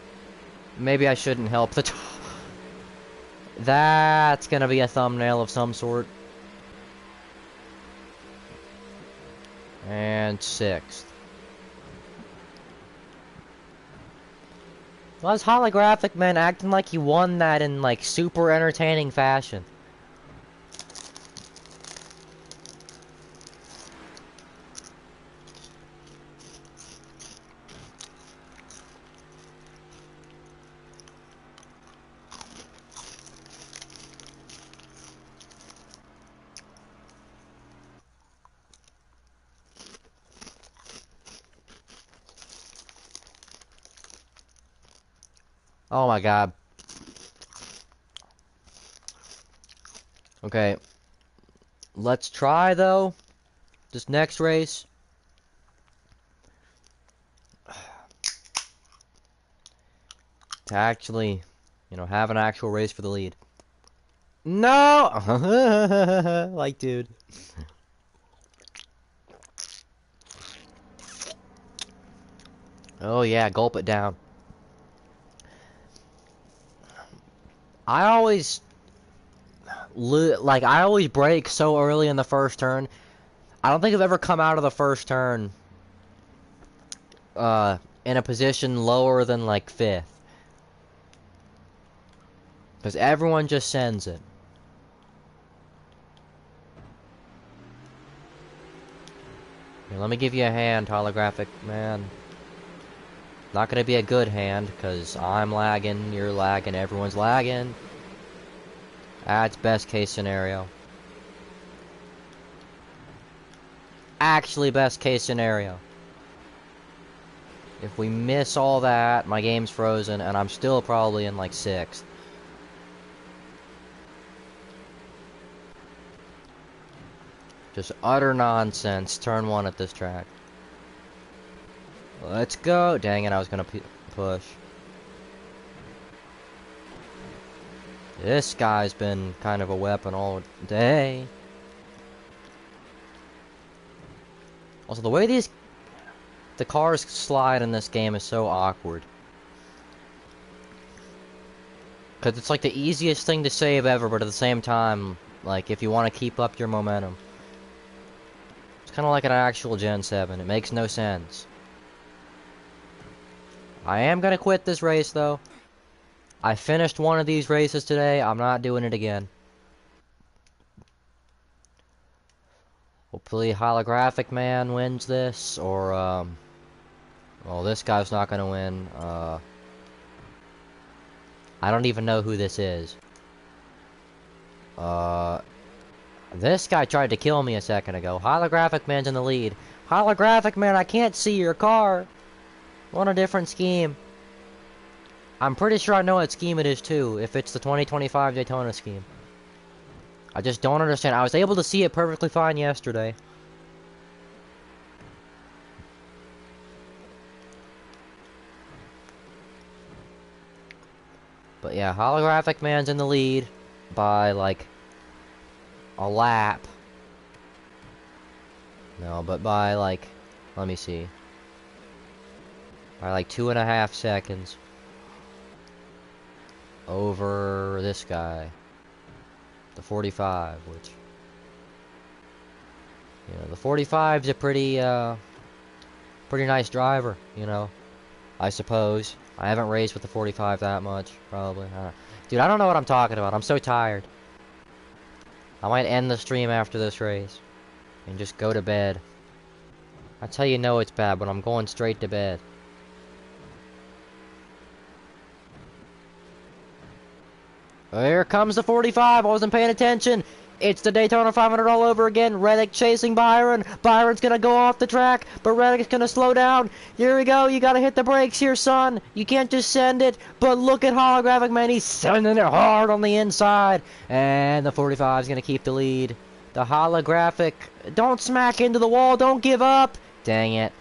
Maybe I shouldn't help the... That's gonna be a thumbnail of some sort. And 6th. Why is Holographic Man acting like he won that in, like, super entertaining fashion? Oh my god. Okay. Let's try, though, this next race. To actually, you know, have an actual race for the lead. No! Like, dude. Oh yeah, gulp it down. I always brake so early in the first turn. I don't think I've ever come out of the first turn in a position lower than like 5th. Because everyone just sends it. Here, let me give you a hand, Holographic Man. Not gonna be a good hand, because I'm lagging, you're lagging, everyone's lagging. That's best case scenario. Actually, best case scenario. If we miss all that, my game's frozen, and I'm still probably in like 6th. Just utter nonsense. Turn 1 at this track. Let's go. Dang it, I was gonna push. This guy's been kind of a weapon all day. Also, the way the cars slide in this game is so awkward. Because it's like the easiest thing to save ever, but at the same time, like, if you want to keep up your momentum. It's kind of like an actual Gen 7. It makes no sense. I am gonna quit this race, though. I finished one of these races today. I'm not doing it again. Hopefully Holographic Man wins this, or, well, this guy's not gonna win. I don't even know who this is. This guy tried to kill me a second ago. Holographic Man's in the lead. Holographic Man, I can't see your car. Want a different scheme. I'm pretty sure I know what scheme it is too, if it's the 2025 Daytona scheme. I just don't understand. I was able to see it perfectly fine yesterday. But yeah, Holographic Man's in the lead by like a lap. No, but by like, let me see. By like 2.5 seconds. Over this guy. The 45, which... You know, the 45's a pretty nice driver, you know. I suppose. I haven't raced with the 45 that much, probably. Dude, I don't know what I'm talking about. I'm so tired. I might end the stream after this race. And just go to bed. That's how you know it's bad, but I'm going straight to bed. Here comes the 45. I wasn't paying attention. It's the Daytona 500 all over again. Reddick chasing Byron. Byron's gonna go off the track, but Reddick's gonna slow down. Here we go. You gotta hit the brakes here, son. You can't just send it. But look at Holographic Man. He's sending it hard on the inside. And the 45's gonna keep the lead. The Holographic. Don't smack into the wall. Don't give up. Dang it.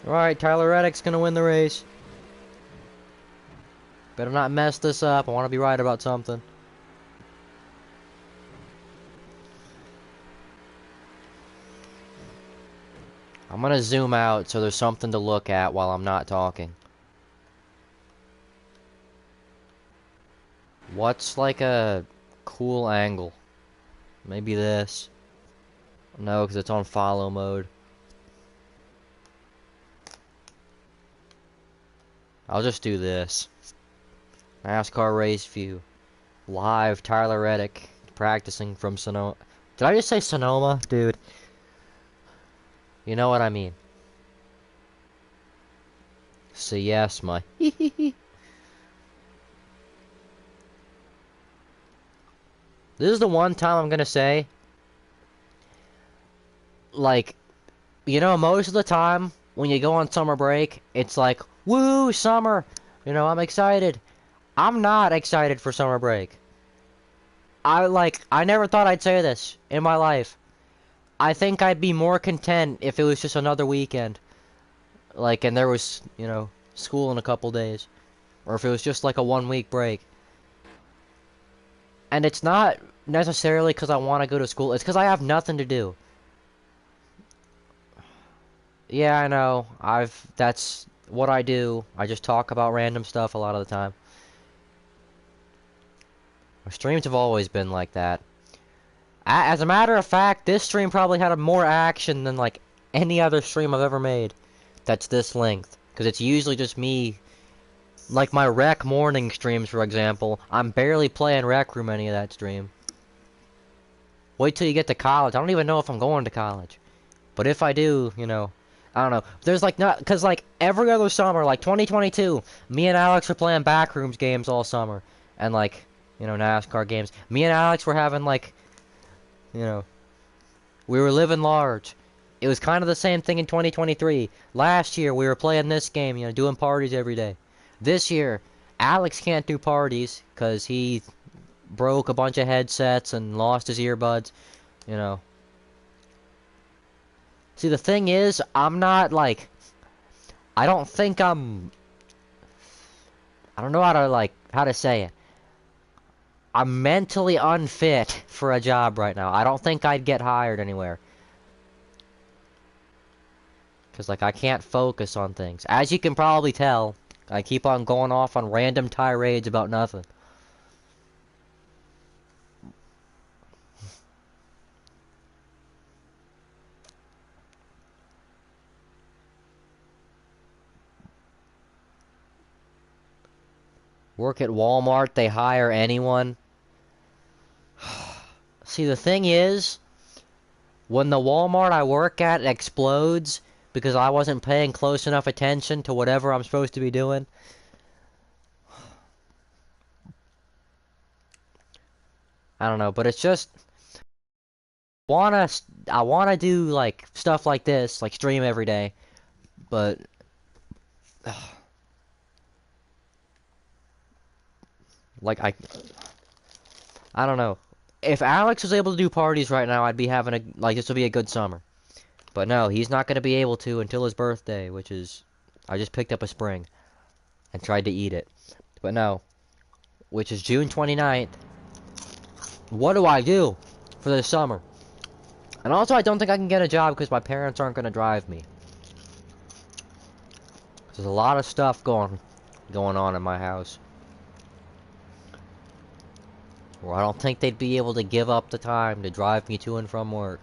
Alright, Tyler Reddick's gonna win the race. Better not mess this up. I want to be right about something. I'm gonna zoom out so there's something to look at while I'm not talking. What's like a cool angle? Maybe this. No, because it's on follow mode. I'll just do this. NASCAR race view. Live Tyler Reddick practicing from Sonoma. Did I just say Sonoma? Dude. You know what I mean. So yes, my. This is the one time I'm gonna say, like, you know, most of the time when you go on summer break, it's like, woo, summer! You know, I'm excited. I'm not excited for summer break. I never thought I'd say this in my life. I think I'd be more content if it was just another weekend. Like, and there was, you know, school in a couple days. Or if it was just like a 1 week break. And it's not necessarily because I want to go to school. It's because I have nothing to do. Yeah, I know. That's what I do. I just talk about random stuff a lot of the time. My streams have always been like that. As a matter of fact, this stream probably had more action than like any other stream I've ever made. That's this length. Because it's usually just me. Like my Rec morning streams, for example. I'm barely playing Rec Room any of that stream. Wait till you get to college. I don't even know if I'm going to college. But if I do, you know, I don't know. There's like not, because like every other summer, like 2022, me and Alex are playing Backrooms games all summer. And like, you know, NASCAR games. Me and Alex were having like, you know, we were living large. It was kind of the same thing in 2023. Last year, we were playing this game, you know, doing parties every day. This year, Alex can't do parties because he broke a bunch of headsets and lost his earbuds, you know. See, the thing is, I'm not, like, I don't think I don't know how to say it. I'm mentally unfit for a job right now. I don't think I'd get hired anywhere. Because, like, I can't focus on things. As you can probably tell, I keep on going off on random tirades about nothing. Work at Walmart, they hire anyone. See, the thing is, when the Walmart I work at explodes because I wasn't paying close enough attention to whatever I'm supposed to be doing, I don't know, but it's just I wanna do like stuff like this, like stream every day, but like I don't know. If Alex was able to do parties right now, I'd be having this would be a good summer. But no, he's not going to be able to until his birthday, which is I just picked up a spring and tried to eat it. But no, which is June 29th. What do I do for this summer? And also, I don't think I can get a job because my parents aren't going to drive me. There's a lot of stuff going on in my house. Where I don't think they'd be able to give up the time to drive me to and from work.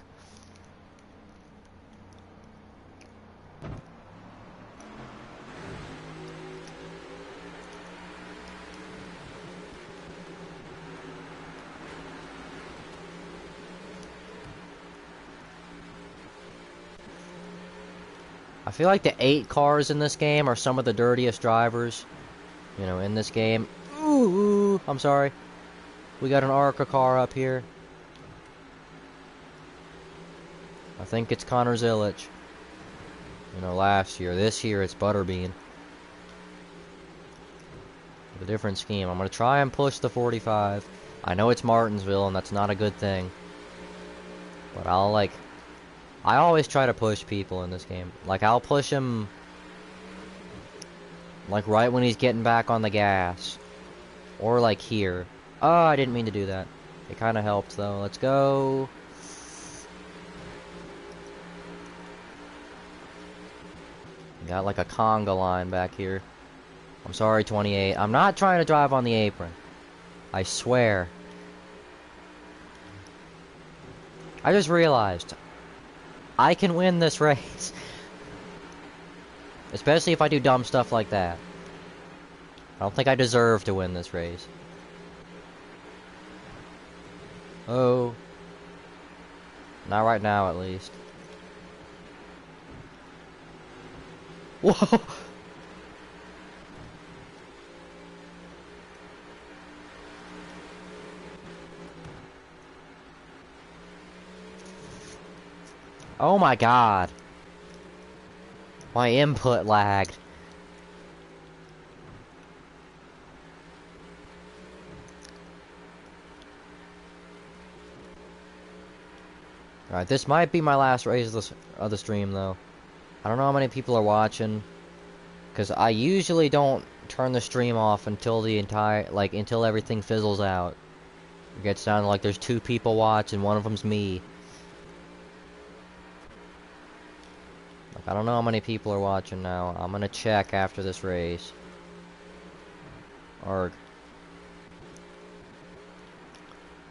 I feel like the 8 cars in this game are some of the dirtiest drivers, you know, in this game. Ooh, I'm sorry. We got an ARCA car up here. I think it's Connor Zillich. You know, last year. This year it's Butterbean. With a different scheme. I'm going to try and push the 45. I know it's Martinsville, and that's not a good thing. But I always try to push people in this game. Like, I'll push them Like right when he's getting back on the gas. Or like here. Oh, I didn't mean to do that. It kind of helped though. Let's go. Got like a conga line back here. I'm sorry, 28. I'm not trying to drive on the apron. I swear. I just realized I can win this race. Especially if I do dumb stuff like that. I don't think I deserve to win this race. Oh. Not right now, at least. Whoa! Oh my god. My input lagged. Alright, this might be my last race of the stream, though. I don't know how many people are watching. Because I usually don't turn the stream off until the entire, like, until everything fizzles out. It gets down to, like, there's 2 people watching, one of them's me. Like, I don't know how many people are watching now. I'm gonna check after this race. Arg.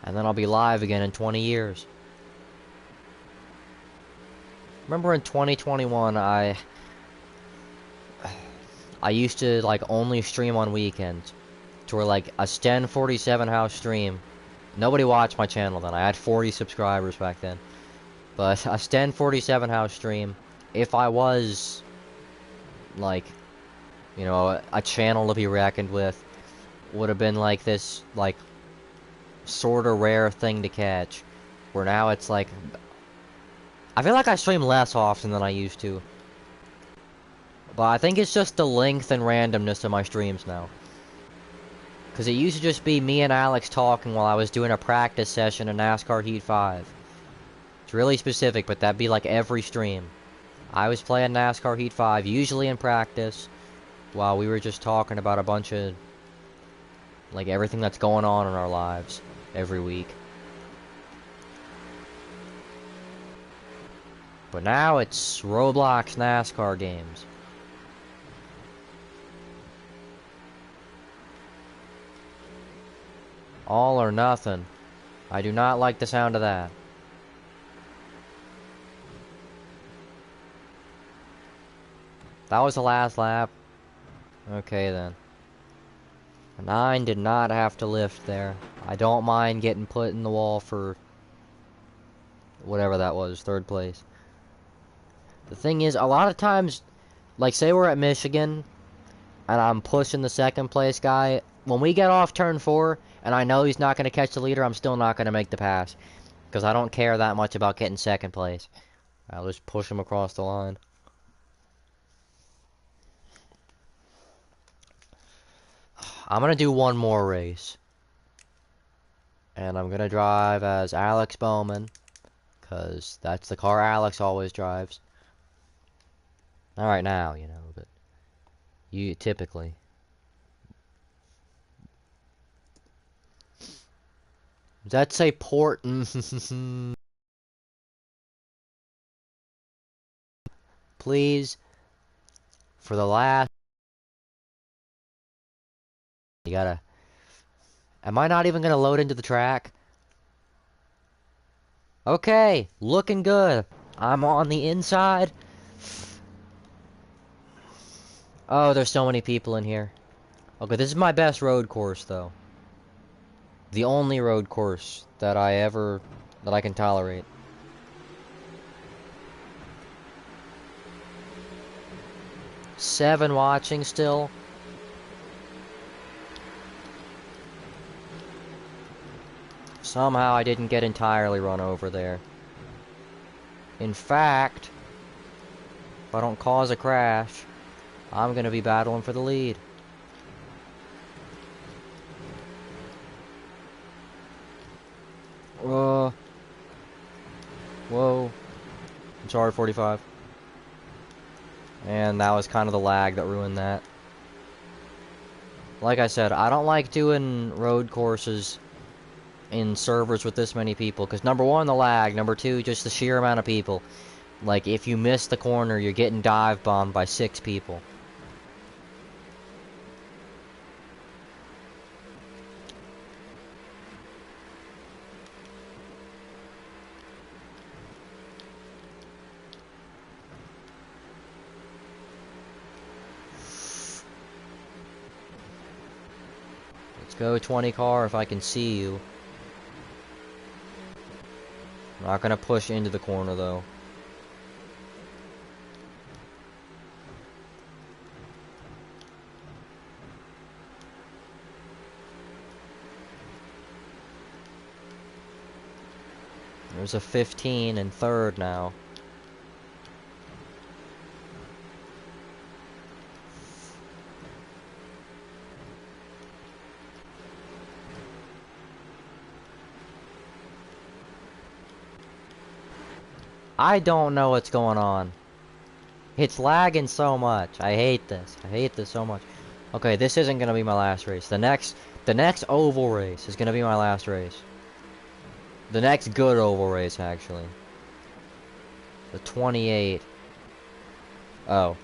And then I'll be live again in 20 years. Remember in 2021, I used to, like, only stream on weekends. To where, like, a Sten 47 house stream. Nobody watched my channel then. I had 40 subscribers back then. But a Sten 47 house stream, if I was, like, you know, a channel to be reckoned with, would have been like this, like, sort of rare thing to catch. Where now it's like, I feel like I stream less often than I used to. But I think it's just the length and randomness of my streams now. Because it used to just be me and Alex talking while I was doing a practice session in NASCAR Heat 5. It's really specific, but that'd be like every stream. I was playing NASCAR Heat 5, usually in practice, while we were just talking about a bunch of, like, everything that's going on in our lives every week. But now it's Roblox NASCAR games. All or nothing. I do not like the sound of that. That was the last lap. Okay then. 9 did not have to lift there. I don't mind getting put in the wall for whatever that was, 3rd place. The thing is, a lot of times, like say we're at Michigan and I'm pushing the 2nd place guy, when we get off turn 4 and I know he's not going to catch the leader, I'm still not going to make the pass. Because I don't care that much about getting 2nd place. I'll just push him across the line. I'm going to do one more race. And I'm going to drive as Alex Bowman. Because that's the car Alex always drives. Not right now, you know, but you typically. Does that say port? Please. For the last. You gotta. Am I not even gonna load into the track? Okay, looking good. I'm on the inside. Oh, there's so many people in here. Okay, this is my best road course, though. The only road course that I can tolerate. Seven watching still. Somehow I didn't get entirely run over there. In fact, if I don't cause a crash, I'm gonna be battling for the lead. Whoa. I'm sorry, 45. And that was kind of the lag that ruined that. Like I said, I don't like doing road courses in servers with this many people, because number one, the lag, number two, just the sheer amount of people. Like, if you miss the corner, you're getting dive bombed by 6 people. Let's go 20 car if I can see you. I'm not gonna push into the corner though. There's a 15 in third now. I don't know what's going on. It's lagging so much. I hate this. I hate this so much. Okay, this isn't gonna be my last race. The next oval race is gonna be my last race. The next good oval race, actually. The 28. Oh.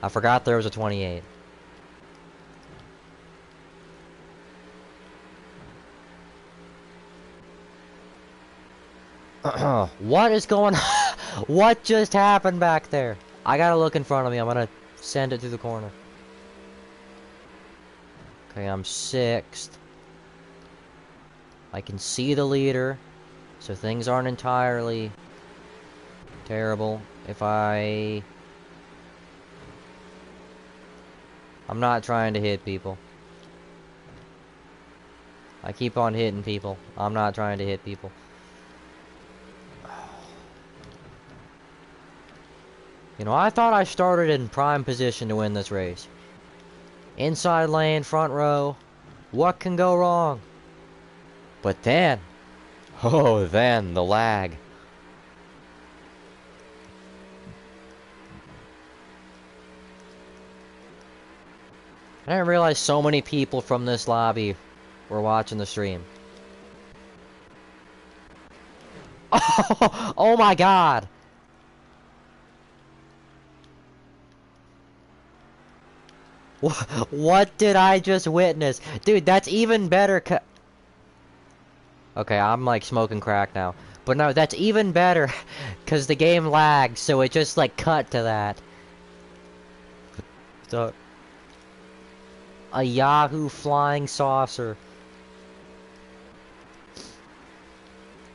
I forgot there was a 28. What is going on? What just happened back there? I gotta look in front of me. I'm gonna send it through the corner. Okay, I'm 6th. I can see the leader, so things aren't entirely terrible. If I'm not trying to hit people. I keep on hitting people. I'm not trying to hit people. You know, I thought I started in prime position to win this race. Inside lane, front row. What can go wrong? But then, oh, then the lag. I didn't realize so many people from this lobby were watching the stream. Oh my god! What did I just witness? Dude, that's even better. Okay, I'm like smoking crack now. But no, that's even better. Because the game lags, so it just like cut to that. So, a Yahoo flying saucer.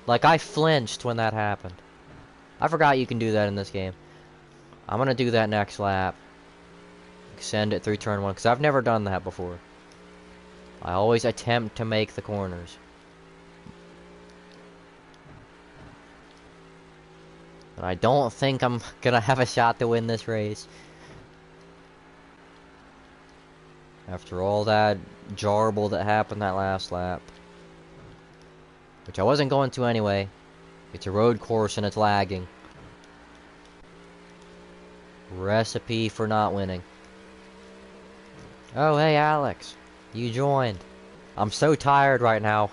Like, I flinched when that happened. I forgot you can do that in this game. I'm gonna do that next lap. Extend it through turn 1, because I've never done that before. I always attempt to make the corners. And I don't think I'm gonna have a shot to win this race. After all that jarble that happened that last lap. Which I wasn't going to anyway. It's a road course and it's lagging. Recipe for not winning. Oh, hey, Alex. You joined. I'm so tired right now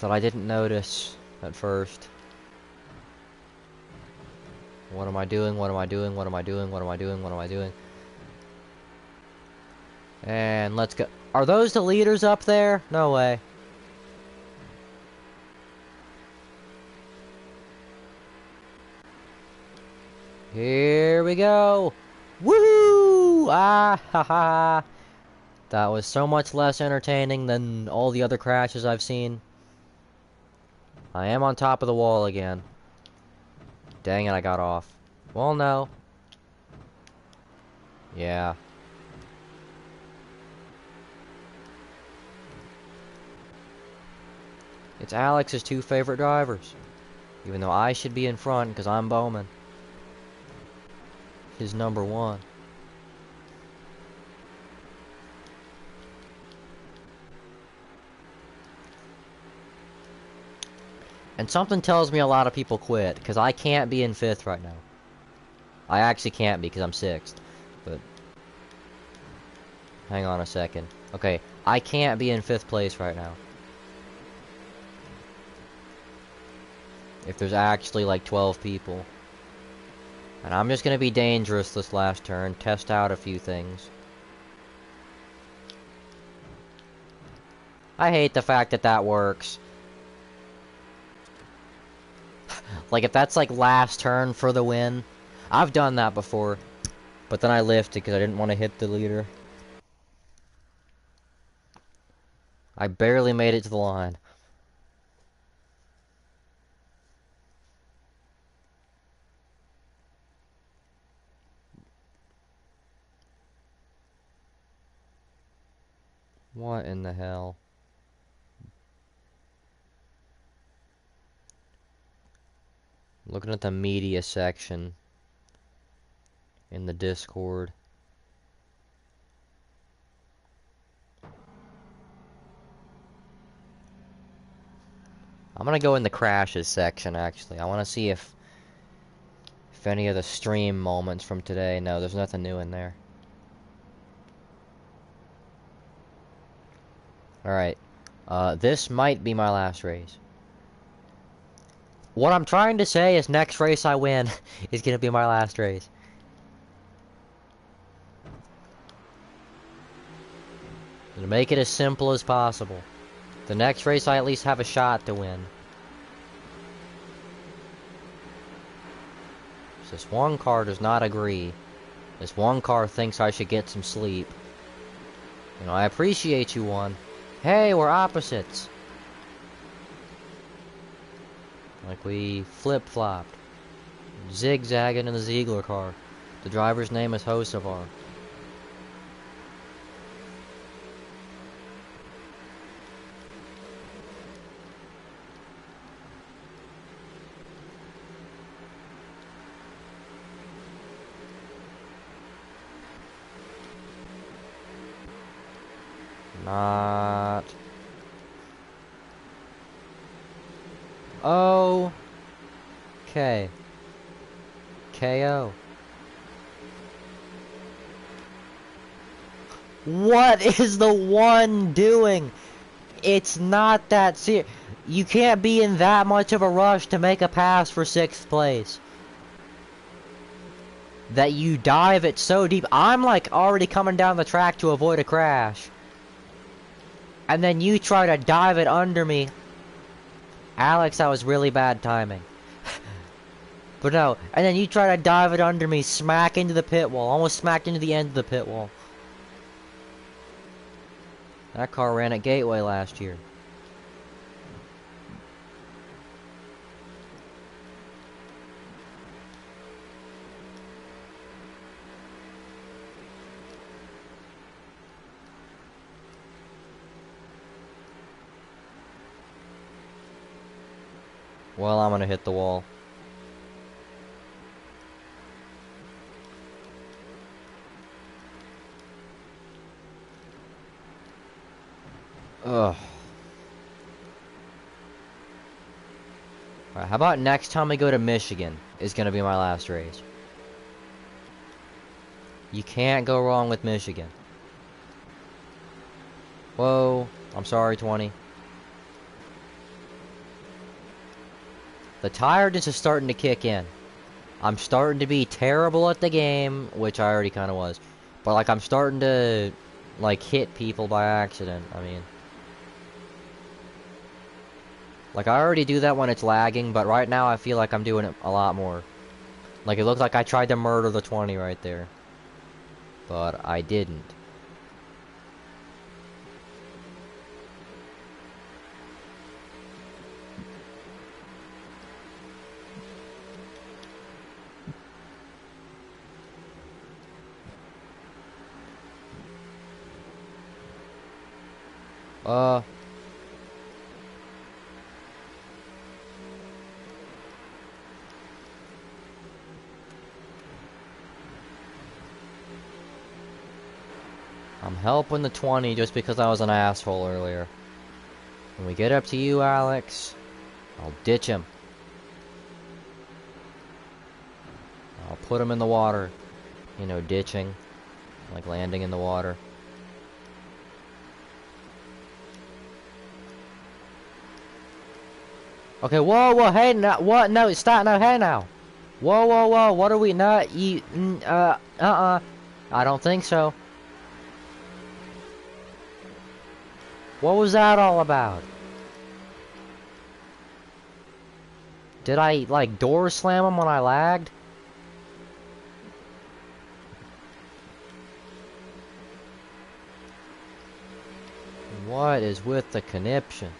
that I didn't notice at first. What am I doing? What am I doing? What am I doing? What am I doing? What am I doing? And let's go. Are those the leaders up there? No way. Here we go. Woohoo! Ah ha ha. That was so much less entertaining than all the other crashes I've seen. I am on top of the wall again. Dang it, I got off. Well, no. Yeah. It's Alex's 2 favorite drivers. Even though I should be in front because I'm Bowman. His number 1. And something tells me a lot of people quit, because I can't be in 5th right now. I actually can't because I'm 6th. But hang on a second. Okay, I can't be in 5th place right now. If there's actually like 12 people. And I'm just gonna be dangerous this last turn, test out a few things. I hate the fact that that works. Like, if that's like last turn for the win. I've done that before. But then I lifted because I didn't want to hit the leader. I barely made it to the line. What in the hell? Looking at the media section in the Discord. I'm gonna go in the crashes section, actually. I want to see if any of the stream moments from today. No, there's nothing new in there. Alright. This might be my last race. What I'm trying to say is next race I win is gonna be my last race. To make it as simple as possible. The next race I at least have a shot to win. This one car does not agree. This one car thinks I should get some sleep. You know, I appreciate you, one. Hey, we're opposites. Like we flip-flopped. Zigzagging in the Ziegler car. The driver's name is Hocevar. Not. Oh. Okay. KO. What is the one doing? It's not that serious. You can't be in that much of a rush to make a pass for 6th place. That you dive it so deep. I'm like already coming down the track to avoid a crash. And then you try to dive it under me. Alex, that was really bad timing. But no, and then you try to dive it under me, smack into the pit wall. Almost smacked into the end of the pit wall. That car ran at Gateway last year. Well, I'm gonna hit the wall. Ugh. Alright, how about next time we go to Michigan is gonna be my last race. You can't go wrong with Michigan. Whoa. I'm sorry, 20. The tiredness is starting to kick in. I'm starting to be terrible at the game, which I already kind of was. But, like, I'm starting to, like, hit people by accident. I mean... Like, I already do that when it's lagging, but right now I feel like I'm doing it a lot more. Like, it looked like I tried to murder the 20 right there. But I didn't. I'm helping the 20 just because I was an asshole earlier. When we get up to you, Alex, I'll ditch him. I'll put him in the water. You know, ditching. Like landing in the water. Okay, whoa, whoa, hey, no, what? No, stop, no, hey now. Whoa, whoa, whoa, what are we not? I don't think so. What was that all about? Did I, like, door slam him when I lagged? What is with the conniption?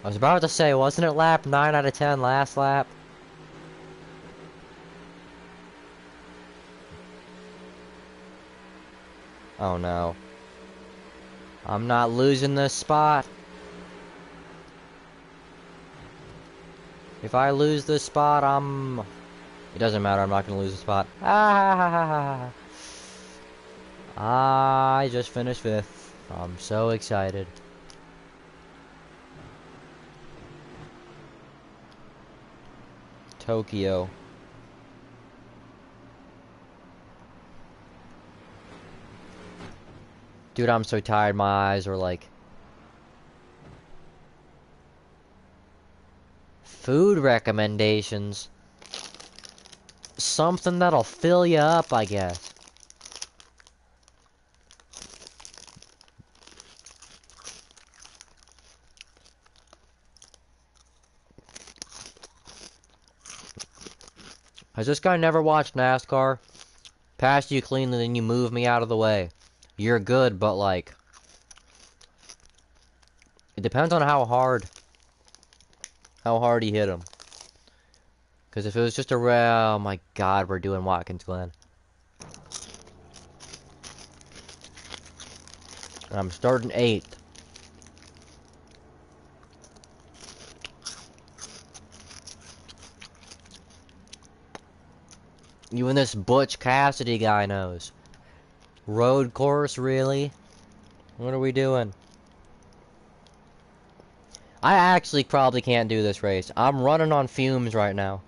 I was about to say, wasn't it lap 9 out of 10 last lap? Oh no. I'm not losing this spot. If I lose this spot, it doesn't matter, I'm not gonna lose the spot. Ah! I just finished 5th. I'm so excited. Tokyo. Dude, I'm so tired, my eyes are like... Food recommendations. Something that'll fill you up, I guess. Has this guy never watched NASCAR? Pass you cleanly, then you move me out of the way. You're good, but like... It depends on how hard he hit him. Because if it was just a oh my god, we're doing Watkins Glen. And I'm starting 8th. Even this Butch Cassidy guy knows. Road course, really? What are we doing? I actually probably can't do this race. I'm running on fumes right now.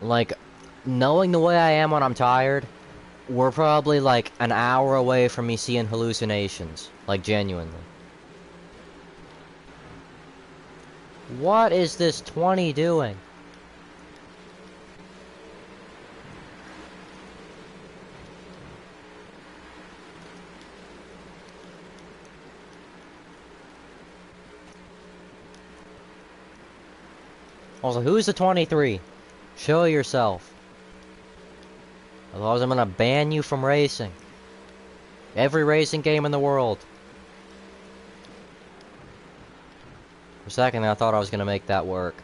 Like, knowing the way I am when I'm tired, we're probably like an hour away from me seeing hallucinations. Like, genuinely. What is this 20 doing? Also, who's the 23? Show yourself. Otherwise I'm gonna ban you from racing. Every racing game in the world. For a second I thought I was gonna make that work.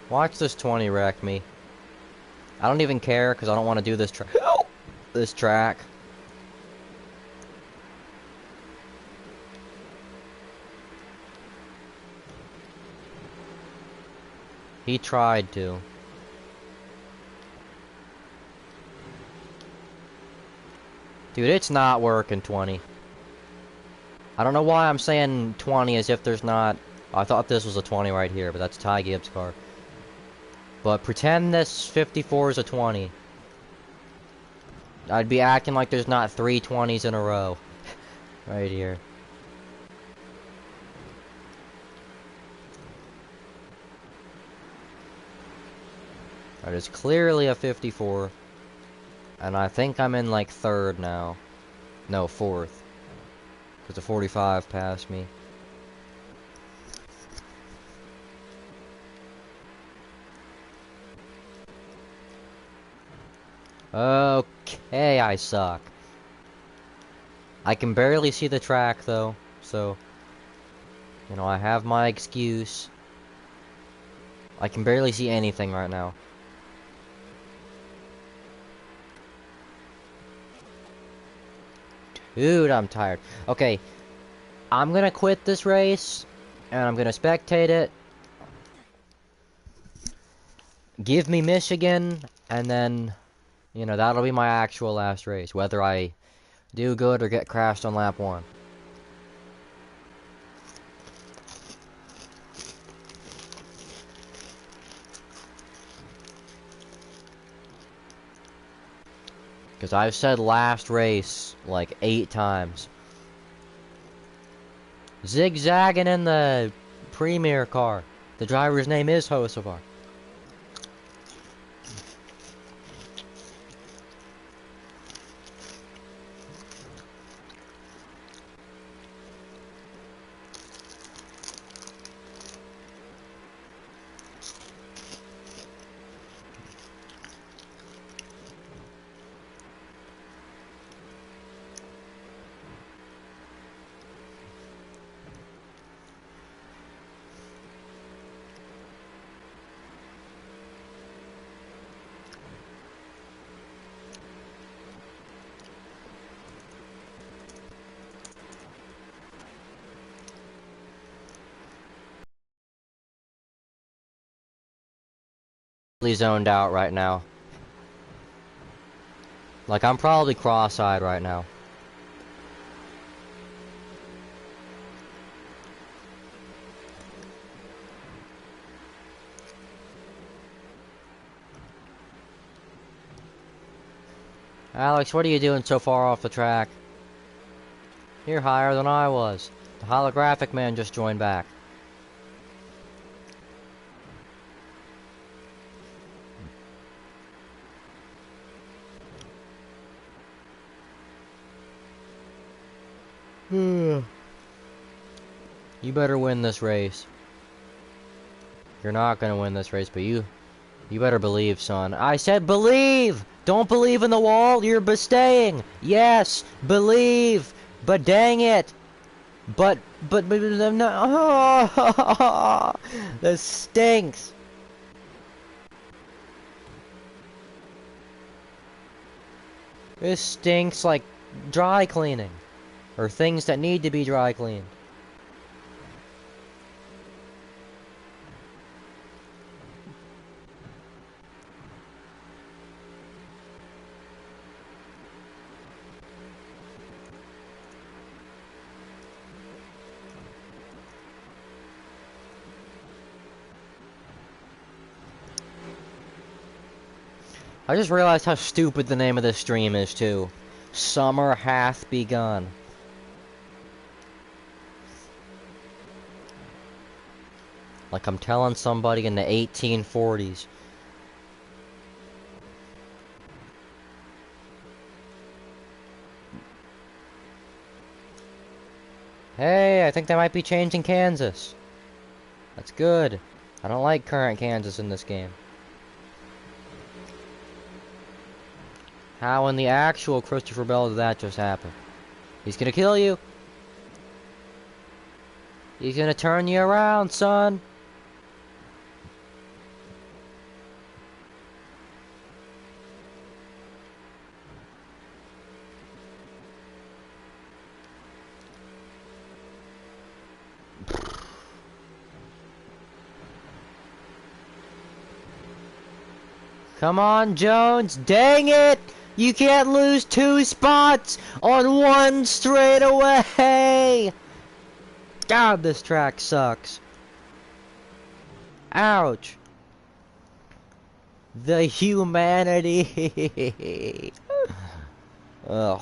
Watch this 20 wreck me. I don't even care because I don't want to do this track. He tried to. Dude, it's not working, 20. I don't know why I'm saying 20 as if there's not... I thought this was a 20 right here, but that's Ty Gibbs' car. But pretend this 54 is a 20. I'd be acting like there's not 3 20s in a row. Right here. Alright, it's clearly a 54. And I think I'm in like 3rd now. No, 4th. Because the 45 passed me. Okay, I suck. I can barely see the track though, so... You know, I have my excuse. I can barely see anything right now. Dude, I'm tired. Okay, I'm gonna quit this race, and I'm gonna spectate it. Give me Michigan, and then, you know, that'll be my actual last race, whether I do good or get crashed on lap 1. Because I've said last race like 8 times. Zigzagging in the premier car. The driver's name is Hocevar. Zoned out right now. Like, I'm probably cross-eyed right now. Alex, what are you doing so far off the track? You're higher than I was. The holographic man just joined back. You better win this race. You're not gonna win this race, but you better believe, son. I said believe! Don't believe in the wall, you're bestaying! Yes, believe! But dang it! But no. This stinks! This stinks like dry cleaning. Or things that need to be dry cleaned. I just realized how stupid the name of this stream is, too. Summer hath begun. Like I'm telling somebody in the 1840s. Hey, I think they might be changing Kansas. That's good. I don't like current Kansas in this game. How in the actual Christopher Bell did that just happen? He's gonna kill you. He's gonna turn you around, son. Come on, Jones. Dang it! You can't lose 2 spots on 1 straightaway! God, this track sucks. Ouch. The humanity. Ugh.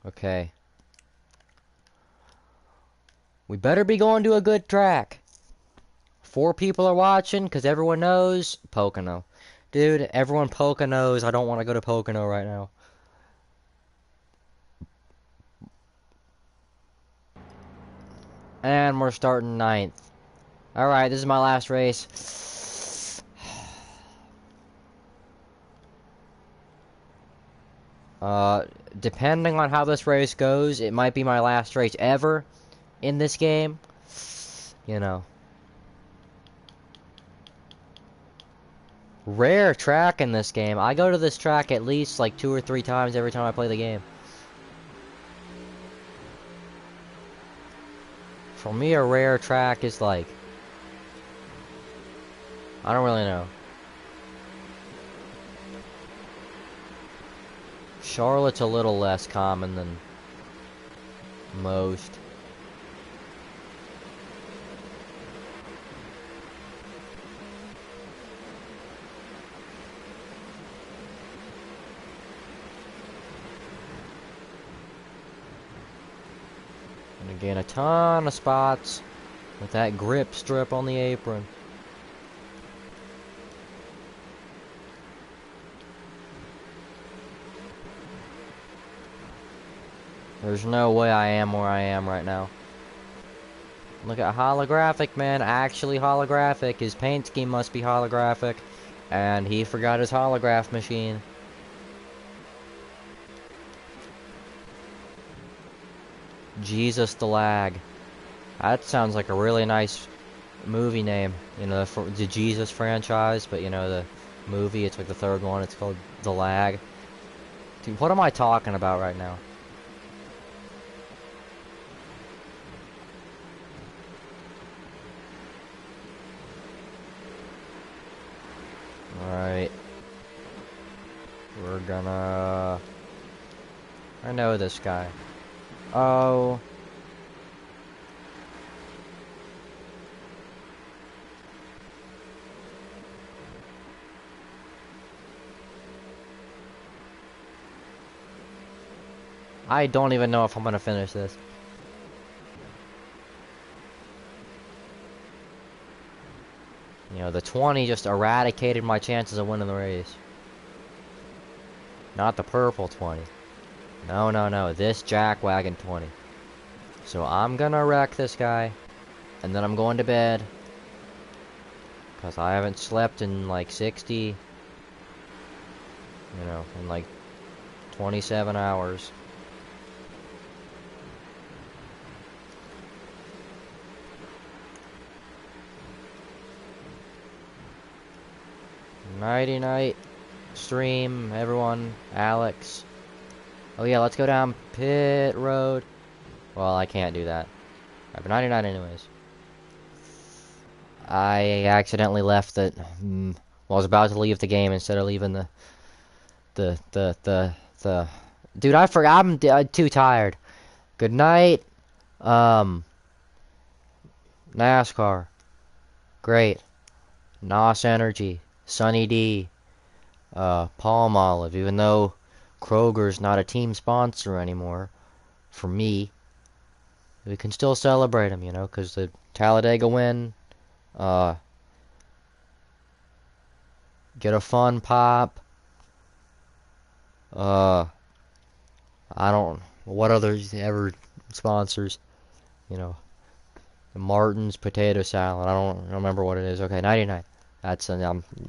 Okay. We better be going to a good track. 4 people are watching, because everyone knows Pocono. Dude, everyone Poconos. I don't want to go to Pocono right now. And we're starting 9th. Alright, this is my last race. Depending on how this race goes, it might be my last race ever in this game. You know. Rare track in this game. I go to this track at least like 2 or 3 times every time I play the game. For me, a rare track is like... I don't really know. Charlotte's a little less common than most. And again, a ton of spots with that grip strip on the apron. There's no way I am where I am right now. Look at holographic, man. Actually holographic. His paint scheme must be holographic. And he forgot his holograph machine. Jesus the Lag. That sounds like a really nice movie name. You know, the Jesus franchise. But, you know, the movie, it's like the third one. It's called The Lag. Dude, what am I talking about right now? Alright. We're gonna... I know this guy. Oh. I don't even know if I'm gonna finish this. You know, the 20 just eradicated my chances of winning the race. Not the purple 20. No, no, no. This jackwagon 20. So I'm gonna wreck this guy. And then I'm going to bed. Because I haven't slept in like 60... You know, in like 27 hours. Nighty night stream, everyone. Alex. Oh yeah, let's go down pit road. Well, I can't do that. Alright, but 99 anyways. I accidentally left the... well, I was about to leave the game instead of leaving the... Dude, I forgot. I'm too tired. Good night. NASCAR. Great. NOS Energy. Sunny D. Palm Olive. Even though Kroger's not a team sponsor anymore, for me, we can still celebrate them, you know, because the Talladega win. Get a fun pop. I don't... What others ever sponsors? You know, the Martin's potato salad. I don't remember what it is. Okay, 99. That's